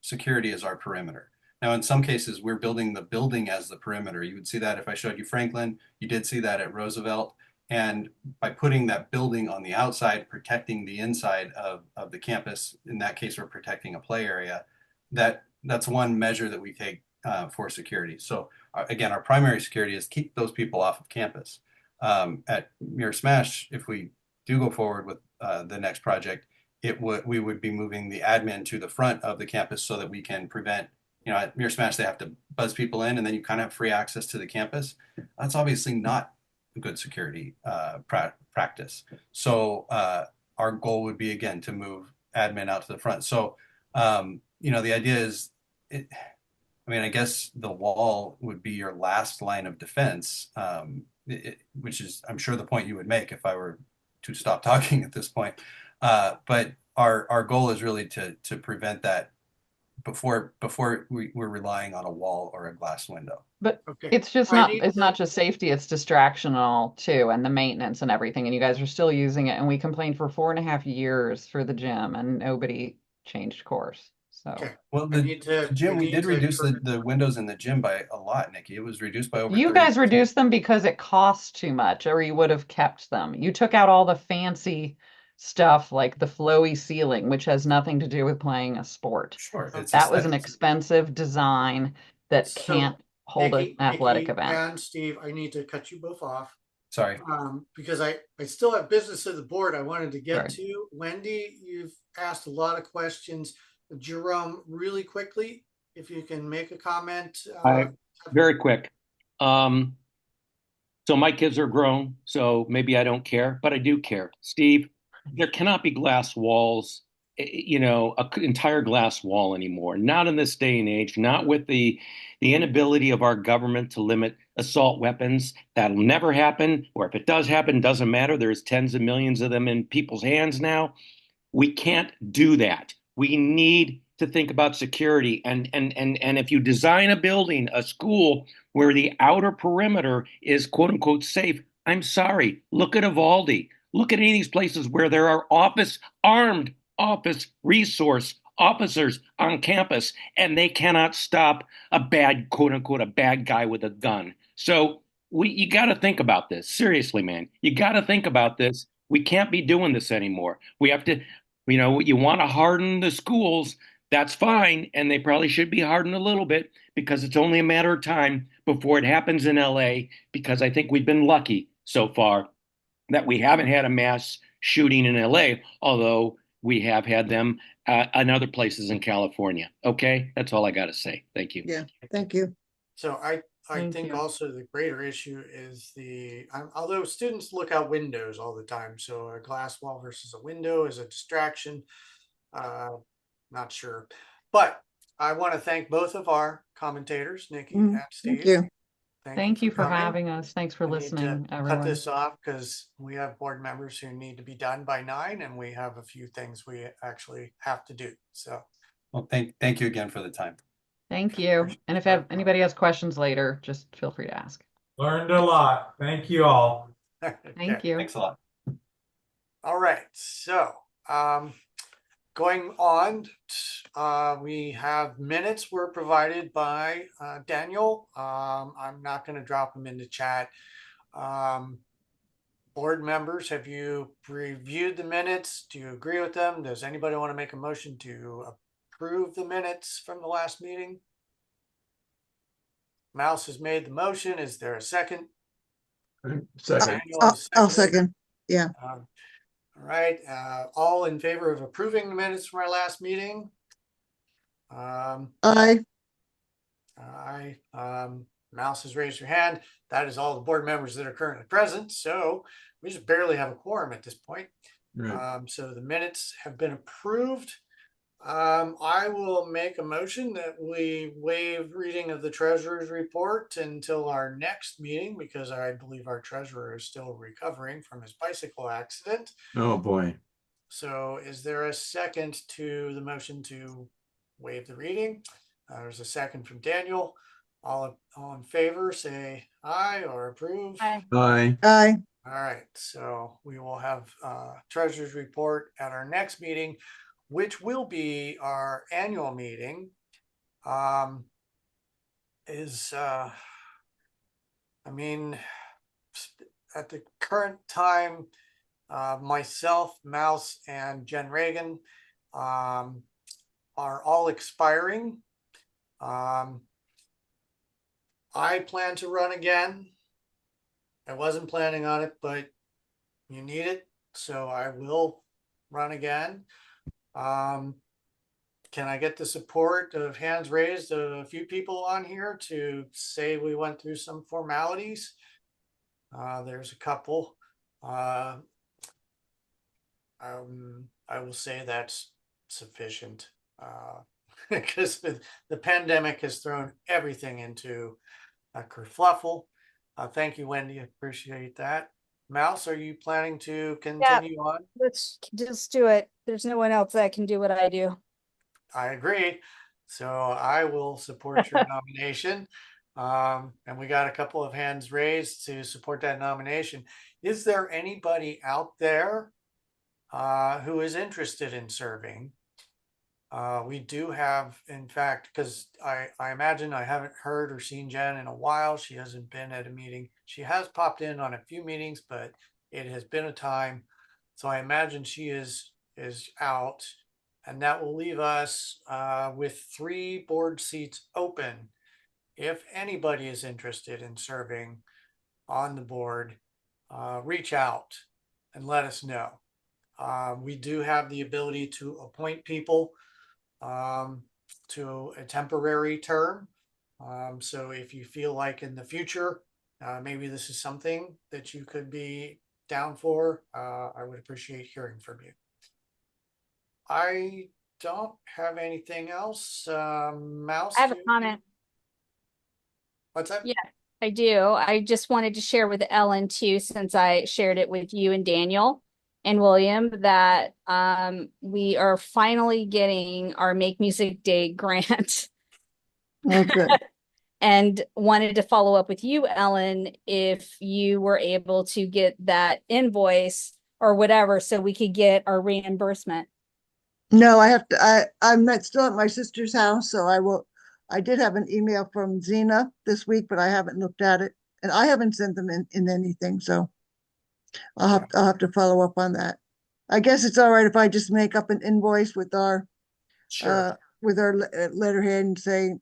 security is our perimeter. Now, in some cases, we're building the building as the perimeter. You would see that if I showed you Franklin. You did see that at Roosevelt. And by putting that building on the outside, protecting the inside of the campus, in that case, we're protecting a play area. That's one measure that we take for security. So again, our primary security is keep those people off of campus. At Mirror Smash, if we do go forward with the next project, we would be moving the admin to the front of the campus so that we can prevent, you know, at Mirror Smash they have to buzz people in and then you kind of have free access to the campus. That's obviously not a good security practice. So our goal would be again to move admin out to the front. So you know, the idea is I mean, I guess the wall would be your last line of defense, which is, I'm sure, the point you would make if I were to stop talking at this point. But our goal is really to prevent that before we're relying on a wall or a glass window. But Okay. it's just it's not just safety, it's distractional too, and the maintenance and everything. And you guys are still using it. And we complained for 4.5 years for the gym and nobody changed course. So Okay. Well, the gym, we did reduce the windows in the gym by a lot, Nikki. It was reduced by over you 30%. guys reduced them because it costs too much, or you would have kept them. You took out all the fancy stuff like the flowy ceiling, which has nothing to do with playing a sport. Sure. It's That was an aesthetics. expensive design that So, can't hold Nikki, an athletic Nikki event. and Steve, I need to cut you both off. Sorry. Because I still have business of the board I wanted to get Sorry. to. Wendy, you've asked a lot of questions. Jerome, really quickly, if you can make a comment. Very quick. So my kids are grown, so maybe I don't care, but I do care. Steve, there cannot be glass walls, you know, an entire glass wall anymore. Not in this day and age, not with the inability of our government to limit assault weapons. That'll never happen, or if it does happen, doesn't matter. There's tens of millions of them in people's hands now. We can't do that. We need to think about security. And if you design a building, a school, where the outer perimeter is quote unquote safe, I'm sorry. Look at Uvalde. Look at any of these places where there are armed office resource officers on campus, and they cannot stop a bad, quote unquote, a bad guy with a gun. So you got to think about this. Seriously, man. You got to think about this. We can't be doing this anymore. We have to, you know, you want to harden the schools, that's fine. And they probably should be hardened a little bit because it's only a matter of time before it happens in LA, because I think we've been lucky so far that we haven't had a mass shooting in LA, although we have had them in other places in California. Okay, that's all I got to say. Thank you. Yeah, thank you. So I Thank think you. also the greater issue is although students look out windows all the time, so a glass wall versus a window is a distraction. Not sure, but I want to thank both of our commentators, Nikki and Steve. Thank you. Thank you for coming. having us. Thanks for I need to listening, cut everyone. this off because we have board members who need to be done by 9, and we have a few things we actually have to do. So, Well, thank you again for the time. Thank you. And if anybody has questions later, just feel free to ask. Learned a lot. Thank you all. Thank you. Thanks a lot. All right. So, going on, we have minutes were provided by Daniel. I'm not going to drop them into chat. Board members, have you reviewed the minutes? Do you agree with them? Does anybody want to make a motion to approve the minutes from the last meeting? Mouse has made the motion. Is there a second? Second. I'll second. Yeah. All right. All in favor of approving the minutes from our last meeting? Aye. Aye. Mouse has raised your hand. That is all the board members that are currently present. So we just barely have a quorum at this point. Right. So the minutes have been approved. I will make a motion that we waive reading of the treasurer's report until our next meeting, because I believe our treasurer is still recovering from his bicycle accident. Oh, boy. So is there a second to the motion to waive the reading? There's a second from Daniel. All in favor, say aye or approve. Aye. Aye. Aye. All right, so we will have treasurer's report at our next meeting, which will be our annual meeting. I mean, at the current time, myself, Mouse, and Jen Reagan are all expiring. I plan to run again. I wasn't planning on it, but you need it, so I will run again. Can I get the support of hands raised of a few people on here to say we went through some formalities? There's a couple. I will say that's sufficient because the pandemic has thrown everything into a kerfluffle. Thank you, Wendy. Appreciate that. Mouse, are you planning to continue on? Let's just do it. There's no one else that can do what I do. I agree. So I will support your nomination. And we got a couple of hands raised to support that nomination. Is there anybody out there who is interested in serving? We do have, in fact, because I imagine I haven't heard or seen Jen in a while. She hasn't been at a meeting. She has popped in on a few meetings, but it has been a time. So I imagine she is out. And that will leave us with 3 board seats open. If anybody is interested in serving on the board, reach out and let us know. We do have the ability to appoint people to a temporary term. So if you feel like in the future, maybe this is something that you could be down for, I would appreciate hearing from you. I don't have anything else. Mouse, I have a comment. What's that? Yeah, I do. I just wanted to share with Ellen too, since I shared it with you and Daniel and William, that we are finally getting our Make Music Day grant. Oh, good. And wanted to follow up with you, Ellen, if you were able to get that invoice or whatever so we could get our reimbursement. No, I have to, I'm not still at my sister's house, so I did have an email from Zena this week, but I haven't looked at it. And I haven't sent them in anything, so I'll have to follow up on that. I guess it's all right if I just make up an invoice with our letterhead and say,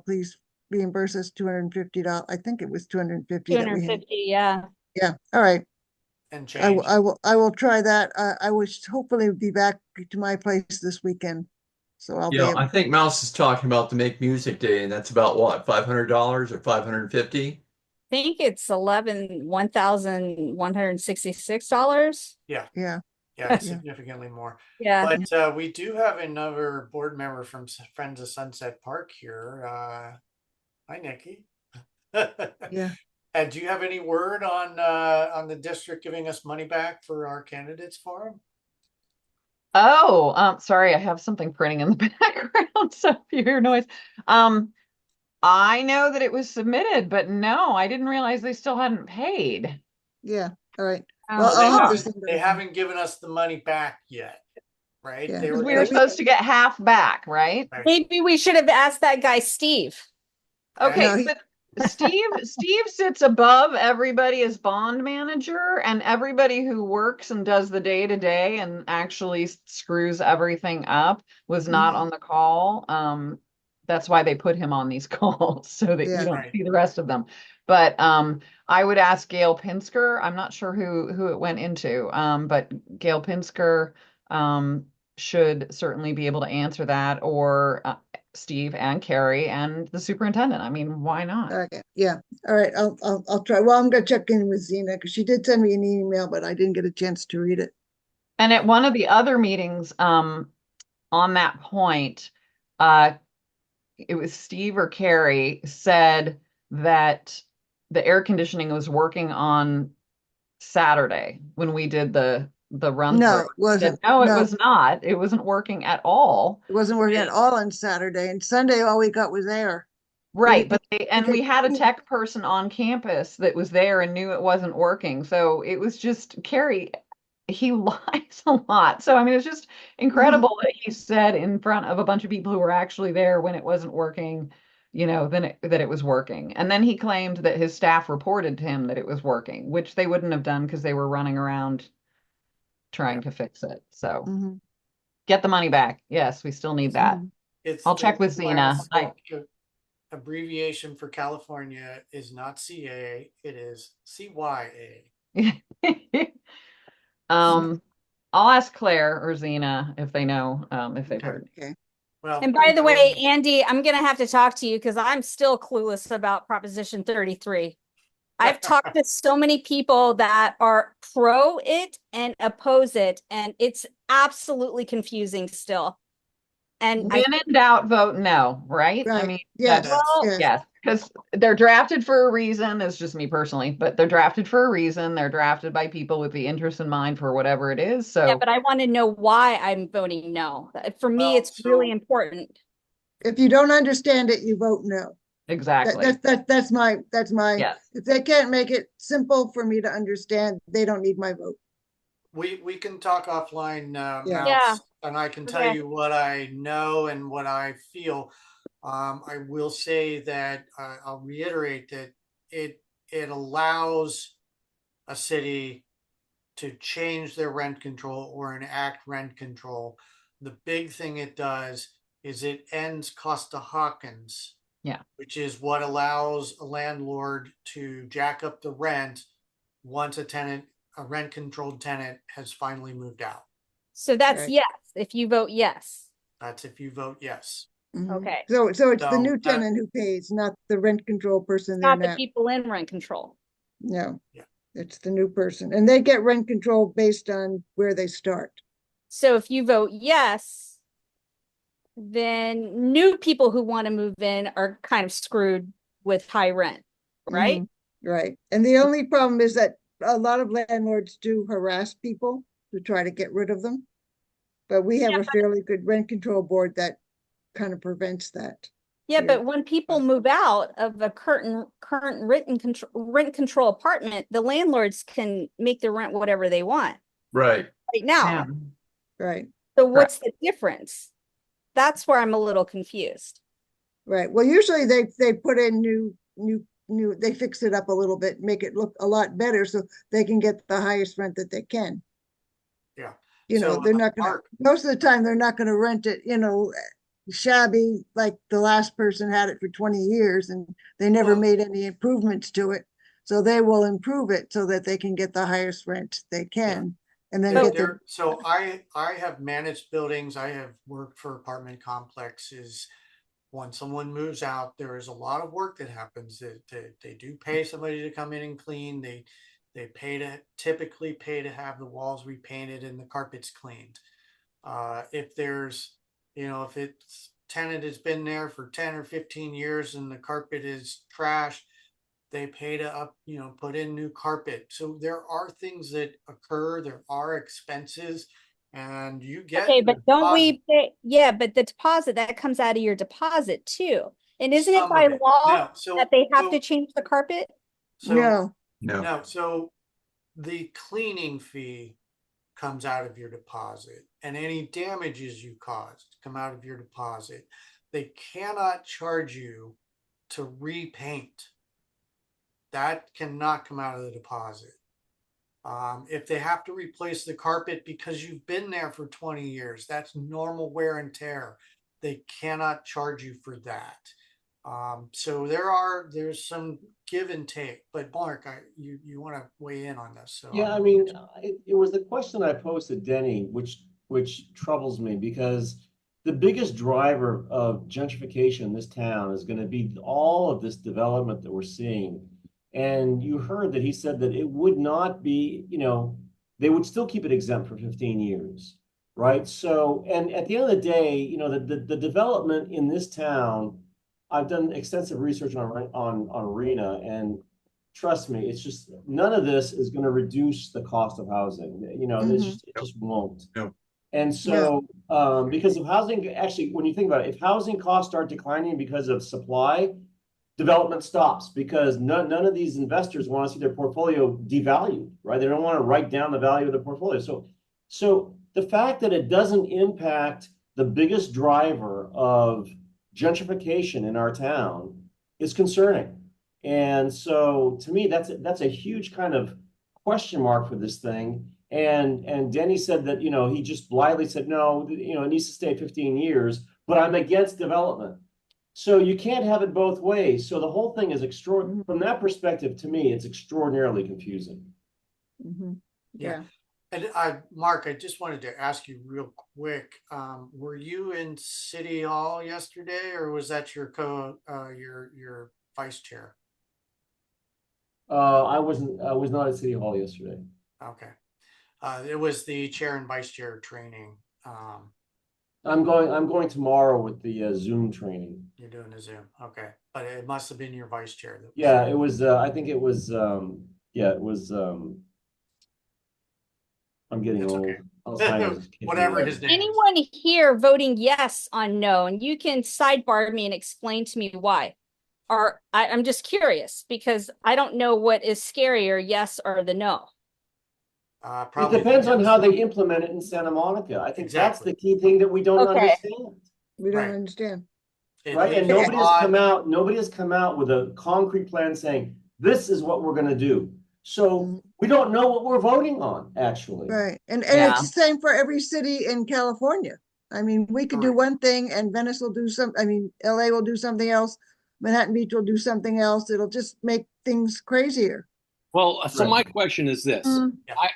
please reimburse us $250. I think it was 250 that we had. 250, yeah. Yeah, all right. And I will try that. I will hopefully be back to my place this weekend. So I'll be able. I think Mouse is talking about the Make Music Day, and that's about what, $500 or 550? I think it's $1,166. Yeah. Yeah. Yeah, significantly more. Yeah. But we do have another board member from Friends of Sunset Park here. Hi, Nikki. Yeah. And do you have any word on the district giving us money back for our candidates forum? Oh, sorry, I have something printing in the background, so if you hear noise. I know that it was submitted, but no, I didn't realize they still hadn't paid. Yeah, all right. Well, they haven't given us the money back yet, right? Yeah. We were supposed to get half back, right? Maybe we should have asked that guy, Steve. Okay, but Steve sits above everybody as bond manager, and everybody who works and does the day-to-day and actually screws everything up was not on the call. That's why they put him on these calls, so that you don't see the rest of them. But I would ask Gail Pinsker. I'm not sure who it went into, but Gail Pinsker should certainly be able to answer that, or Steve and Carrie and the superintendent. I mean, why not? Okay. Yeah. All right. I'll try. Well, I'm gonna check in with Zena because she did send me an email, but I didn't get a chance to read it. And at one of the other meetings, on that point, it was Steve or Carrie said that the air conditioning was working on Saturday when we did the run. No, it wasn't. No, it was not. It wasn't working at all. It wasn't working at all on Saturday, and Sunday all we got was air. Right, but we had a tech person on campus that was there and knew it wasn't working. So it was just Carrie, he lies a lot. So I mean, it's just incredible that he said in front of a bunch of people who were actually there when it wasn't working, that it was working. And then he claimed that his staff reported to him that it was working, which they wouldn't have done because they were running around trying to fix it. So get the money back. Yes, we still need that. I'll check with Zena. abbreviation for California is not CA, it is CYA. I'll ask Claire or Zena if they know, if they've heard. Okay. Well, And by the way, Andy, I'm going to have to talk to you because I'm still clueless about Proposition 33. I've talked to so many people that are pro it and oppose it, and it's absolutely confusing still. And When in doubt, vote no, right? I Right. mean, Yes, yes, because they're drafted for a reason. It's just me personally, but they're drafted for a reason. They're drafted by people with the interest in mind for whatever it is. yeah, So, but I want to know why I'm voting no. For me, it's really important. if you don't understand it, you vote no. exactly. That's my, Yes. if they can't make it simple for me to understand, they don't need my vote. We can talk offline, Yeah. Mouse, and I can tell Okay. you what I know and what I feel. I will say that I'll reiterate that it allows a city to change their rent control or enact rent control. The big thing it does is it ends Costa-Hawkins, Yeah. which is what allows a landlord to jack up the rent once a rent controlled tenant has finally moved out. So that's Right. yes, if you vote yes. That's if you vote yes. Mhm. Okay. So it's the So new that- tenant who pays, not the rent control person It's there not the now. people in rent control. No. Yeah. It's the new person. And they get rent control based on where they start. So if you vote yes, then new people who want to move in are kind of screwed with high rent, right? Mhm. Right. And the only problem is that a lot of landlords do harass people to try to get rid of them. But we have a fairly good rent control board that kind of prevents that. Yeah, here. but when people move out of a current rent control apartment, the landlords can make the rent whatever they want Right. right now. Yeah. Right. So what's the difference? That's where I'm a little confused. Right. Well, usually they put in new, they fix it up a little bit, make it look a lot better so they can get the highest rent that they can. Yeah. You know, So, they're not gonna, most of the time, they're not gonna rent it, shabby, like the last person had it for 20 years and they never made any improvements to it. So they will improve it so that they can get the highest rent they can. And then get their, so I have managed buildings. I have worked for apartment complexes. When someone moves out, there is a lot of work that happens. They do pay somebody to come in and clean. They typically pay to have the walls repainted and the carpets cleaned. If there's, if it's tenant has been there for 10 or 15 years and the carpet is trashed, they pay to put in new carpet. So there are things that occur, there are expenses, and you get Okay, but don't deposit. we pay? Yeah, but the deposit that comes out of your deposit too. And isn't Some it by of it. law No, so- that they have so- to change the carpet? So no. no, so the cleaning fee comes out of your deposit, and any damages you caused come out of your deposit. They cannot charge you to repaint. That cannot come out of the deposit. If they have to replace the carpet because you've been there for 20 years, that's normal wear and tear. They cannot charge you for that. So there's some give and take, but Mark, you want to weigh in on this? So Yeah, I mean, it was the question I posed to Denny, which troubles me because the biggest driver of gentrification in this town is going to be all of this development that we're seeing. And you heard that he said that it would not be, they would still keep it exempt for 15 years, right? So, and at the end of the day, the development in this town, I've done extensive research on RENA, and trust me, it's just none of this is going to reduce the cost of housing. It just won't. No. And so, because of housing, actually, when you think about it, if housing costs start declining because of supply, development stops because none of these investors want to see their portfolio devalued, right? They don't want to write down the value of the portfolio. So the fact that it doesn't impact the biggest driver of gentrification in our town is concerning. And so to me, that's a huge kind of question mark for this thing. And Denny said that, he just blithely said, no, it needs to stay 15 years, but I'm against development. So you can't have it both ways. So the whole thing is extraordinary. From that perspective, to me, it's extraordinarily confusing. Yeah. And Mark, I just wanted to ask you real quick, were you in City Hall yesterday, or was that your your vice chair? I was not at City Hall yesterday. Okay. It was the chair and vice chair training. I'm going tomorrow with the Zoom training. You're doing a Zoom. Okay. But it must have been your vice chair. Yeah, it was, I think it was, yeah, it was, I'm getting It's old. okay. Alzheimer's. Whatever his name is. Anyone here voting yes on no? And you can sidebar me and explain to me why. Or I'm just curious because I don't know what is scarier, yes or the no. It depends on how they implement it in Santa Monica. I think that's the key thing that we don't understand. We don't understand. Right, and nobody has come out with a concrete plan saying, this is what we're gonna do. So we don't know what we're voting on, actually. Right, and it's the same for every city in California. I mean, we could do one thing and Venice will do LA will do something else, Manhattan Beach will do something else. It'll just make things crazier. Well, so my question is this: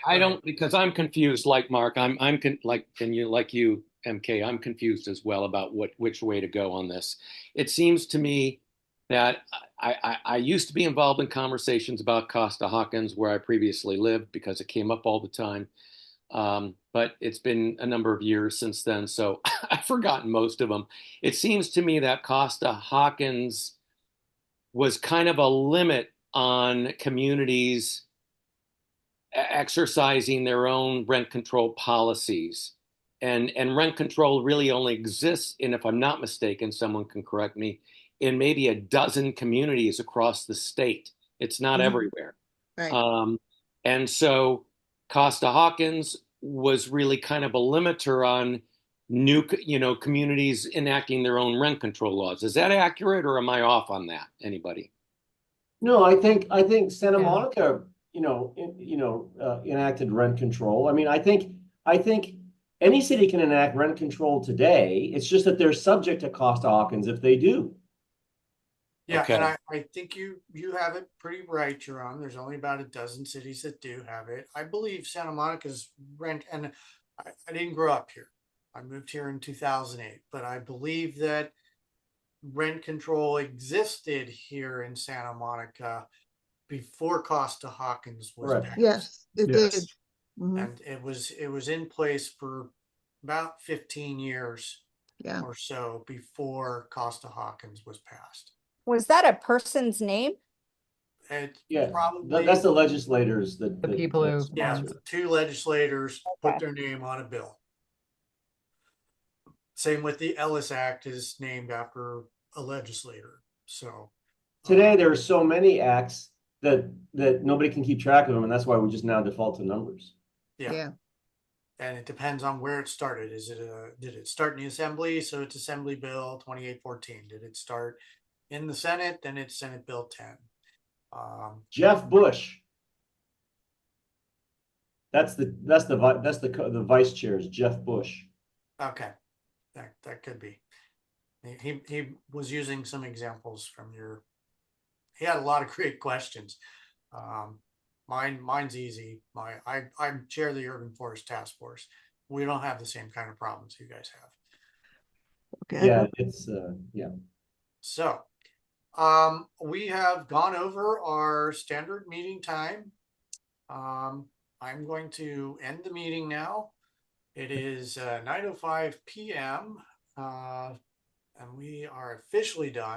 I don't, because I'm confused. Like Mark, like you, MK. I'm confused as well about which way to go on this. It seems to me that I used to be involved in conversations about Costa-Hawkins where I previously lived because it came up all the time. But it's been a number of years since then, so I've forgotten most of them. It seems to me that Costa-Hawkins was kind of a limit on communities exercising their own rent control policies. And rent control really only exists in, if I'm not mistaken, someone can correct me, in maybe a dozen communities across the state. It's not everywhere. Right. And so Costa-Hawkins was really kind of a limiter on new, communities enacting their own rent control laws. Is that accurate, or am I off on that? Anybody? No, I think Santa Monica, enacted rent control. I mean, I think any city can enact rent control today. It's just that they're subject to Costa-Hawkins if they do. Yeah, and I think you have it pretty right, Jerome. There's only about a dozen cities that do have it. I believe Santa Monica's rent, and I didn't grow up here. I moved here in 2008, but I believe that rent control existed here in Santa Monica before Costa-Hawkins was passed. Yes, it did. And it was in place for about 15 years or so before Costa-Hawkins was passed. Was that a person's name? Probably that's the legislators that the people who two legislators put their name on a bill. Same with the Ellis Act is named after a legislator. So today there are so many acts that nobody can keep track of them, and that's why we just now default to numbers. Yeah. And it depends on where it started. Did it start in the Assembly? So it's Assembly Bill 2814. Did it start in the Senate? Then it's Senate Bill 10. Jeff Bush. That's the vice chair is Jeff Bush. Okay, that could be. He was using some examples from he had a lot of great questions. Mine's easy. I chair the Urban Forest Task Force. We don't have the same kind of problems you guys have. Okay. Yeah, it's So we have gone over our standard meeting time. I'm going to end the meeting now. It is 9:05 p.m. And we are officially done.